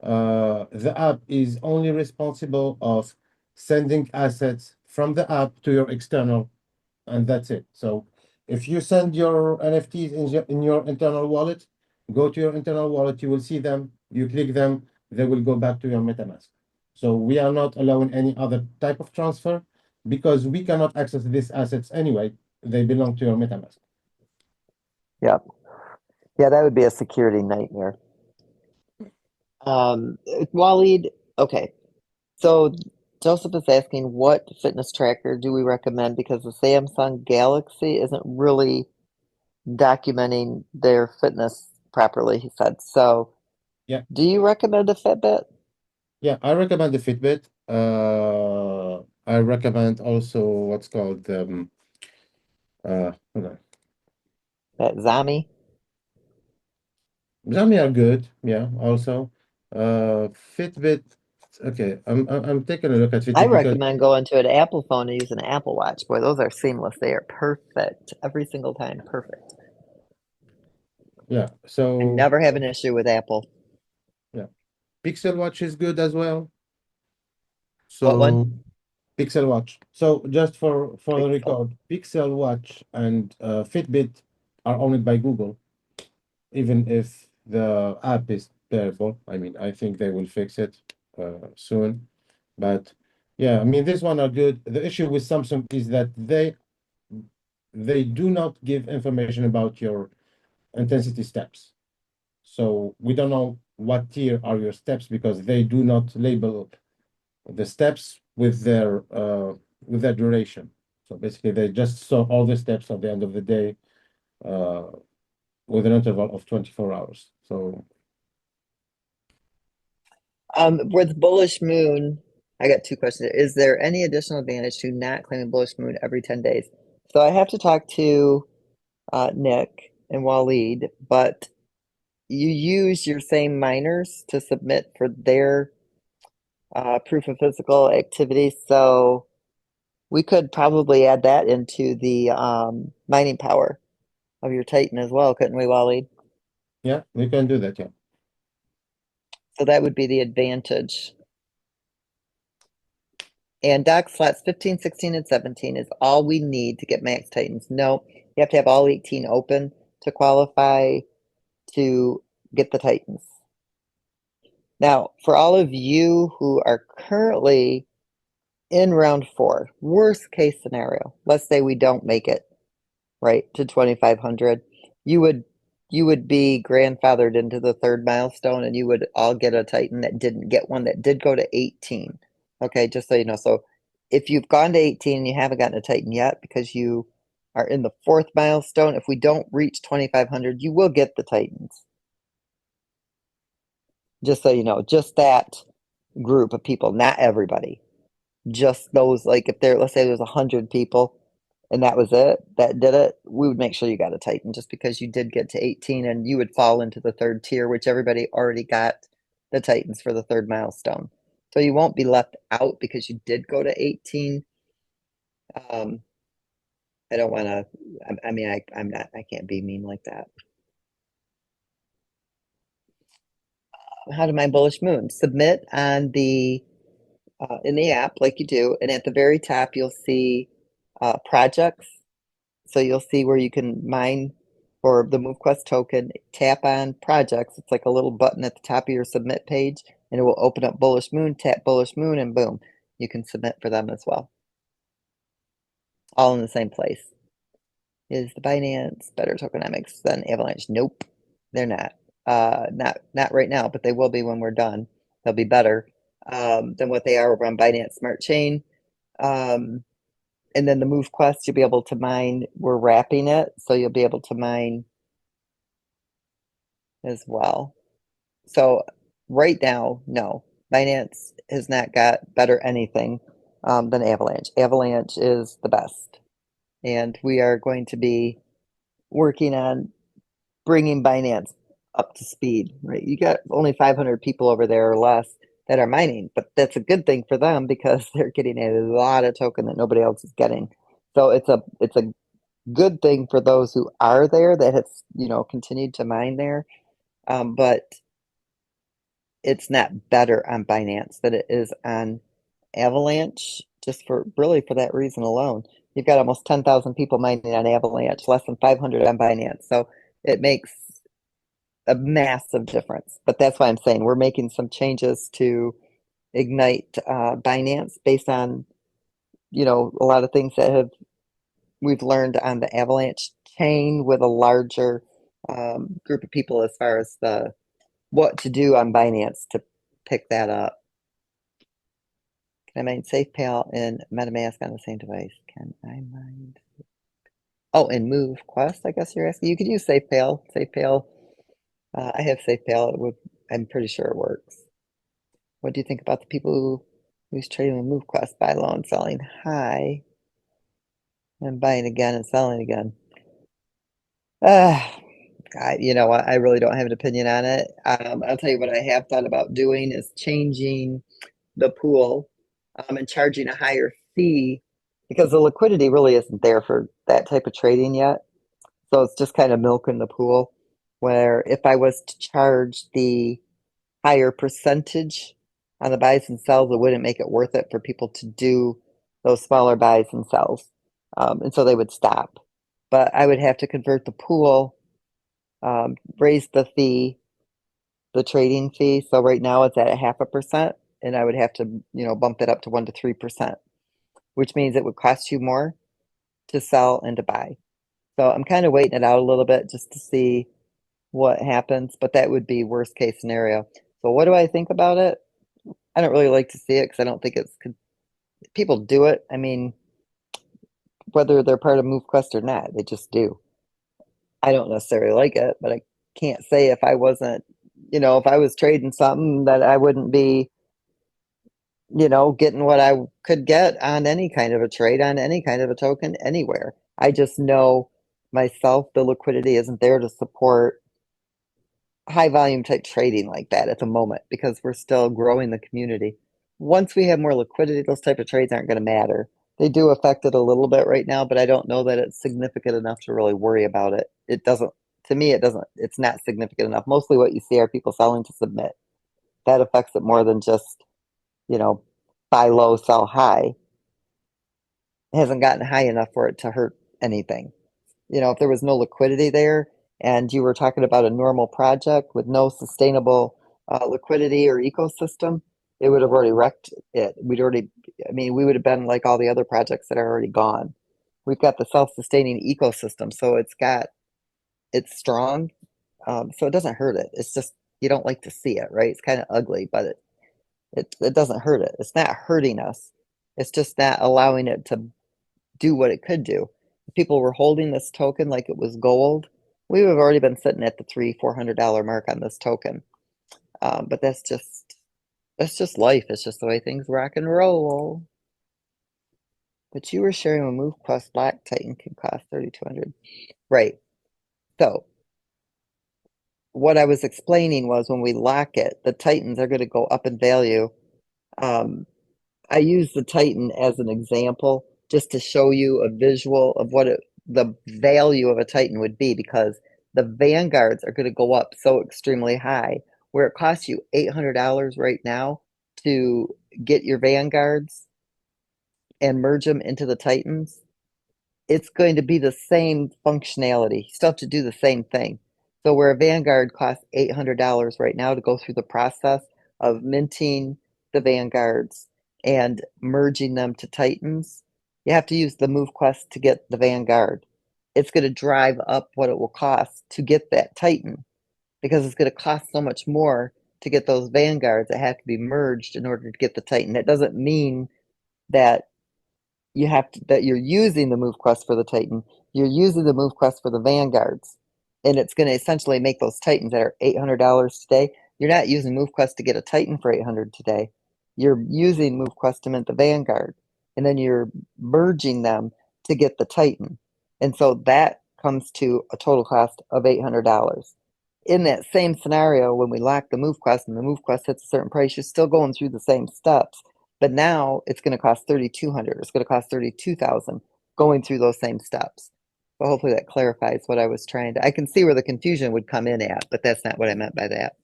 S4: The app is only responsible of sending assets from the app to your external, and that's it. So if you send your NFTs in your internal wallet, go to your internal wallet, you will see them, you click them, they will go back to your MetaMask. So we are not allowing any other type of transfer. because we cannot access these assets anyway. They belong to your MetaMask.
S3: Yeah. Yeah, that would be a security nightmare. Waleed, okay. So Joseph is asking, what fitness tracker do we recommend? Because the Samsung Galaxy isn't really documenting their fitness properly, he said. So
S4: Yeah.
S3: do you recommend a Fitbit?
S4: Yeah, I recommend the Fitbit. I recommend also what's called hold on.
S3: That Zami?
S4: Xiaomi are good. Yeah, also. Fitbit. Okay, I'm taking a look at
S3: I
S4: Fitbit because
S3: recommend going to an Apple phone and using an Apple Watch. Boy, those are seamless. They are perfect every single time. Perfect.
S4: yeah,
S3: I
S4: so
S3: never have an issue with Apple.
S4: yeah. Pixel Watch is good as well.
S3: What
S4: So
S3: one?
S4: Pixel Watch. So just for the
S3: Pixel.
S4: record, Pixel Watch and Fitbit are owned by Google, even if the app is terrible. I mean, I think they will fix it soon. But yeah, I mean, this one are good. The issue with Samsung is that they do not give information about your intensity steps. So we don't know what tier are your steps because they do not label the steps with their duration. So basically, they just saw all the steps at the end of the day uh, with an interval of 24 hours. So
S3: With Bullish Moon, I got two questions. Is there any additional advantage to not claiming Bullish Moon every 10 days? So I have to talk to Nick and Waleed, but you use your same miners to submit for their proof of physical activity. So we could probably add that into the mining power of your Titan as well, couldn't we, Waleed?
S4: yeah, we can do that. Yeah.
S3: So that would be the advantage. And dock slots 15, 16, and 17 is all we need to get max Titans. No, you have to have all 18 open to qualify to get the Titans. Now, for all of you who are currently in round 4, worst case scenario, let's say we don't make it right to 2,500, you would be grandfathered into the third milestone, and you would all get a Titan that didn't get one that did go to 18. Okay, just so you know. So if you've gone to 18 and you haven't gotten a Titan yet because you are in the fourth milestone, if we don't reach 2,500, you will get the Titans. Just so you know, just that group of people, not everybody. Just those, like if there, let's say there's 100 people and that was it, that did it, we would make sure you got a Titan just because you did get to 18 and you would fall into the third tier, which everybody already got the Titans for the third milestone. So you won't be left out because you did go to 18. I don't want to, I mean, I'm not, I can't be mean like that. How to mine bullish moon? Submit on the in the app like you do, and at the very top you'll see projects. So you'll see where you can mine for the MoveQuest token. Tap on projects. It's like a little button at the top of your submit page, and it will open up Bullish Moon. Tap Bullish Moon, and boom, you can submit for them as well. All in the same place. Is the Binance better tokenomics than Avalanche? Nope, they're not. Not right now, but they will be when we're done. They'll be better than what they are over on Binance Smart Chain. And then the MoveQuest, you'll be able to mine. We're wrapping it, so you'll be able to mine as well. So right now, no, Binance has not got better anything than Avalanche. Avalanche is the best, and we are going to be working on bringing Binance up to speed. Right, you got only 500 people over there or less that are mining, but that's a good thing for them because they're getting a lot of token that nobody else is getting. So it's a good thing for those who are there that have continued to mine there. But it's not better on Binance than it is on Avalanche, just for really for that reason alone. You've got almost 10,000 people mining on Avalanche, less than 500 on Binance. So it makes a massive difference. But that's why I'm saying we're making some changes to Ignite Binance based on you know, a lot of things that we've learned on the Avalanche chain with a larger group of people as far as what to do on Binance to pick that up. Can I mine SafePal and MetaMask on the same device? Can I mine? Oh, and MoveQuest, I guess you're asking. You could use SafePal. SafePal. I have SafePal. I'm pretty sure it works. What do you think about the people who's trading with MoveQuest, buy low and selling high, and buying again and selling again? You know what? I really don't have an opinion on it. I'll tell you what I have thought about doing is changing the pool and charging a higher fee because the liquidity really isn't there for that type of trading yet. So it's just kind of milking the pool. Where if I was to charge the higher percentage on the buys and sells, it wouldn't make it worth it for people to do those smaller buys and sells. And so they would stop. But I would have to convert the pool, raise the fee, the trading fee. So right now it's at a 0.5%, and I would have to, you know, bump it up to 1 to 3%, which means it would cost you more to sell and to buy. So I'm kind of waiting it out a little bit just to see what happens, but that would be worst case scenario. So what do I think about it? I don't really like to see it because I don't think people do it. I mean, whether they're part of MoveQuest or not, they just do. I don't necessarily like it, but I can't say if I wasn't, you know, if I was trading something that I wouldn't be, you know, getting what I could get on any kind of a trade, on any kind of a token, anywhere. I just know myself, the liquidity isn't there to support high volume type trading like that at the moment because we're still growing the community. Once we have more liquidity, those type of trades aren't going to matter. They do affect it a little bit right now, but I don't know that it's significant enough to really worry about it. It doesn't, to me, it's not significant enough. Mostly what you see are people selling to submit. That affects it more than just, you know, buy low, sell high. It hasn't gotten high enough for it to hurt anything. You know, if there was no liquidity there and you were talking about a normal project with no sustainable liquidity or ecosystem, it would have already wrecked it. We would have been like all the other projects that are already gone. We've got the self-sustaining ecosystem, so it's strong, so it doesn't hurt it. It's just you don't like to see it, right? It's kind of ugly, but it doesn't hurt it. It's not hurting us. It's just not allowing it to do what it could do. If people were holding this token like it was gold, we would have already been sitting at the $300-400 mark on this token. But that's just life. It's just the way things rock and roll. But you were sharing with MoveQuest Black Titan can cost 3,200. Right. So what I was explaining was when we lock it, the Titans are going to go up in value. I use the Titan as an example just to show you a visual of what the value of a Titan would be because the Vanguards are going to go up so extremely high where it costs you $800 right now to get your Vanguards and merge them into the Titans. It's going to be the same functionality. You still have to do the same thing. So where a Vanguard costs $800 right now to go through the process of minting the Vanguards and merging them to Titans, you have to use the MoveQuest to get the Vanguard. It's going to drive up what it will cost to get that Titan because it's going to cost so much more to get those Vanguards that have to be merged in order to get the Titan. That doesn't mean that that you're using the MoveQuest for the Titan. You're using the MoveQuest for the Vanguards. And it's going to essentially make those Titans that are $800 today. You're not using MoveQuest to get a Titan for $800 today. You're using MoveQuest to mint the Vanguard. And then you're merging them to get the Titan. And so that comes to a total cost of $800. In that same scenario, when we lock the MoveQuest and the MoveQuest hits a certain price, you're still going through the same steps. But now it's going to cost 3,200. It's going to cost 32,000 going through those same steps. So hopefully that clarifies what I was trying to. I can see where the confusion would come in at, but that's not what I meant by that.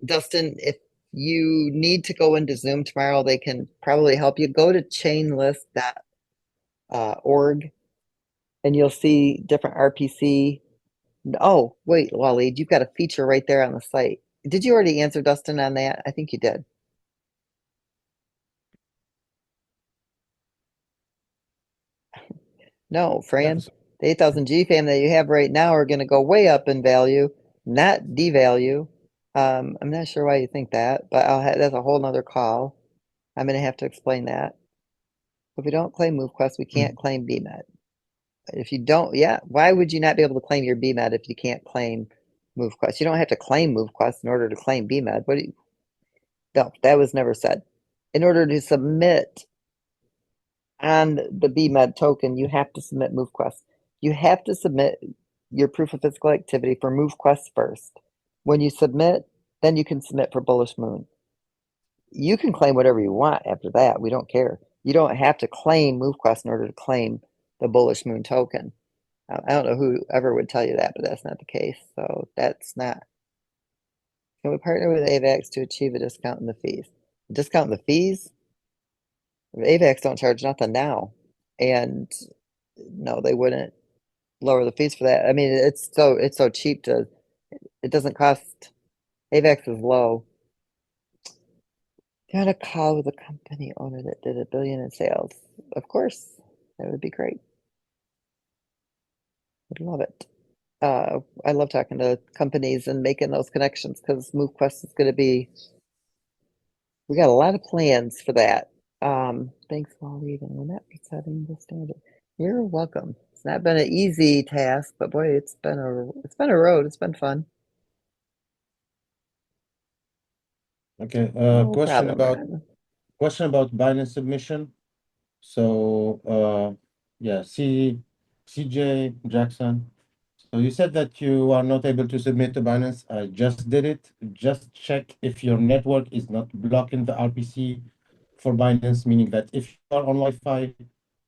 S3: Dustin, if you need to go into Zoom tomorrow, they can probably help you. Go to chainlist.org and you'll see different RPC. Oh, wait, Waleed, you've got a feature right there on the site. Did you already answer Dustin on that? I think you did. No, Fran,
S4: Yes.
S3: the 8000 GFAM that you have right now are going to go way up in value, not devalue. I'm not sure why you think that, but that's a whole nother call. I'm going to have to explain that. If we don't claim MoveQuest, we can't claim BMET. If you don't, yeah, why would you not be able to claim your BMET if you can't claim MoveQuest? You don't have to claim MoveQuest in order to claim BMET. No, that was never said. In order to submit on the BMED token, you have to submit MoveQuest. You have to submit your proof of physical activity for MoveQuest first. When you submit, then you can submit for Bullish Moon. You can claim whatever you want after that. We don't care. You don't have to claim MoveQuest in order to claim the Bullish Moon token. I don't know who ever would tell you that, but that's not the case. So that's not. Can we partner with AVAX to achieve a discount in the fees? Discount in the fees? AVAX don't charge nothing now. And no, they wouldn't lower the fees for that. I mean, it's so cheap to it doesn't cost. AVAX is low. Got a call with a company owner that did $1 billion in sales. Of course, that would be great. Would love it. I love talking to companies and making those connections because MoveQuest is going to be. We got a lot of plans for that. Thanks for leaving. We're not setting the standard. You're welcome. It's not been an easy task, but boy, it's been a road. It's been fun.
S4: Okay.
S3: No problem, Ron.
S4: Question about Binance submission. So, yeah, CJ Jackson. So you said that you are not able to submit to Binance. I just did it. Just check if your network is not blocking the RPC for Binance, meaning that if you are on Wi-Fi,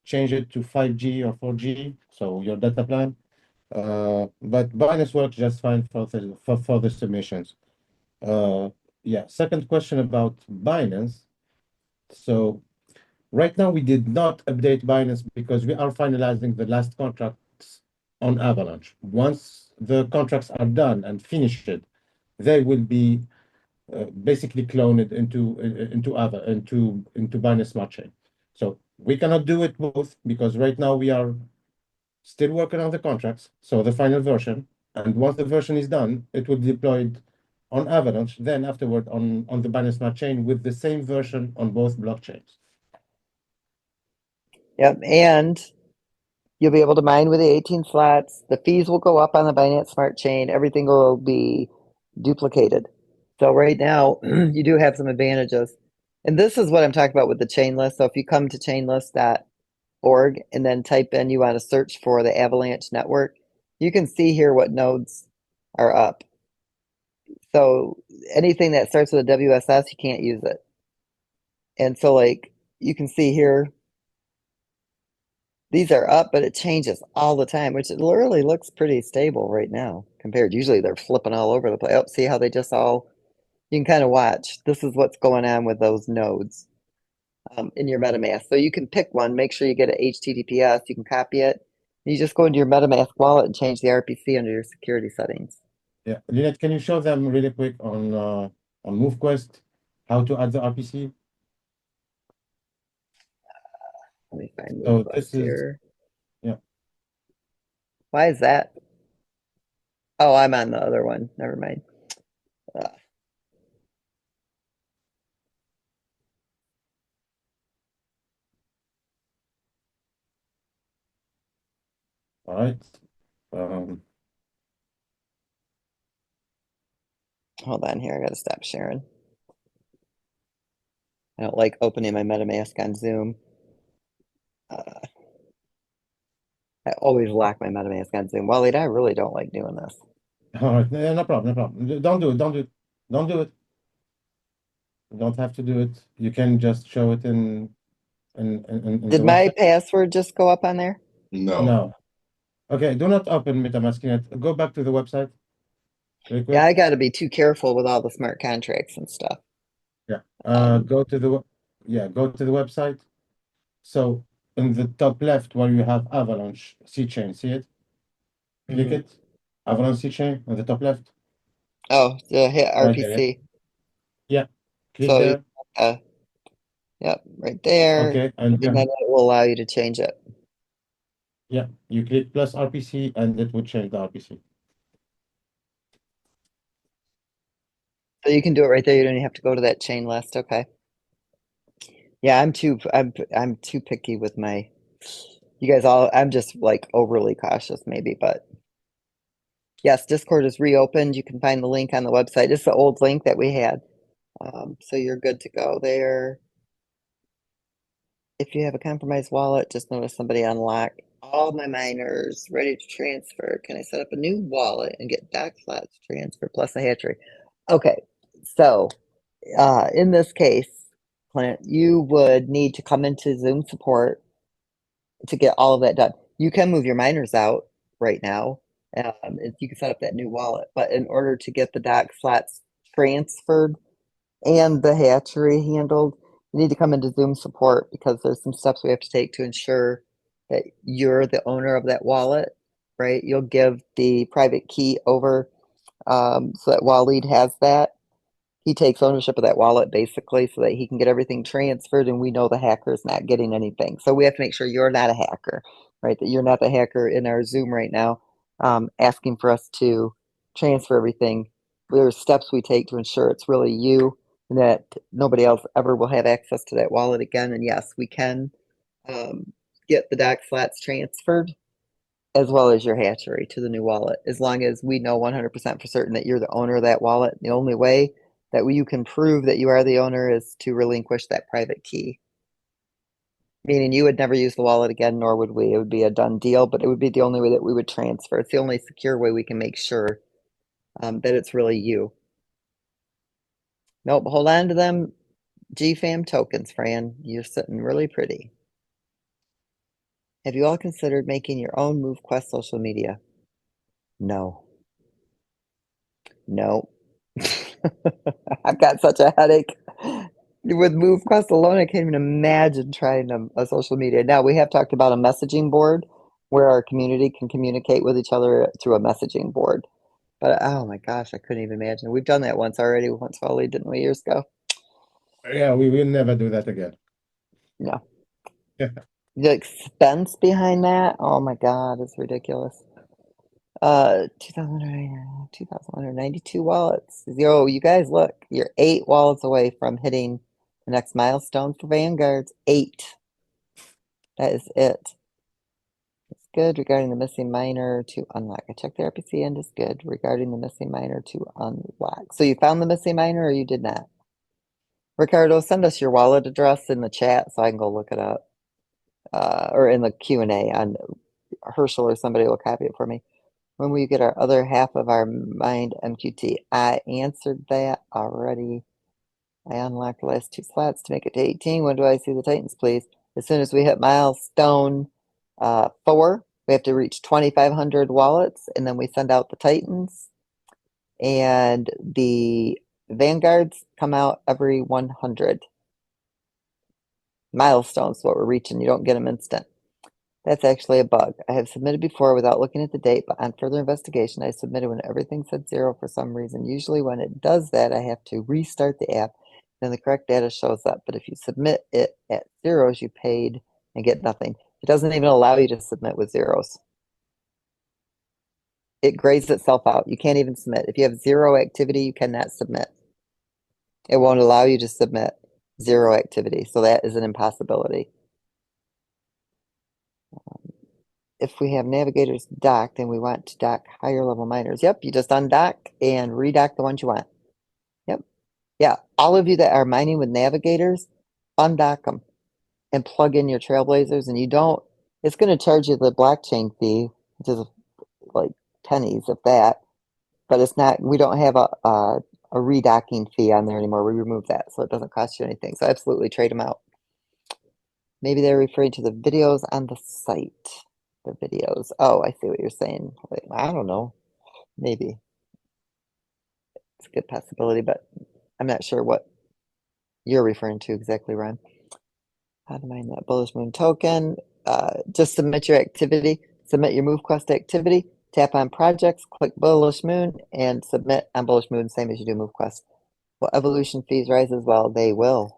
S4: change it to 5G or 4G, so your data plan. But Binance works just fine for the submissions. Uh, yeah. Second question about Binance. So right now, we did not update Binance because we are finalizing the last contracts on Avalanche. Once the contracts are done and finished, they will be basically cloned into Binance Smart Chain. So we cannot do it both because right now we are still working on the contracts, so the final version. And once the version is done, it will be deployed on Avalanche, then afterward on the Binance Smart Chain with the same version on both blockchains.
S3: Yep, and you'll be able to mine with the 18 slots. The fees will go up on the Binance Smart Chain. Everything will be duplicated. So right now, you do have some advantages. And this is what I'm talking about with the chain list. So if you come to chainlist.org and then type in you want to search for the Avalanche network, you can see here what nodes are up. So anything that starts with a WSS, you can't use it. And so like you can see here, these are up, but it changes all the time, which it literally looks pretty stable right now compared. Usually they're flipping all over the place. Oh, see how they just all, you can kind of watch. This is what's going on with those nodes in your MetaMask. So you can pick one, make sure you get an HTTPS, you can copy it. You just go into your MetaMask wallet and change the RPC under your security settings.
S4: Yeah, Lynette, can you show them really quick on MoveQuest how to add the RPC?
S3: Let me find
S4: So
S3: MoveQuest
S4: this is
S3: here.
S4: yeah.
S3: Why is that? Oh, I'm on the other one. Never mind.
S4: All right. Um,
S3: Hold on here. I got to stop sharing. I don't like opening my MetaMask on Zoom. I always lock my MetaMask on Zoom. Waleed, I really don't like doing this.
S4: all right, no problem, no problem. Don't do it, don't do it, don't do it. You don't have to do it. You can just show it in
S3: Did
S4: the
S3: my
S4: website.
S3: password just go up on there?
S1: No.
S4: No. Okay, do not open MetaMask yet. Go back to the website really
S3: Yeah,
S4: quick.
S3: I got to be too careful with all the smart contracts and stuff.
S4: Yeah.
S3: Um,
S4: Go to the website. So in the top left where you have Avalanche C chain, see it? Click
S3: mhm.
S4: it. Avalanche C chain on the top left.
S3: Oh, the hit
S4: Right there.
S3: RPC.
S4: Yeah. Click
S3: So,
S4: there.
S3: yep, right there.
S4: Okay. And
S3: And then it will allow you to change it.
S4: Yeah, you click plus RPC and it would change the RPC.
S3: So you can do it right there. You don't even have to go to that chain list. Okay. Yeah, I'm too picky with my, you guys all, I'm just like overly cautious maybe, but yes, Discord is reopened. You can find the link on the website. It's the old link that we had. So you're good to go there. If you have a compromised wallet, just notice somebody unlock all my miners ready to transfer. Can I set up a new wallet and get dock slots transfer plus a hatchery? Okay, so in this case, Clint, you would need to come into Zoom support to get all of that done. You can move your miners out right now. You can set up that new wallet, but in order to get the dock slots transferred and the hatchery handled, you need to come into Zoom support because there's some steps we have to take to ensure that you're the owner of that wallet, right? You'll give the private key over so that Waleed has that. He takes ownership of that wallet basically so that he can get everything transferred and we know the hacker is not getting anything. So we have to make sure you're not a hacker, right? That you're not the hacker in our Zoom right now asking for us to transfer everything. There are steps we take to ensure it's really you and that nobody else ever will have access to that wallet again. And yes, we can get the dock slots transferred as well as your hatchery to the new wallet, as long as we know 100% for certain that you're the owner of that wallet. The only way that you can prove that you are the owner is to relinquish that private key. Meaning you would never use the wallet again, nor would we. It would be a done deal, but it would be the only way that we would transfer. It's the only secure way we can make sure that it's really you. Nope, hold on to them GFAM tokens, Fran. You're sitting really pretty. Have you all considered making your own MoveQuest social media? No. No. I've got such a headache. With MoveQuest alone, I can't even imagine trying a social media. Now, we have talked about a messaging board where our community can communicate with each other through a messaging board. But oh my gosh, I couldn't even imagine. We've done that once already, once Wally, didn't we, years ago?
S4: Yeah, we will never do that again.
S3: No. The expense behind that, oh my God, it's ridiculous. 2,192 wallets. Yo, you guys, look, you're 8 wallets away from hitting the next milestone for Vanguards. 8. That is it. It's good regarding the missing miner to unlock. I checked the RPC and it's good regarding the missing miner to unlock. So you found the missing miner or you did not? Ricardo, send us your wallet address in the chat so I can go look it up. Or in the Q&A on Herschel or somebody will copy it for me. When will you get our other half of our mined MQT? I answered that already. I unlocked the last 2 slots to make it to 18. When do I see the Titans, please? As soon as we hit milestone 4, we have to reach 2,500 wallets, and then we send out the Titans. And the Vanguards come out every 100. Milestones is what we're reaching. You don't get them instant. That's actually a bug. I have submitted before without looking at the date, but on further investigation, I submitted when everything said 0 for some reason. Usually when it does that, I have to restart the app, then the correct data shows up. But if you submit it at zeros, you paid and get nothing. It doesn't even allow you to submit with zeros. It grades itself out. You can't even submit. If you have 0 activity, you cannot submit. It won't allow you to submit 0 activity. So that is an impossibility. If we have navigators docked and we want to dock higher level miners, yep, you just undock and redock the ones you want. Yep. Yeah, all of you that are mining with navigators, undock them and plug in your trailblazers, and you don't, it's going to charge you the blockchain fee, which is like pennies of that, but it's not, we don't have a redocking fee on there anymore. We removed that, so it doesn't cost you anything. So absolutely trade them out. Maybe they're referring to the videos on the site. The videos. Oh, I see what you're saying. Wait, I don't know. Maybe. It's a good possibility, but I'm not sure what you're referring to exactly, Ron. How to mine that bullish moon token. Just submit your activity. Submit your MoveQuest activity. Tap on projects, click bullish moon, and submit on bullish moon, same as you do MoveQuest. Will evolution fees rise as well? They will.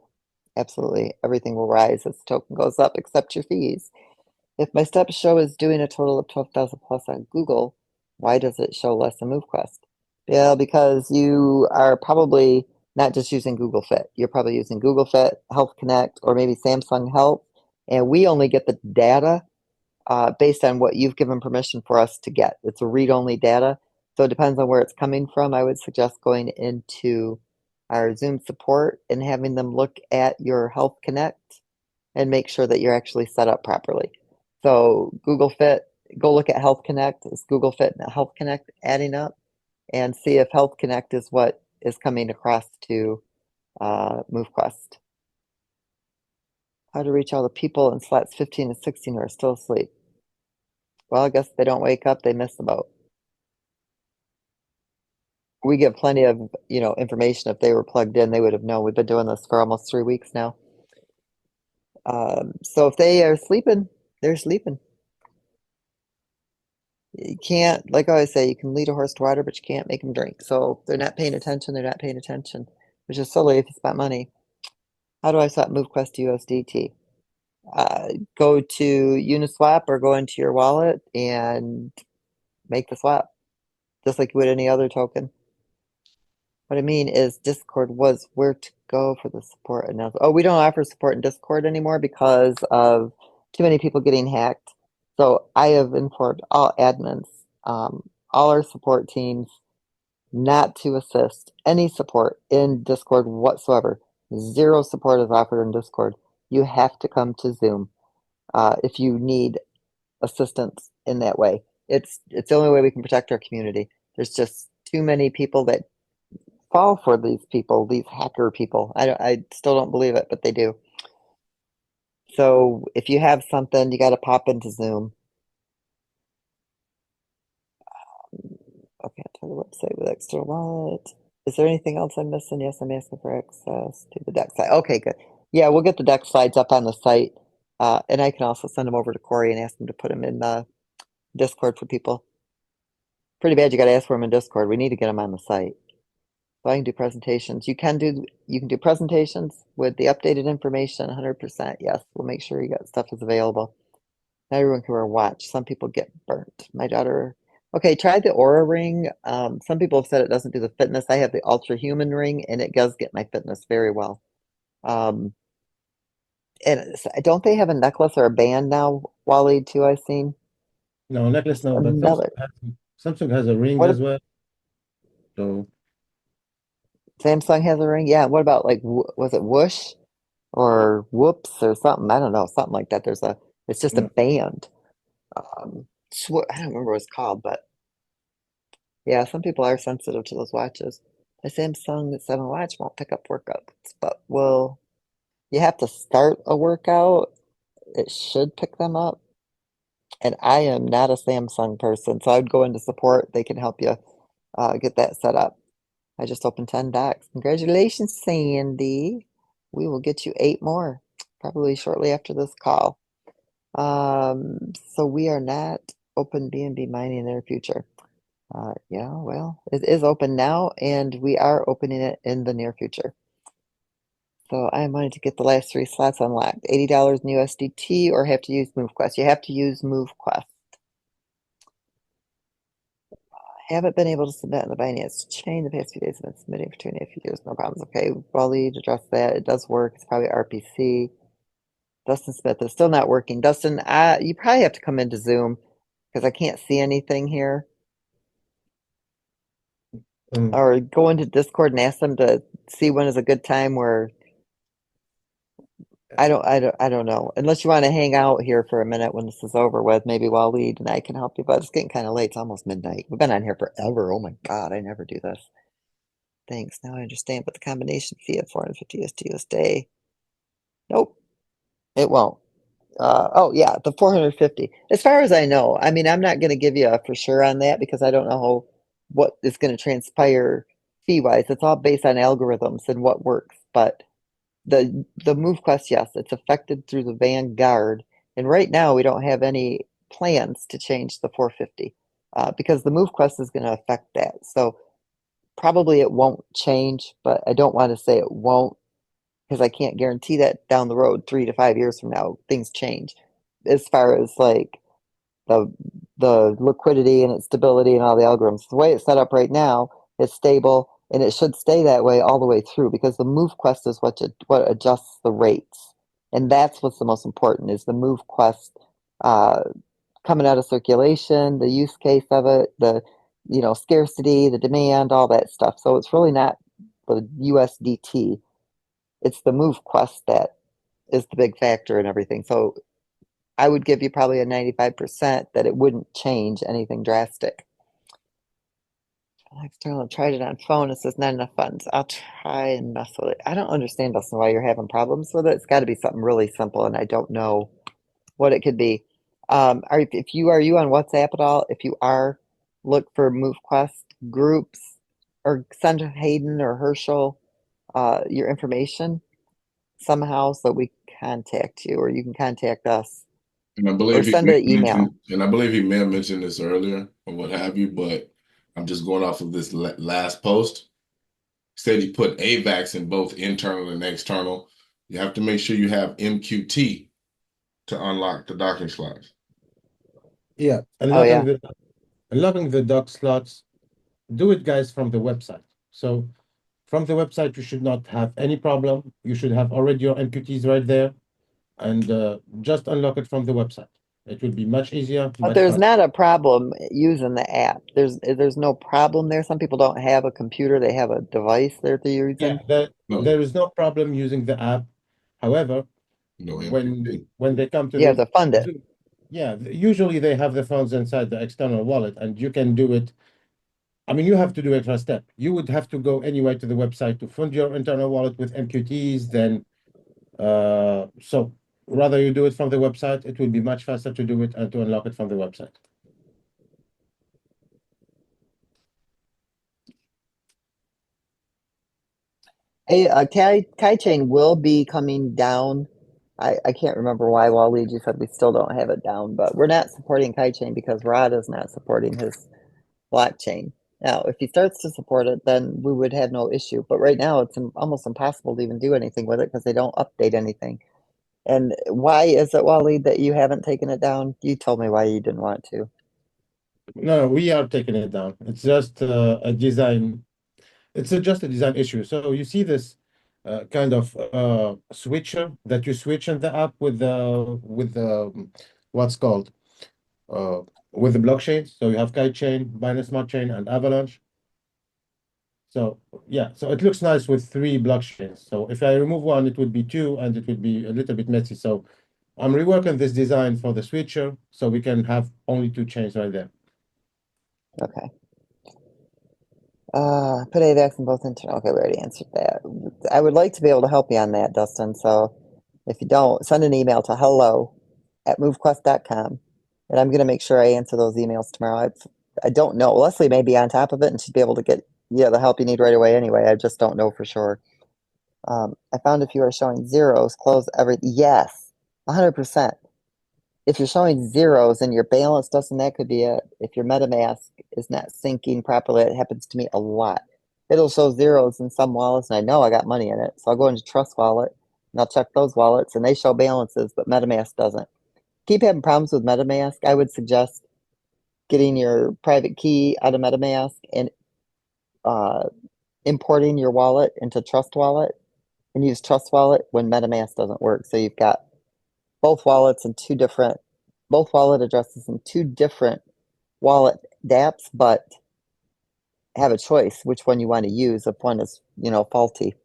S3: Absolutely. Everything will rise as the token goes up, except your fees. If my steps show is doing a total of 12,000 plus on Google, why does it show less on MoveQuest? Yeah, because you are probably not just using Google Fit. You're probably using Google Fit, Health Connect, or maybe Samsung Health. And we only get the data based on what you've given permission for us to get. It's a read-only data, so it depends on where it's coming from. I would suggest going into our Zoom support and having them look at your Health Connect and make sure that you're actually set up properly. So Google Fit, go look at Health Connect. Is Google Fit and Health Connect adding up? And see if Health Connect is what is coming across to MoveQuest. How to reach all the people in slots 15 and 16 who are still asleep. Well, I guess they don't wake up, they miss the boat. We give plenty of, information. If they were plugged in, they would have known. We've been doing this for almost 3 weeks now. So if they are sleeping, they're sleeping. You can't, like I always say, you can lead a horse to water, but you can't make them drink. So if they're not paying attention, they're not paying attention, which is silly if you spent money. How do I swap MoveQuest to USDT? Go to Uniswap or go into your wallet and make the swap, just like you would any other token. What I mean is Discord was where to go for the support announcement. Oh, we don't offer support in Discord anymore because of too many people getting hacked. So I have informed all admins, all our support teams, not to assist any support in Discord whatsoever. Zero support is offered in Discord. You have to come to Zoom if you need assistance in that way. It's the only way we can protect our community. There's just too many people that fall for these people, these hacker people. I still don't believe it, but they do. So if you have something, you got to pop into Zoom. Okay, to the website with extra wallet. Is there anything else I'm missing? Yes, I'm asking for access to the deck site. Okay, good. Yeah, we'll get the deck slides up on the site. And I can also send them over to Corey and ask him to put them in Discord for people. Pretty bad you got to ask for them in Discord. We need to get them on the site. So I can do presentations. You can do presentations with the updated information 100%. Yes, we'll make sure you got stuff is available. Not everyone can wear a watch. Some people get burnt. My daughter, okay, try the Aura ring. Some people have said it doesn't do the fitness. I have the Ultra Human ring and it does get my fitness very well. And don't they have a necklace or a band now, Waleed, too, I've seen?
S4: No, necklace no, but
S3: Another.
S4: Samsung has a ring
S3: What
S4: as well. So
S3: Samsung has a ring? Yeah, what about like, was it Whoosh or Whoops or something? I don't know, something like that. It's just a
S4: yeah.
S3: band. I don't remember what it's called, but yeah, some people are sensitive to those watches. The Samsung 7 watch won't pick up workouts, but you have to start a workout. It should pick them up. And I am not a Samsung person, so I'd go into support. They can help you get that set up. I just opened 10 decks. Congratulations, Sandy. We will get you 8 more, probably shortly after this call. So we are not open BNB mining in the near future. Yeah, well, it is open now, and we are opening it in the near future. So I wanted to get the last 3 slots unlocked. $80 in USDT, or have to use MoveQuest. You have to use MoveQuest. Haven't been able to submit in the Binance chain the past few days. I've been submitting for 2.5 years, no problems. Okay, Wally, to address that. It does work. It's probably RPC. Dustin Smith is still not working. Dustin, you probably have to come into Zoom because I can't see anything here. Or go into Discord and ask them to see when is a good time where I don't know. Unless you want to hang out here for a minute when this is over with, maybe Waleed and I can help you, but it's getting kind of late. It's almost midnight. We've been on here forever. Oh my God, I never do this. Thanks. Now I understand, but the combination fee of 450 USD USD. Nope, it won't. Oh yeah, the 450. As far as I know, I mean, I'm not going to give you a for sure on that because I don't know what is going to transpire fee wise. It's all based on algorithms and what works. But the MoveQuest, yes, it's affected through the Vanguard, and right now we don't have any plans to change the 450 because the MoveQuest is going to affect that. So probably it won't change, but I don't want to say it won't because I can't guarantee that down the road, 3 to 5 years from now, things change. as far as like the liquidity and its stability and all the algorithms. The way it's set up right now is stable, and it should stay that way all the way through because the MoveQuest is what adjusts the rates, and that's what's the most important is the MoveQuest coming out of circulation, the use case of it, the scarcity, the demand, all that stuff. So it's really not the USDT; it's the MoveQuest that is the big factor in everything. So I would give you probably a 95% that it wouldn't change anything drastic. I tried it on phone. It says not enough funds. I'll try and mess with it. I don't understand, Dustin, why you're having problems with it. It's got to be something really simple, and I don't know what it could be. Are you on WhatsApp at all? If you are, look for MoveQuest groups or send Hayden or Herschel your information somehow so we contact you, or you can contact us.
S1: And I
S3: Or
S1: believe
S3: send an email.
S1: he may have mentioned this earlier or what have you, but I'm just going off of this last post. Said he put AVAX in both internal and external. You have to make sure you have MQT to unlock the docking slots.
S4: Yeah,
S3: Oh yeah.
S4: unlocking the dock slots. Do it, guys, from the website. So from the website, you should not have any problem. You should have already your MQTs right there, and just unlock it from the website. It will be much easier,
S3: But
S4: much
S3: there's
S4: faster.
S3: not a problem using the app. There's no problem there. Some people don't have a computer, they have a device that they're
S4: Yeah,
S3: using.
S4: there is no problem using the app. However,
S1: No MQT.
S4: when they come to
S3: You have
S4: the
S3: to fund it.
S4: Zoom, yeah, usually they have the funds inside the external wallet, and you can do it. I mean, you have to do extra step. You would have to go anyway to the website to fund your internal wallet with MQTs. Then, so rather you do it from the website. It will be much faster to do it and to unlock it from the website.
S3: Hey, Kai Chain will be coming down. I can't remember why Waleed you said we still don't have it down, but we're not supporting Kai Chain because Rod is not supporting his blockchain. Now, if he starts to support it, then we would have no issue. But right now, it's almost impossible to even do anything with it because they don't update anything. And why is it, Waleed, that you haven't taken it down? You told me why you didn't want to.
S4: No, we are taking it down. It's just a design. It's just a design issue. So you see this kind of switcher that you switch in the app with the what's called uh, with the blockchains. So you have Kitechain, Binance Smart Chain, and Avalanche. So yeah, so it looks nice with three blockchains. So if I remove one, it would be two, and it would be a little bit messy. So I'm reworking this design for the switcher, so we can have only two chains right there.
S3: Okay. Put AVAX in both internal. Okay, we already answered that. I would like to be able to help you on that, Dustin. So if you don't, send an email to hello@movequest.com. And I'm going to make sure I answer those emails tomorrow. I don't know. Leslie may be on top of it and she'd be able to get the help you need right away anyway. I just don't know for sure. I found if you are showing zeros, close everything. Yes, 100%. If you're showing zeros and your balance doesn't, that could be it. If your MetaMask is not syncing properly, it happens to me a lot. It'll show zeros in some wallets, and I know I got money in it. So I'll go into Trust Wallet, and I'll check those wallets, and they show balances, but MetaMask doesn't. Keep having problems with MetaMask, I would suggest getting your private key out of MetaMask and importing your wallet into Trust Wallet and use Trust Wallet when MetaMask doesn't work. So you've got both wallet addresses in two different wallet dApps, but have a choice which one you want to use if one is, faulty.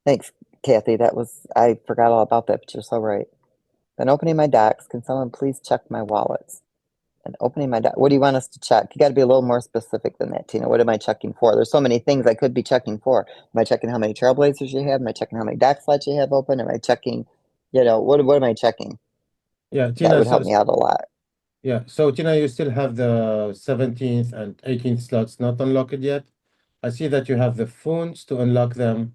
S3: Thanks, Kathy. I forgot all about that, but you're so right. Then opening my docs, can someone please check my wallets? And opening my docs, what do you want us to check? You got to be a little more specific than that, Tina. What am I checking for? There's so many things I could be checking for. Am I checking how many Trailblazers you have? Am I checking how many doc slots you have open? Am I checking, what am I checking?
S4: Yeah,
S3: That
S4: Tina.
S3: would help me out a lot.
S4: Yeah, so Tina, you still have the 17th and 18th slots not unlocked yet. I see that you have the phones to unlock them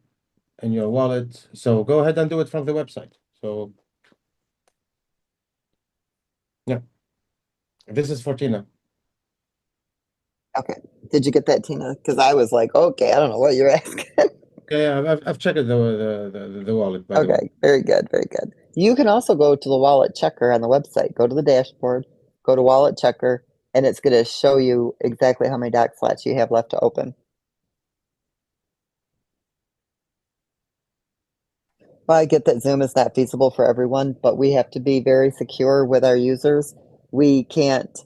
S4: in your wallet. So go ahead and do it from the website. So yeah, this is for Tina.
S3: Okay. Did you get that, Tina? Because I was like, okay, I don't know what you're asking.
S4: Yeah, I've checked the wallet, by the way.
S3: Okay, very good, very good. You can also go to the wallet checker on the website. Go to the dashboard, go to wallet checker, and it's going to show you exactly how many dock slots you have left to open. Well, I get that Zoom is not feasible for everyone, but we have to be very secure with our users. We can't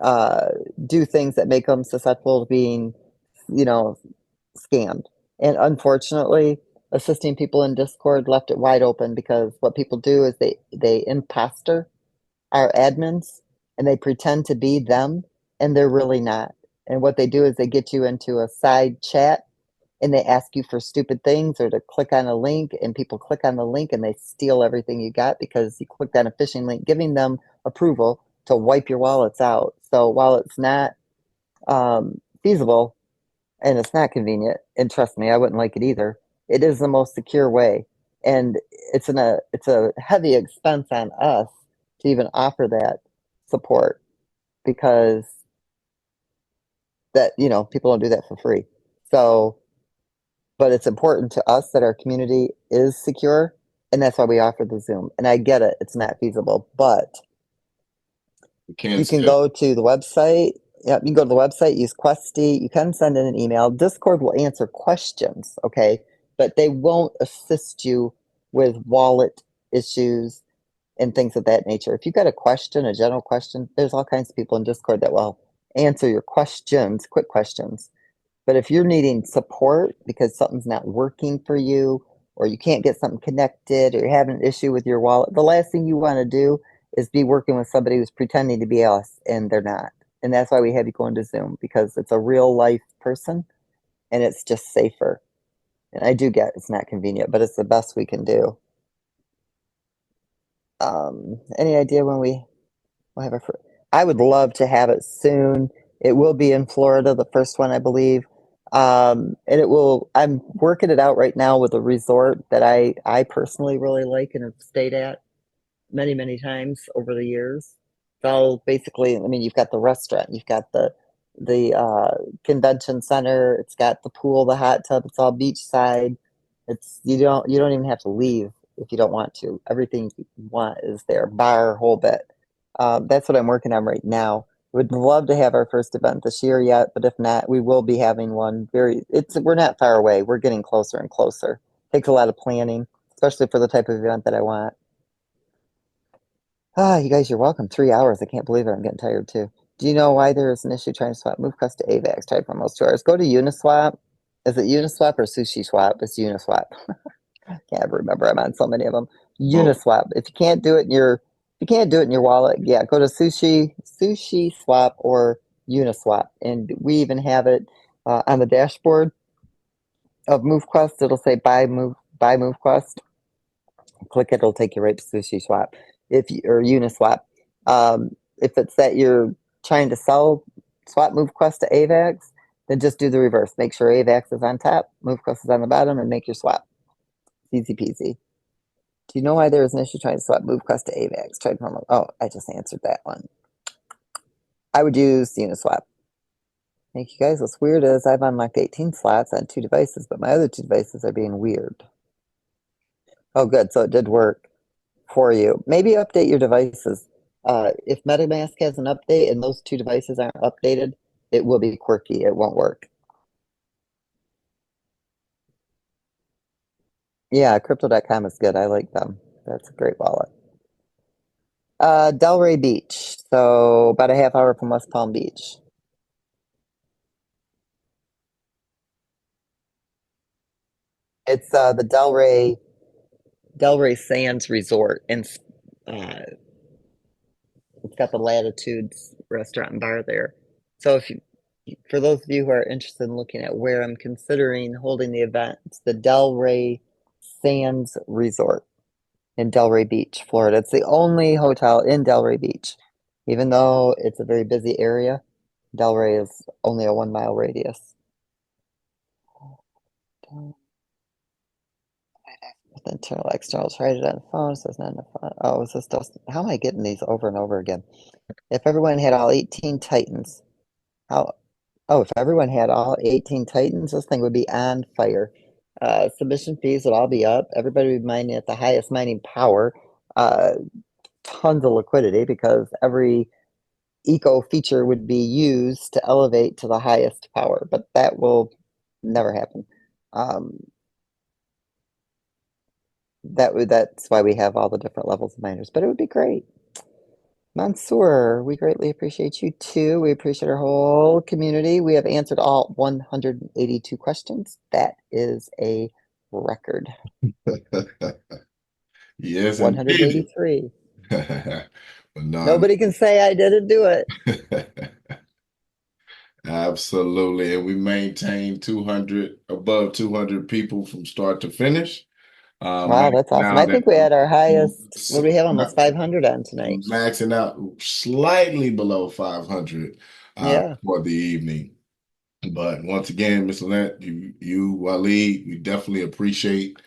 S3: uh, do things that make them susceptible to being, you know, scammed. And unfortunately, assisting people in Discord left it wide open because what people do is they imposter our admins and they pretend to be them and they're really not. And what they do is they get you into a side chat and they ask you for stupid things or to click on a link and people click on the link and they steal everything you got because you clicked on a phishing link, giving them approval to wipe your wallets out. So while it's not feasible and it's not convenient, and trust me, I wouldn't like it either, it is the most secure way. And it's a heavy expense on us to even offer that support because that, people don't do that for free. So but it's important to us that our community is secure, and that's why we offer the Zoom. And I get it, it's not feasible, but
S1: We can't
S3: you can
S1: skip.
S3: go to the website. Yep, you can go to the website, use Questy. You can send in an email. Discord will answer questions, okay? But they won't assist you with wallet issues and things of that nature. If you've got a question, a general question, there's all kinds of people in Discord that will answer your questions, quick questions. But if you're needing support because something's not working for you, or you can't get something connected, or you're having an issue with your wallet, the last thing you want to do is be working with somebody who's pretending to be us and they're not. And that's why we have you go into Zoom because it's a real life person and it's just safer. And I do get it's not convenient, but it's the best we can do. Any idea when we'll have our? I would love to have it soon. It will be in Florida, the first one, I believe. And it will. I'm working it out right now with a resort that I personally really like and have stayed at many, many times over the years. So basically, I mean, you've got the restaurant, you've got the convention center, it's got the pool, the hot tub, it's all beachside. It's you don't even have to leave if you don't want to. Everything you want is there, bar, whole bit. That's what I'm working on right now. Would love to have our first event this year yet, but if not, we will be having one we're not far away. We're getting closer and closer. Takes a lot of planning, especially for the type of event that I want. You guys, you're welcome. 3 hours. I can't believe it. I'm getting tired too. Do you know why there is an issue trying to swap MoveQuest to AVAX? Tried for almost 2 hours. Go to Uniswap. Is it Uniswap or Sushi Swap? It's Uniswap. Can't remember. I'm on so many of them.
S1: Both.
S3: Uniswap. If you can't do it in your wallet, yeah, go to Sushi Swap or Uniswap. And we even have it on the dashboard of MoveQuest. It'll say buy MoveQuest. Click it, it'll take you right to Sushi Swap or Uniswap. If it's that you're trying to swap MoveQuest to AVAX, then just do the reverse. Make sure AVAX is on top, MoveQuest is on the bottom, and make your swap. Easy peasy. Do you know why there is an issue trying to swap MoveQuest to AVAX? Oh, I just answered that one. I would use Uniswap. Thank you guys. What's weird is I've unlocked 18 slots on 2 devices, but my other 2 devices are being weird. Oh, good. So it did work for you. Maybe update your devices. If MetaMask has an update and those 2 devices aren't updated, it will be quirky. It won't work. Yeah, crypto.com is good. I like them. That's a great wallet. Delray Beach. So about a half hour from West Palm Beach. It's the Delray Sands Resort, and it's got the Latitudes restaurant and bar there. So for those of you who are interested in looking at where I'm considering holding the event, it's the Delray Sands Resort in Delray Beach, Florida. It's the only hotel in Delray Beach. Even though it's a very busy area, Delray is only a 1 mile radius. With internal, external, tried it on the phone, so it's not enough fun. Oh, is this just, how am I getting these over and over again? If everyone had all 18 Titans, if everyone had all 18 Titans, this thing would be on fire. Submission fees will all be up. Everybody will be mining at the highest mining power. Tons of liquidity because every eco feature would be used to elevate to the highest power, but that will never happen. That's why we have all the different levels of miners, but it would be great. Mansoor, we greatly appreciate you too. We appreciate our whole community. We have answered all 182 questions. That is a record.
S1: Yes, indeed.
S3: 183.
S1: But no,
S3: Nobody can say I didn't do it.
S1: absolutely. And we maintain 200, above 200 people from start to finish.
S3: Wow, that's awesome.
S1: Now
S3: I
S1: that
S3: think we had our highest, what do we have, almost 500 on tonight.
S1: maxing out slightly below 500
S3: Yeah.
S1: for the evening. But once again, Ms. Lynette, you, Waleed, we definitely appreciate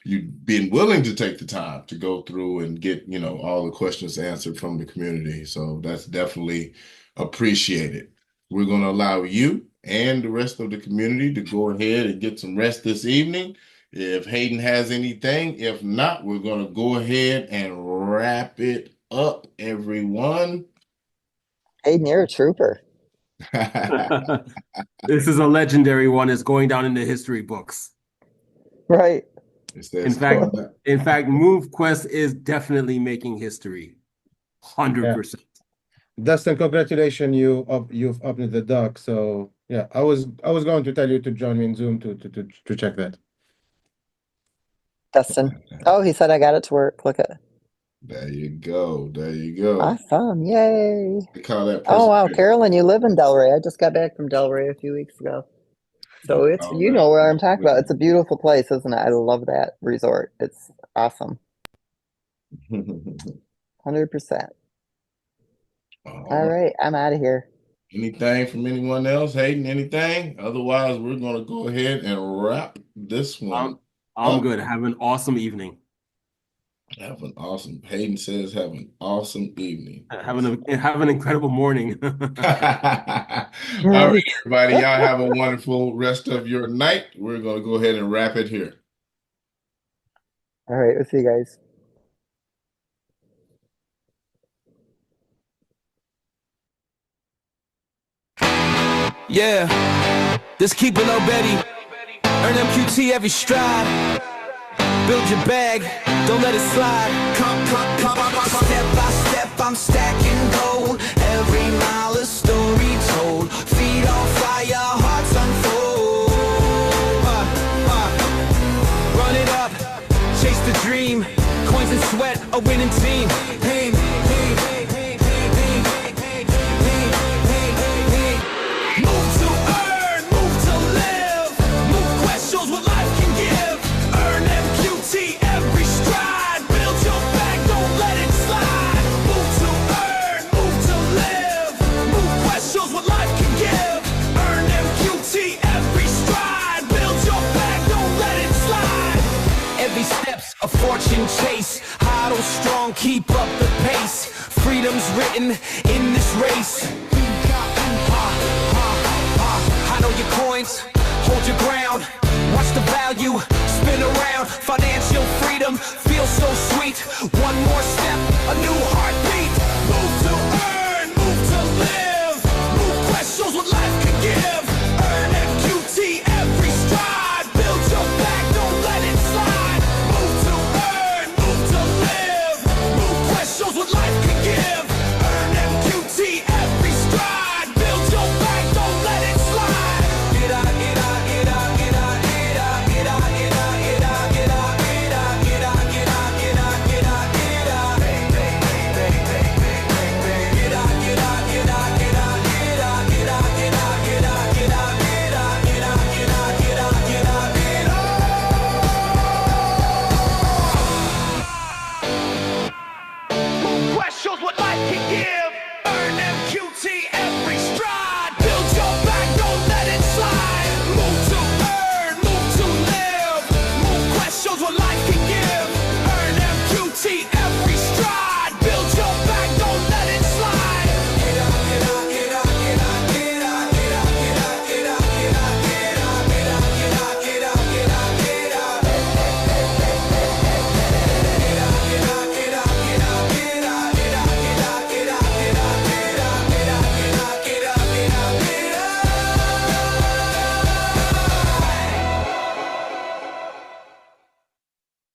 S1: you being willing to take the time to go through and get, all the questions answered from the community. So that's definitely appreciated. We're going to allow you and the rest of the community to go ahead and get some rest this evening. If Hayden has anything, if not, we're going to go ahead and wrap it up, everyone.
S3: Hayden, you're a trooper.
S2: This is a legendary one. It's going down in the history books.
S3: Right.
S2: In fact, MoveQuest is definitely making history. 100%.
S4: Dustin, congratulations! You've opened the dock. So yeah, I was going to tell you to join me in Zoom to check that.
S3: Dustin. Oh, he said I got it to work. Look at.
S1: There you go. There you go.
S3: Awesome. Yay.
S1: They call that
S3: Oh, wow.
S1: perseverance.
S3: Carolyn, you live in Delray. I just got back from Delray a few weeks ago. So it's, you know where I'm talking about. It's a beautiful place, isn't it? I love that resort. It's awesome. 100%. All right. I'm out of here.
S1: Anything from anyone else? Hayden, anything? Otherwise, we're going to go ahead and wrap this one.
S2: I'm good. Have an awesome evening.
S1: Have an awesome. Hayden says, have an awesome evening.
S2: Have an incredible morning.
S1: All right, everybody. Y'all have a wonderful rest of your night. We're going to go ahead and wrap it here.
S3: All right. We'll see you guys.
S5: Yeah, just keep it low, Betty. Earn MQT every stride. Build your bag, don't let it slide. Come, step by step, I'm stacking gold. Every mile a story told. Feet on fire, hearts unfold. Run it up, chase the dream. Coins and sweat, a winning team. Move to earn, move to live. MoveQuest shows what life can give. Earn MQT every stride. Build your bag, don't let it slide. Move to earn, move to live. MoveQuest shows what life can give. Earn MQT every stride. Build your bag, don't let it slide. Every step's a fortune chase. Huddle strong, keep up the pace. Freedom's written in this race. I know your coins.